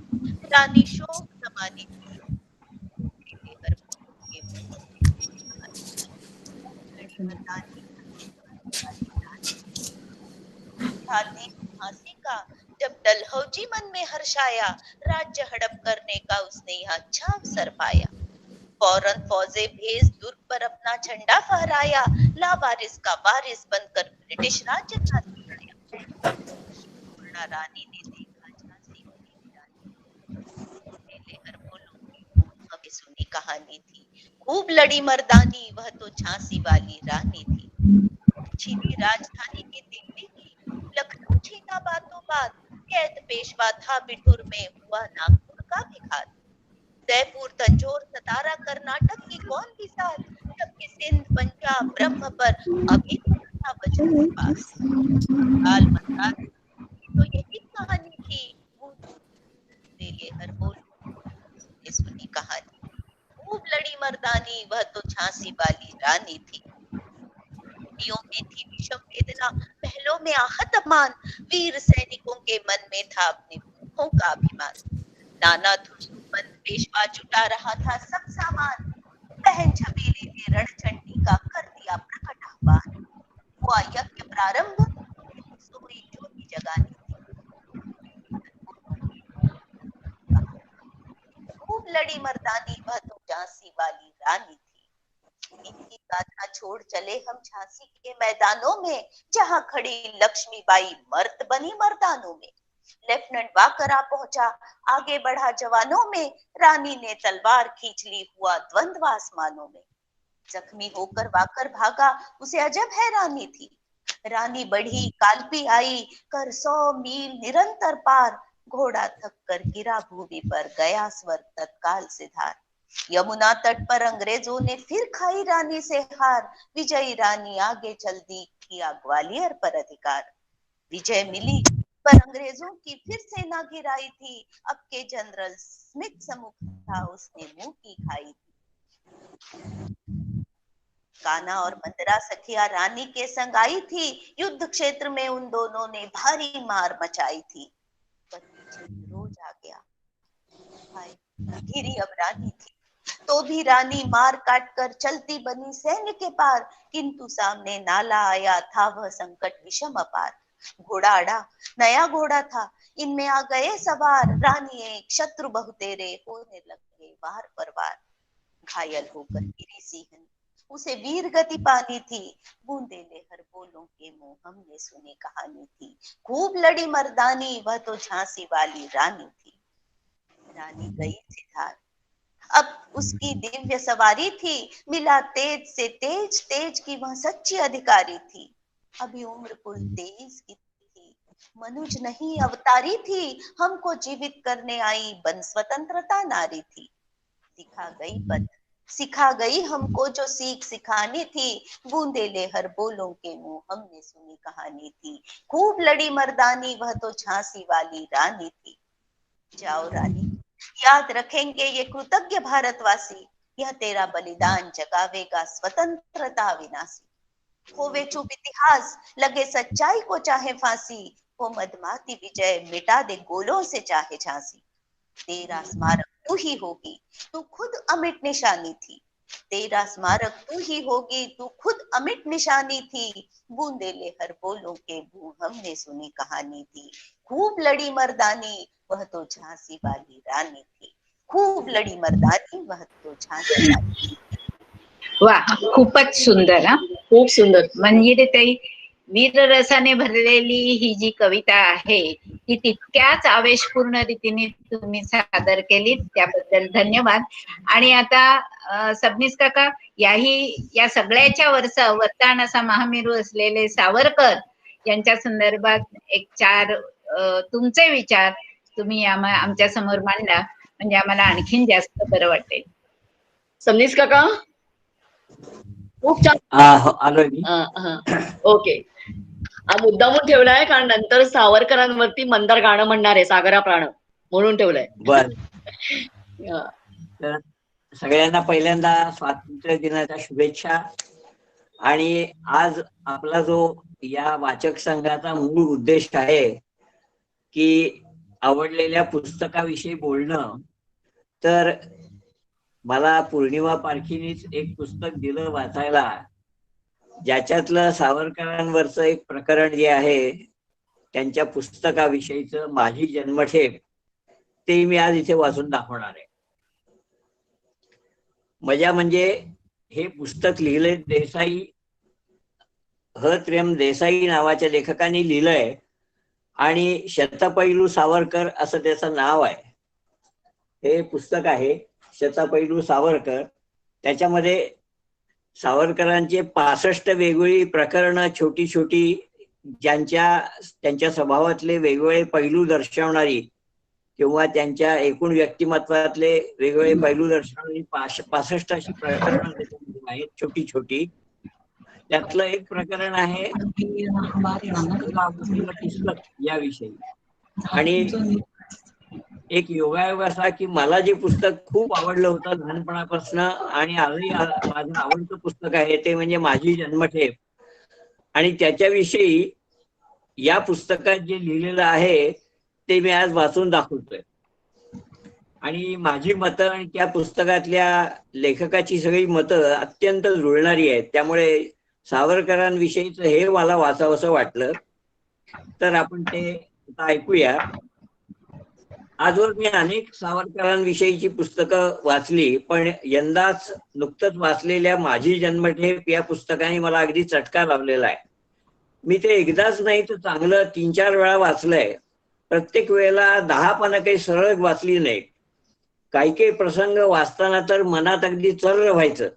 रानी शोक समानी थी, हर के झांसी का जब डलहौजी मन में हर्षाया, राज्य हड़प करने का उसने यहाँ अच्छा अवसर पाया। फौरन फौजे भेज दुर्ग पर अपना झंडा फहराया, लावारिस का वारिस बनकर ब्रिटिश राज्य का दिखाया। रानी ने देखा झांसी वाली रानी, लेहर बोलो हमें सुनी कहानी थी, खूब लड़ी मर्दानी वह तो झांसी वाली रानी थी। छीनी राजधानी की दिल्ली की, लखनऊ छीना बातों बात, कैद पेशवा था बिठुर में, हुआ नागपुर का भी घात। जयपुर तंजौर सतारा कर्नाटक की कौन भी साथ, जबकि सिंध पंजाब ब्रह्म पर अभी था वजह के पास। काल मद्रास तो यही कहानी थी, लेहर बोलो सुनी कहानी, खूब लड़ी मर्दानी वह तो झांसी वाली रानी थी। में थी विषम वेदना, पहलों में आहत अमान, वीर सैनिकों के मन में था अपने भूखों का अभिमान। नाना धुन पेशवा जुटा रहा था सब सामान, बहन झमेले ने रणचंडी का कर दिया प्रकट आह्वान। हुआ यज्ञ प्रारंभ, सोई ज्योति जगानी थी। खूब लड़ी मर्दानी वह तो झांसी वाली रानी थी। इनकी गाथा छोड़ चले हम झांसी के मैदानों में, जहां खड़ी लक्ष्मीबाई मर्द बनी मर्दानों में। लेफ्टिनेंट वाकरा पहुंचा, आगे बढ़ा जवानों में, रानी ने तलवार खींच ली, हुआ द्वंद्व आसमानों में। जख्मी होकर वाकर भागा, उसे अजब हैरानी थी। रानी बढ़ी कालपी आई, कर 100 मील निरंतर पार, घोड़ा थक कर गिरा भूमि पर, गया स्वर्ग तत्काल से धार। यमुना तट पर अंग्रेजों ने फिर खाई रानी से हार, विजयी रानी आगे चल दी, किया ग्वालियर पर अधिकार। विजय मिली पर अंग्रेजों की फिर सेना गिराई थी, अब के जनरल स्मिथ सम्मुख था, उसने मुंह की खाई थी। कान्हा और मंदरा सखिया रानी के संग आई थी, युद्ध क्षेत्र में उन दोनों ने भारी मार मचाई थी। रोज आ गया, घिरी अब रानी थी, तो भी रानी मार काट कर चलती बनी सैन्य के पार, किंतु सामने नाला आया था वह संकट विषम अपार। घोड़ा अड़ा, नया घोड़ा था, इनमें आ गए सवार, रानी एक शत्रु बहुतेरे, होने लगे वार पर वार। घायल होकर गिरी सिंहन, उसे वीर गति पानी थी, बूंदे लेहर बोलों के मुंह हमने सुनी कहानी थी। खूब लड़ी मर्दानी वह तो झांसी वाली रानी थी। रानी गई सिधार, अब उसकी दिव्य सवारी थी, मिला तेज से तेज, तेज की वह सच्ची अधिकारी थी। अभी उम्र कुल 23 की थी, मनुज नहीं अवतारी थी, हमको जीवित करने आई बन स्वतंत्रता नारी थी। दिखा गई पद, सिखा गई हमको जो सीख सिखानी थी, बूंदे लेहर बोलों के मुंह हमने सुनी कहानी थी। खूब लड़ी मर्दानी वह तो झांसी वाली रानी थी। जाओ रानी, याद रखेंगे ये कृतज्ञ भारतवासी, यह तेरा बलिदान जगावेगा स्वतंत्रता अविनाशी। होवे चुप इतिहास, लगे सच्चाई को चाहे फांसी, वो मदमाती विजय मिटा दे गोलों से चाहे झांसी। तेरा स्मारक तू ही होगी, तू खुद अमिट निशानी थी। तेरा स्मारक तू ही होगी, तू खुद अमिट निशानी थी। बूंदे लेहर बोलों के मुंह हमने सुनी कहानी थी। खूब लड़ी मर्दानी वह तो झांसी वाली रानी थी। खूप लढी मर्दानी वह तो झांसी वाली. वा, खूपच सुंदर. हा, खूप सुंदर. मंजिरी ताई, वीररसाने भरलेली ही जी कविता आहे ती तितक्याच आवेशपूर्ण रीतीने तुम्ही सादर केली, त्याबद्दल धन्यवाद. आणि आता सबनीस काका, या सगळ्याच्या वरतान असा महामेरू असलेले सावरकर यांच्या संदर्भात एक 4 तुमचे विचार तुम्ही आमच्या समोर मांडला म्हणजे आम्हाला आणखीन जास्त बरं वाटेल. सबनीस काका खूप छान. ओके, हा मुद्दामून ठेवलाय कारण नंतर सावरकरांवरती मंदार गाणं म्हणणार आहे, सागरा प्राण, म्हणून ठेवलंय. बर. सगळ्यांना पहिल्यांदा स्वातंत्र्य दिनाच्या शुभेच्छा. आणि आज आपला जो या वाचक संघाचा मूळ उद्देश आहे की आवडलेल्या पुस्तकाविषयी बोलणं, तर मला पौर्णिमा पारखीनीच एक पुस्तक दिलं वाचायला, ज्याच्यातलं सावरकरांवरचं एक प्रकरण जे आहे त्यांच्या पुस्तकाविषयीचं माझी जन्मठेप, ते मी आज इथे वाचून दाखवणार आहे. मजा म्हणजे हे पुस्तक लिहिलंय देसाई, ह.त्र्यं देसाई नावाच्या लेखकाने लिहिलंय आणि शतपैलू सावरकर असं त्याचं नाव आहे. हे पुस्तक आहे शतपैलू सावरकर. त्याच्यामध्ये सावरकरांचे 65 वेगवेगळी प्रकरणं, छोटी छोटी, त्यांच्या स्वभावातले वेगवेगळे पैलू दर्शवणारी किंवा त्यांच्या एकूण व्यक्तिमत्वातले वेगवेगळे पैलू दर्शवणारी 65 अशी प्रकरणं आहेत, छोटी छोटी. त्यातलं एक प्रकरण आहे याविषयी. आणि एक योगायोग असा की मला जे पुस्तक खूप आवडलं होतं लहानपणापासून आणि आजही माझं आवडतं पुस्तक आहे ते म्हणजे माझी जन्मठेप. आणि त्याच्याविषयी या पुस्तकात जे लिहिलेलं आहे ते मी आज वाचून दाखवतोय. आणि माझी मतं आणि त्या पुस्तकातल्या लेखकाची सगळी मतं अत्यंत जुळणारी आहेत, त्यामुळे सावरकरांविषयीच हे मला वाचावंसं वाटलं. तर आपण ते आता ऐकूया. आजवर मी अनेक सावरकरांविषयीची पुस्तकं वाचली, पण यंदाच नुकतंच वाचलेल्या माझी जन्मठेप या पुस्तकाने मला अगदी चटका लावलेला आहे. मी ते एकदाच नाही तर चांगलं 3-4 वेळा वाचलंय. प्रत्येक वेळेला 10 पानं काही सरळ वाचली नाहीत. काही प्रसंग वाचताना तर मनात अगदी चर्र व्हायचं.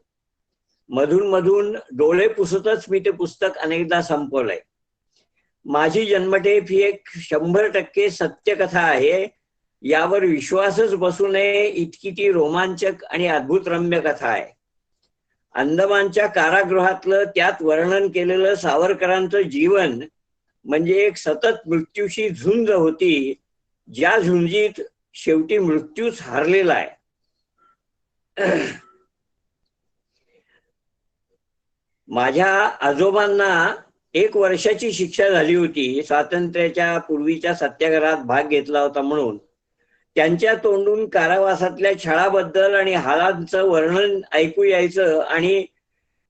मधून मधून डोळे पुसतच मी ते पुस्तक अनेकदा संपवलंय. माझी जन्मठेप ही एक 100% सत्यकथा आहे. यावर विश्वासच बसू नये इतकी ती रोमांचक आणि अद्भुत रम्य कथा आहे. अंदमानच्या कारागृहातलं त्यात वर्णन केलेलं सावरकरांचं जीवन म्हणजे एक सतत मृत्यूशी झुंज होती, ज्या झुंजीत शेवटी मृत्यूच हारलेला आहे. माझ्या आजोबांना 1 वर्षाची शिक्षा झाली होती स्वातंत्र्याच्या पूर्वीच्या सत्याग्रहात भाग घेतला होता म्हणून. त्यांच्या तोंडून कारावासातल्या छळाबद्दल आणि हालांचं वर्णन ऐकू यायचं आणि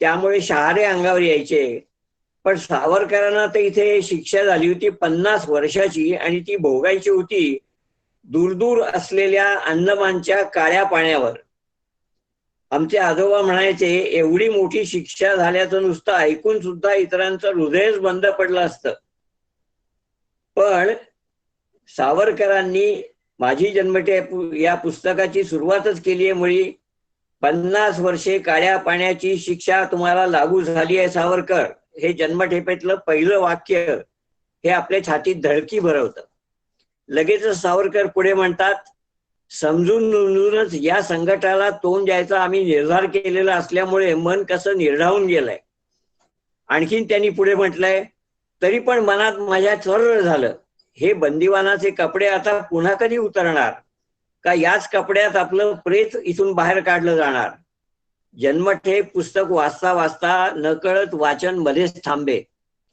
त्यामुळे शहारे अंगावर यायचे. पण सावरकरांना तर इथे शिक्षा झाली होती 50 वर्षाची आणि ती भोगायची होती दूर असलेल्या अंदमानच्या काळ्या पाण्यावर. आमचे आजोबा म्हणायचे एवढी मोठी शिक्षा झाल्याचं नुसतं ऐकून सुद्धा इतरांचं हृदयच बंद पडलं असतं. पण सावरकरांनी माझी जन्मठेप या पुस्तकाची सुरुवातच केली आहे मुळी. 50 वर्षे काळ्या पाण्याची शिक्षा तुम्हाला लागू झाली आहे सावरकर, हे जन्मठेपेतलं पहिलं वाक्य हे आपल्या छातीत धडकी भरवतं. लगेचच सावरकर पुढे म्हणतात, समजूनच या संकटाला तोंड द्यायचा आम्ही निर्धार केलेला असल्यामुळे मन कसं निर्ढावून गेलंय. आणखीन त्यांनी पुढे म्हटलंय, तरी पण मनात माझ्या चर्र झालं, हे बंदिवानाचे कपडे आता पुन्हा कधी उतरणार, का याच कपड्यात आपलं प्रेत इथून बाहेर काढलं जाणार. जन्मठेप पुस्तक वाचता वाचता नकळत वाचन मध्येच थांबे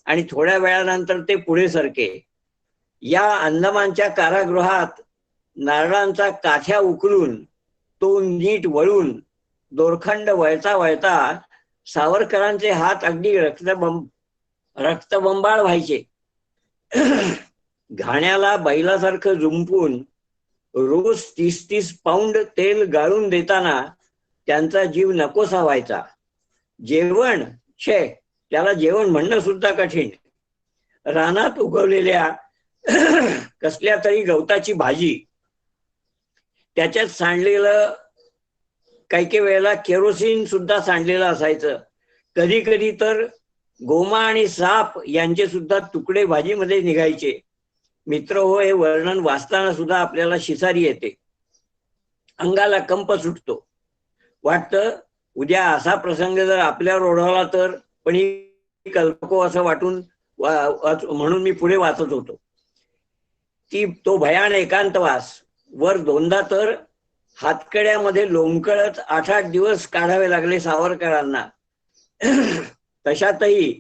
आणि थोड्या वेळानंतर ते पुढे सरके. या अंदमानच्या कारागृहात नारळांचा काठ्या उकलून तो नीट वळून दोरखंड वळता वळता सावरकरांचे हात अगदी रक्तबंबाळ व्हायचे. घाण्याला बैलासारखं जुंपून रोज 30-30 पाऊंड तेल गाळून देताना त्यांचा जीव नकोसा व्हायचा. जेवण त्याला जेवण म्हणणं सुद्धा कठीण. रानात उगवलेल्या कसल्या तरी गवताची भाजी, त्याच्यात सांडलेलं काही वेळेला केरोसिन सुद्धा सांडलेलं असायचं. कधी कधी तर गोमा आणि साप यांचे सुद्धा तुकडे भाजीमध्ये निघायचे. मित्र हो, हे वर्णन वाचताना सुद्धा आपल्याला शिसारी येते, अंगाला कंप सुटतो. वाटतं उद्या असा प्रसंग जर आपल्यावर ओढवला तर, पण ही कल्पको असं वाटून म्हणून मी पुढे वाचत होतो. तो भयान एकांतवास, वर दोनदा तर हातकड्यामध्ये लोंबकळत 8-8 दिवस काढावे लागले सावरकरांना. तशातही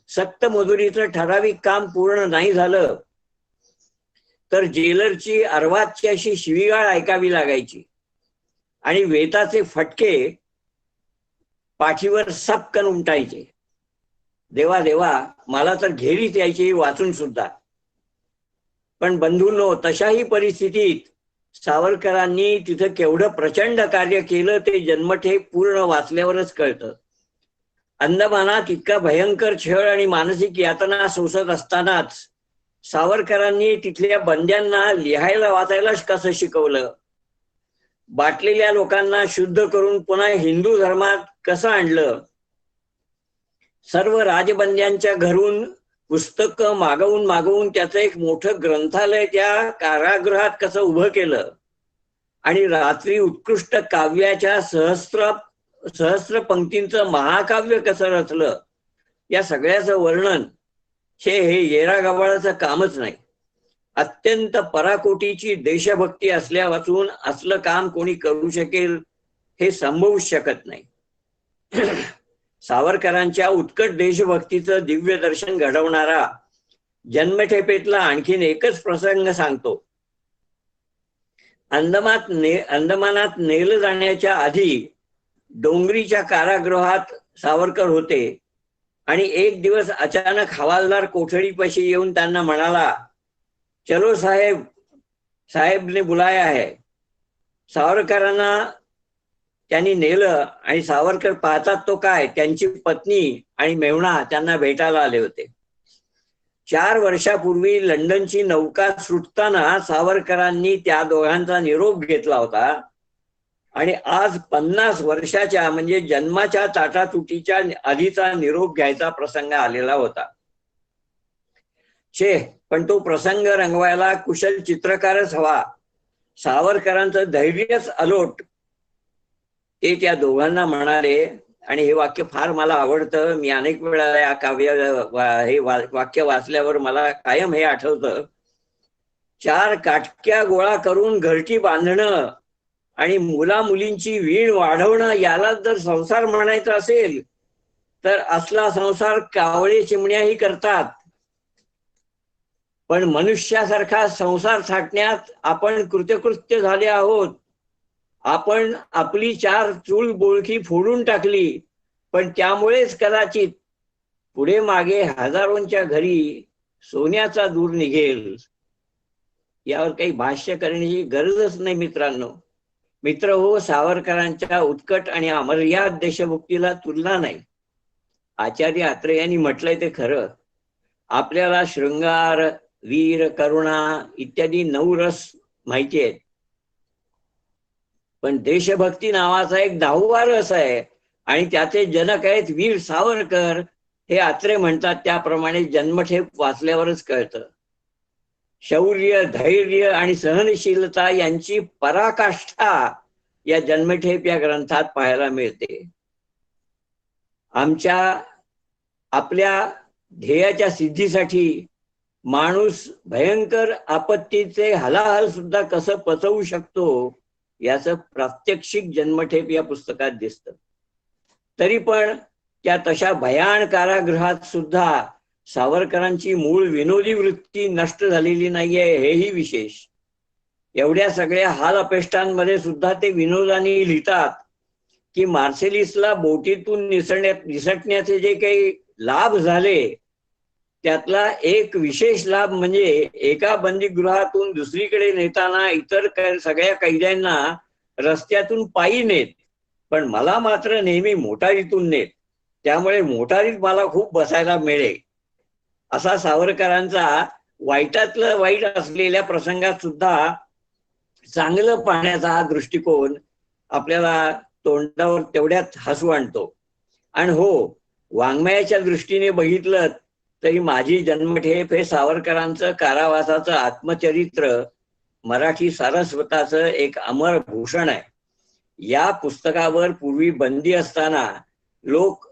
सक्त मजुरीचं ठराविक काम पूर्ण नाही झालं तर जेलरची अर्वाच्ची अशी शिवीगाळ ऐकावी लागायची आणि वेताचे फटके पाठीवर सपकन उमटायचे. देवा देवा, मला तर घेरीच यायची वाचून सुद्धा. पण बंधूंनो, तशाही परिस्थितीत सावरकरांनी तिथं केवढं प्रचंड कार्य केलं ते जन्मठेप पूर्ण वाचल्यावरच कळतं. अंदमानात इतका भयंकर छळ आणि मानसिक यातना सोसत असतानाच सावरकरांनी तिथल्या बंद्यांना लिहायला वाचायलाच कसं शिकवलं, बाटलेल्या लोकांना शुद्ध करून पुन्हा हिंदू धर्मात कसं आणलं, सर्व राजबंद्यांच्या घरून पुस्तकं मागवून त्याचं एक मोठं ग्रंथालय त्या कारागृहात कसं उभं केलं आणि रात्री उत्कृष्ट काव्याच्या सहस्त्र पंक्तींचं महाकाव्य कसं रचलं, या सगळ्याचं वर्णन हे येरा गवाळाचं कामच नाही. अत्यंत पराकोटीची देशभक्ती असल्यापासून असलं काम कोणी करू शकेल हे संभवूच शकत नाही. सावरकरांच्या उत्कट देशभक्तीचं दिव्य दर्शन घडवणारा जन्मठेपेतला आणखीन एकच प्रसंग सांगतो. अंदमानात नेलं जाण्याच्या आधी डोंगरीच्या कारागृहात सावरकर होते आणि एक दिवस अचानक हवालदार कोठडीपाशी येऊन त्यांना म्हणाला, चलो साहेब ने बुलाया है. सावरकरांना त्यांनी नेलं आणि सावरकर पाहतात तो काय, त्यांची पत्नी आणि मेहुणा त्यांना भेटायला आले होते. 4 वर्षापूर्वी लंडनची नौका सुटताना सावरकरांनी त्या दोघांचा निरोप घेतला होता आणि आज 50 वर्षाच्या म्हणजे जन्माच्या ताटातुटीच्या आधीचा निरोप घ्यायचा प्रसंग आलेला होता. पण तो प्रसंग रंगवायला कुशल चित्रकारच हवा. सावरकरांचं धैर्यच अलोट. ते त्या दोघांना म्हणाले, आणि हे वाक्य फार मला आवडतं, मी अनेक वेळा या हे वाक्य वाचल्यावर मला कायम हे आठवतं. 4 काटक्या गोळा करून घरटी बांधणं आणि मुलींची वीण वाढवणं याला जर संसार म्हणायचा असेल तर असला संसार कावळे चिमण्याही करतात. पण मनुष्यासारखा संसार थाटण्यात आपण कृतकृत्य झाले आहोत. आपण आपली 4 चूल बोळखी फोडून टाकली, पण त्यामुळेच कदाचित पुढे मागे हजारोंच्या घरी सोन्याचा दूर निघेल. यावर काही भाष्य करण्याची गरजच नाही मित्रांनो. मित्र हो, सावरकरांच्या उत्कट आणि अमर्याद देशभक्तीला तुलना नाही. आचार्य अत्रे यांनी म्हटलंय ते खरं. आपल्याला शृंगार, वीर, करुणा इत्यादी 9 रस माहिती आहेत, पण देशभक्ती नावाचा एक 10वा रस आहे आणि त्याचे जनक आहेत वीर सावरकर. हे अत्रे म्हणतात त्याप्रमाणे जन्मठेप वाचल्यावरच कळतं. शौर्य, धैर्य आणि सहनशीलता यांची पराकाष्ठा या जन्मठेप या ग्रंथात पाहायला मिळते. आपल्या ध्येयाच्या सिद्धीसाठी माणूस भयंकर आपत्तीचे हलाहल सुद्धा कसं पचवू शकतो याचं प्रात्यक्षिक जन्मठेप या पुस्तकात दिसतं. तरी पण त्या तशा भयान कारागृहात सुद्धा सावरकरांची मूळ विनोदी वृत्ती नष्ट झालेली नाहीये, हेही विशेष. एवढ्या सगळ्या हाल अपेष्टांमध्ये सुद्धा ते विनोदाने लिहितात की मार्सेलिसला बोटीतून निसटण्याचे जे काही लाभ झाले त्यातला एक विशेष लाभ म्हणजे एका बंदीगृहातून दुसरीकडे नेताना इतर सगळ्या कैद्यांना रस्त्यातून पायी नेत, पण मला मात्र नेहमी मोटारीतून नेत. त्यामुळे मोटारीत मला खूप बसायला मिळे. असा सावरकरांचा वाईटातलं वाईट असलेल्या प्रसंगात सुद्धा चांगलं पाहण्याचा हा दृष्टिकोन आपल्याला तोंडावर तेवढ्यात हसू आणतो. आणि हो, वाङ्मयाच्या दृष्टीने बघितलं तरी माझी जन्मठेप हे सावरकरांचं कारावासाचं आत्मचरित्र मराठी सारस्वताचं एक अमर भूषण आहे. या पुस्तकावर पूर्वी बंदी असताना लोक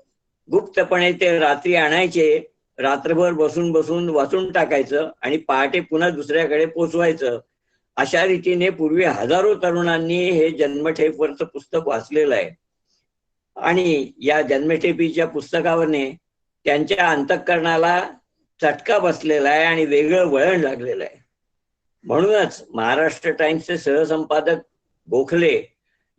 गुप्तपणे ते रात्री आणायचे, रात्रभर बसून बसून वाचून टाकायचं आणि पहाटे पुन्हा दुसऱ्याकडे पोचवायचं. अशा रीतीने पूर्वी हजारो तरुणांनी हे जन्मठेपवरचं पुस्तक वाचलेलं आहे. आणि या जन्मठेपीच्या पुस्तकावरने त्यांच्या अंतःकरणाला चटका बसलेला आहे आणि वेगळं वळण लागलेलं आहे. म्हणूनच महाराष्ट्र टाइम्सचे सहसंपादक गोखले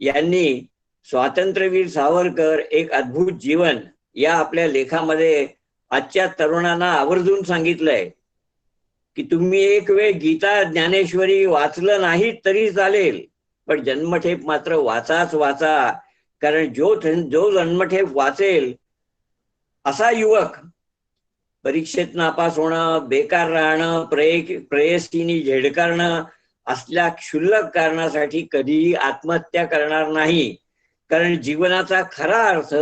यांनी स्वातंत्र्यवीर सावरकर एक अद्भुत जीवन या आपल्या लेखामध्ये आजच्या तरुणांना आवर्जून सांगितलंय की तुम्ही एक वेळ गीता ज्ञानेश्वरी वाचलं नाही तरी चालेल, पण जन्मठेप मात्र वाचाच वाचा. कारण जो जन्मठेप वाचेल असा युवक परीक्षेत नापास होणं, बेकार राहणं, प्रेयसीनी झेडकारणं असल्या क्षुल्लक कारणासाठी कधीही आत्महत्या करणार नाही. कारण जीवनाचा खरा अर्थ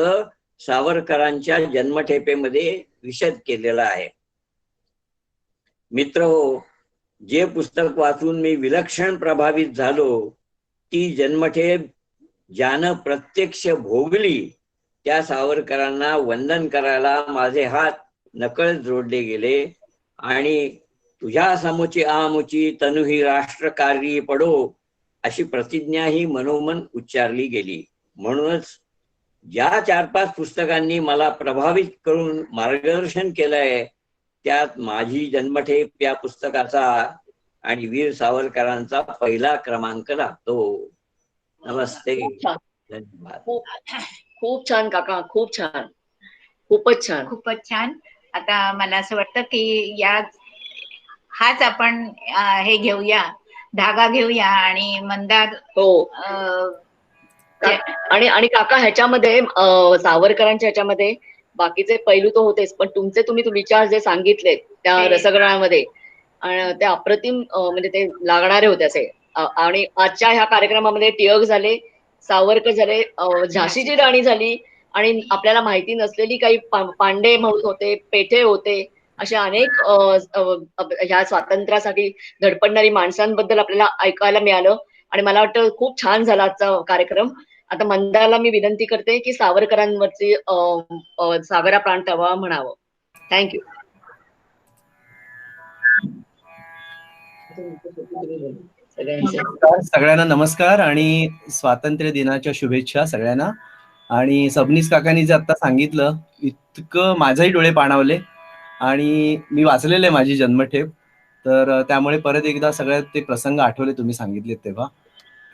सावरकरांच्या जन्मठेपेमध्ये विशद केलेला आहे. मित्र हो, जे पुस्तक वाचून मी विलक्षण प्रभावित झालो, ती जन्मठेप ज्यानं प्रत्यक्ष भोगली त्या सावरकरांना वंदन करायला माझे हात नकळत जोडले गेले. आणि तुझ्या समोची आमुची तनु ही राष्ट्रकारी पडो अशी प्रतिज्ञा ही मनोमन उच्चारली गेली. म्हणूनच ज्या 4-5 पुस्तकांनी मला प्रभावित करून मार्गदर्शन केलंय त्यात माझी जन्मठेप या पुस्तकाचा आणि वीर सावरकरांचा पहिला क्रमांक लागतो. नमस्ते, धन्यवाद. खूप छान काका, खूप छान, खूपच छान, खूपच छान. आता मला असं वाटतं की हाच आपण हे घेऊया, धागा घेऊया आणि मंदार. हो. आणि काका ह्याच्यामध्ये सावरकरांच्या ह्याच्यामध्ये बाकीचे पैलू तर होतेच, पण तुम्ही विचार जे सांगितले त्या रसग्रहणामध्ये ते अप्रतिम म्हणजे ते लागणारे होते असे. आणि आजच्या ह्या कार्यक्रमामध्ये टिळक झाले, सावरकर झाले, झाशीची राणी झाली आणि आपल्याला माहिती नसलेली काही पांडे होते, पेठे होते, अशा अनेक ह्या स्वातंत्र्यासाठी धडपडणारी माणसांबद्दल आपल्याला ऐकायला मिळालं. आणि मला वाटतं खूप छान झाला आजचा कार्यक्रम. आता मंदारला मी विनंती करते की सावरकरांवरची सागरा प्राण तवा म्हणावं. थँक्यू. सगळ्यांना नमस्कार आणि स्वातंत्र्य दिनाच्या शुभेच्छा सगळ्यांना. आणि सबनीस काकांनी जे आता सांगितलं इतकं माझाही डोळे पाणावले आणि मी वाचलेले माझी जन्मठेप, तर त्यामुळे परत एकदा सगळ्यात ते प्रसंग आठवले तुम्ही सांगितले तेव्हा.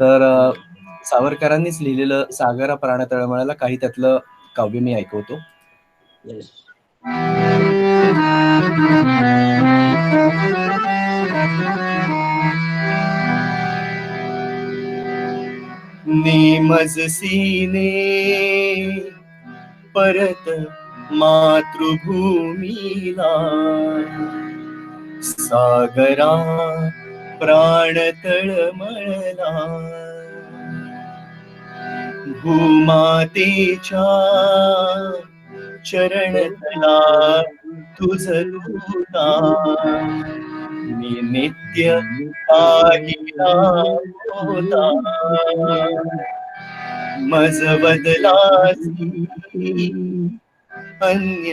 तर सावरकरांनीच लिहिलेलं सागरा प्राण तळमळला काही त्यातलं काव्य मी ऐकवतो. नेमज सीने परत मातृभूमीला, सागरा प्राण तळमळला, भूमातेच्या चरणतला तुझ दूता, मी नित्य पाहिला होता. मज बदलासी अन्य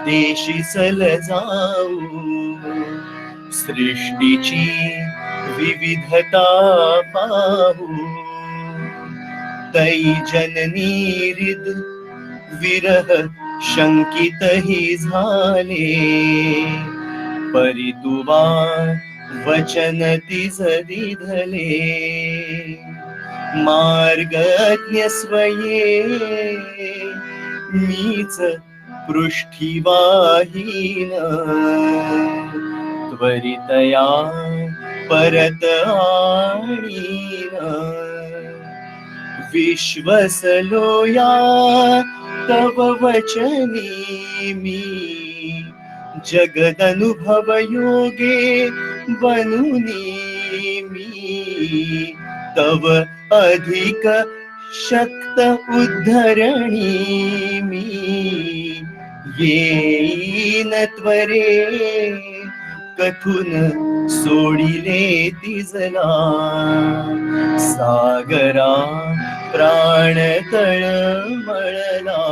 देशी सल जाऊ, सृष्टीची विविधता पाहू. तै जननी हृद विरह शंकितही झाले, परितुवा वचन तिज दिधले. मार्गज्ञ स्वये मीच पृष्ठीवाहीन, त्वरितया परत आणीन. विश्वसलो या तव वचनी मी, जगदनुभव योगे बनुनी मी तव अधिक शक्त उद्धरणी मी येईन त्वरे कथून सोडिले तिजला सागरा प्राण तळमळला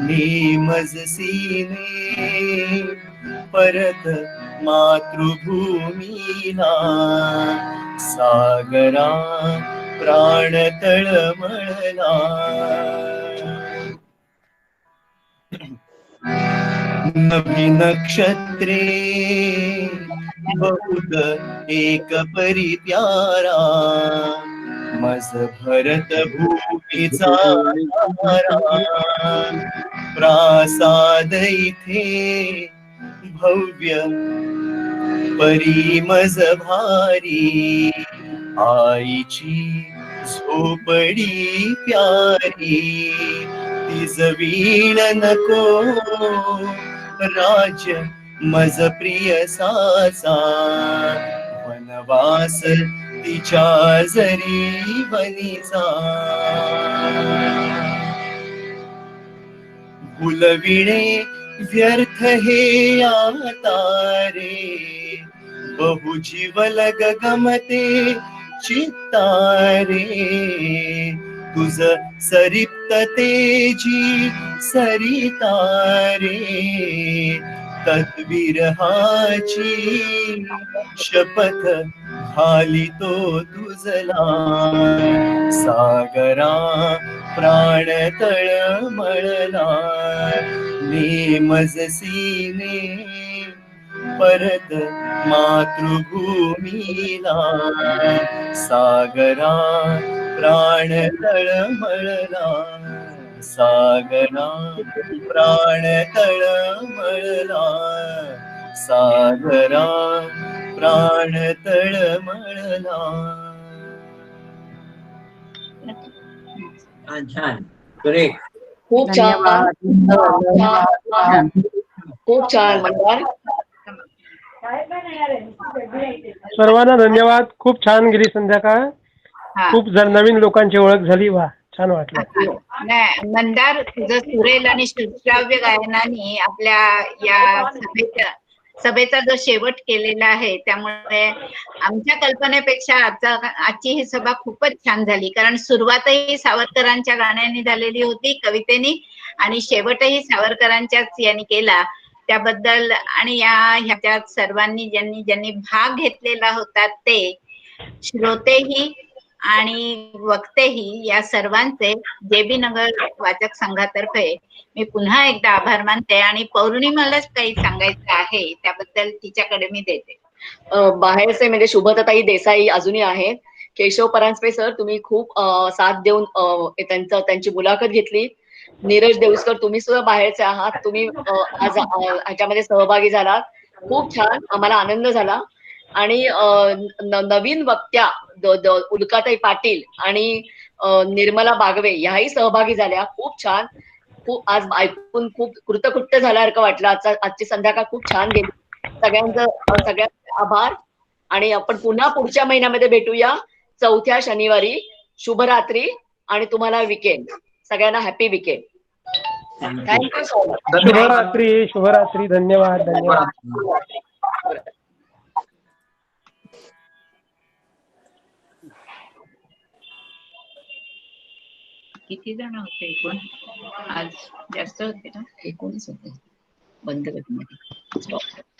नेमजसीने परत मातृभूमीला सागरा प्राण तळमळला नवी नक्षत्रे बहुत एक परी प्यारा मज भरत भूमीचा प्रासाद इथे भव्य परी मज भारी आईची झोपडी प्यारी तिजवीण नको राज्य मज प्रिय साचा वनवास तिच्या जरी बनीचा भुलविणे व्यर्थ हे आता रे बहुजीवलग गमते चित्तारे तुझ सरिप्त तेजी सरितारे तद्विरहाची शपथ घालितो तुझला सागरा प्राण तळमळला नेमजसीने परत मातृभूमीला सागरा प्राण तळमळला सागरा प्राण तळमळला सागरा प्राण तळमळला. छान ग्रेट खूप छान खूप छान मंदार. सर्वांना धन्यवाद. खूप छान गेली संध्याकाळ. खूप नवीन लोकांची ओळख झाली. वा छान वाटलं. नाही मंदार तुझं सुरेल आणि श्राव्य गायनाने आपल्या या सभेचा जो शेवट केलेला आहे त्यामुळे आमच्या कल्पनेपेक्षा आजची ही सभा खूपच छान झाली. कारण सुरुवातही सावरकरांच्या गाण्याने झालेली होती, कवितेनी, आणि शेवटही सावरकरांच्याच यांनी केला. त्याबद्दल आणि ह्याच्यात सर्वांनी ज्यांनी भाग घेतलेला होता ते श्रोतेही आणि वक्तेही या सर्वांचे जेबी नगर वाचक संघातर्फे मी पुन्हा एकदा आभार मानते. आणि पौर्णिमालाच काही सांगायचं आहे त्याबद्दल तिच्याकडे मी देते. बाहेरचे म्हणजे शुभदाताई देसाई अजूनही आहेत. केशव परांजपे सर तुम्ही खूप साथ देऊन त्यांची मुलाखत घेतली. नीरज देऊसकर तुम्ही सुद्धा बाहेरचे आहात. तुम्ही आज ह्याच्यामध्ये सहभागी झालात. खूप छान, आम्हाला आनंद झाला. आणि नवीन वक्त्या उल्काताई पाटील आणि निर्मला बागवे याही सहभागी झाल्या. खूप छान. खूप आज ऐकून खूप कृतकृत्य झाल्यासारखं वाटलं. आजची संध्याकाळ खूप छान गेली. सगळ्यांचे आभार. आणि आपण पुन्हा पुढच्या महिन्यामध्ये भेटूया 4थ्या शनिवारी. शुभरात्री आणि तुम्हाला विकेंड. सगळ्यांना happy weekend. Thank you so much. शुभरात्री. शुभरात्री. धन्यवाद. धन्यवाद. किती जण होते एकूण? आज जास्त होते ना? 19 होते. बंद करण्यात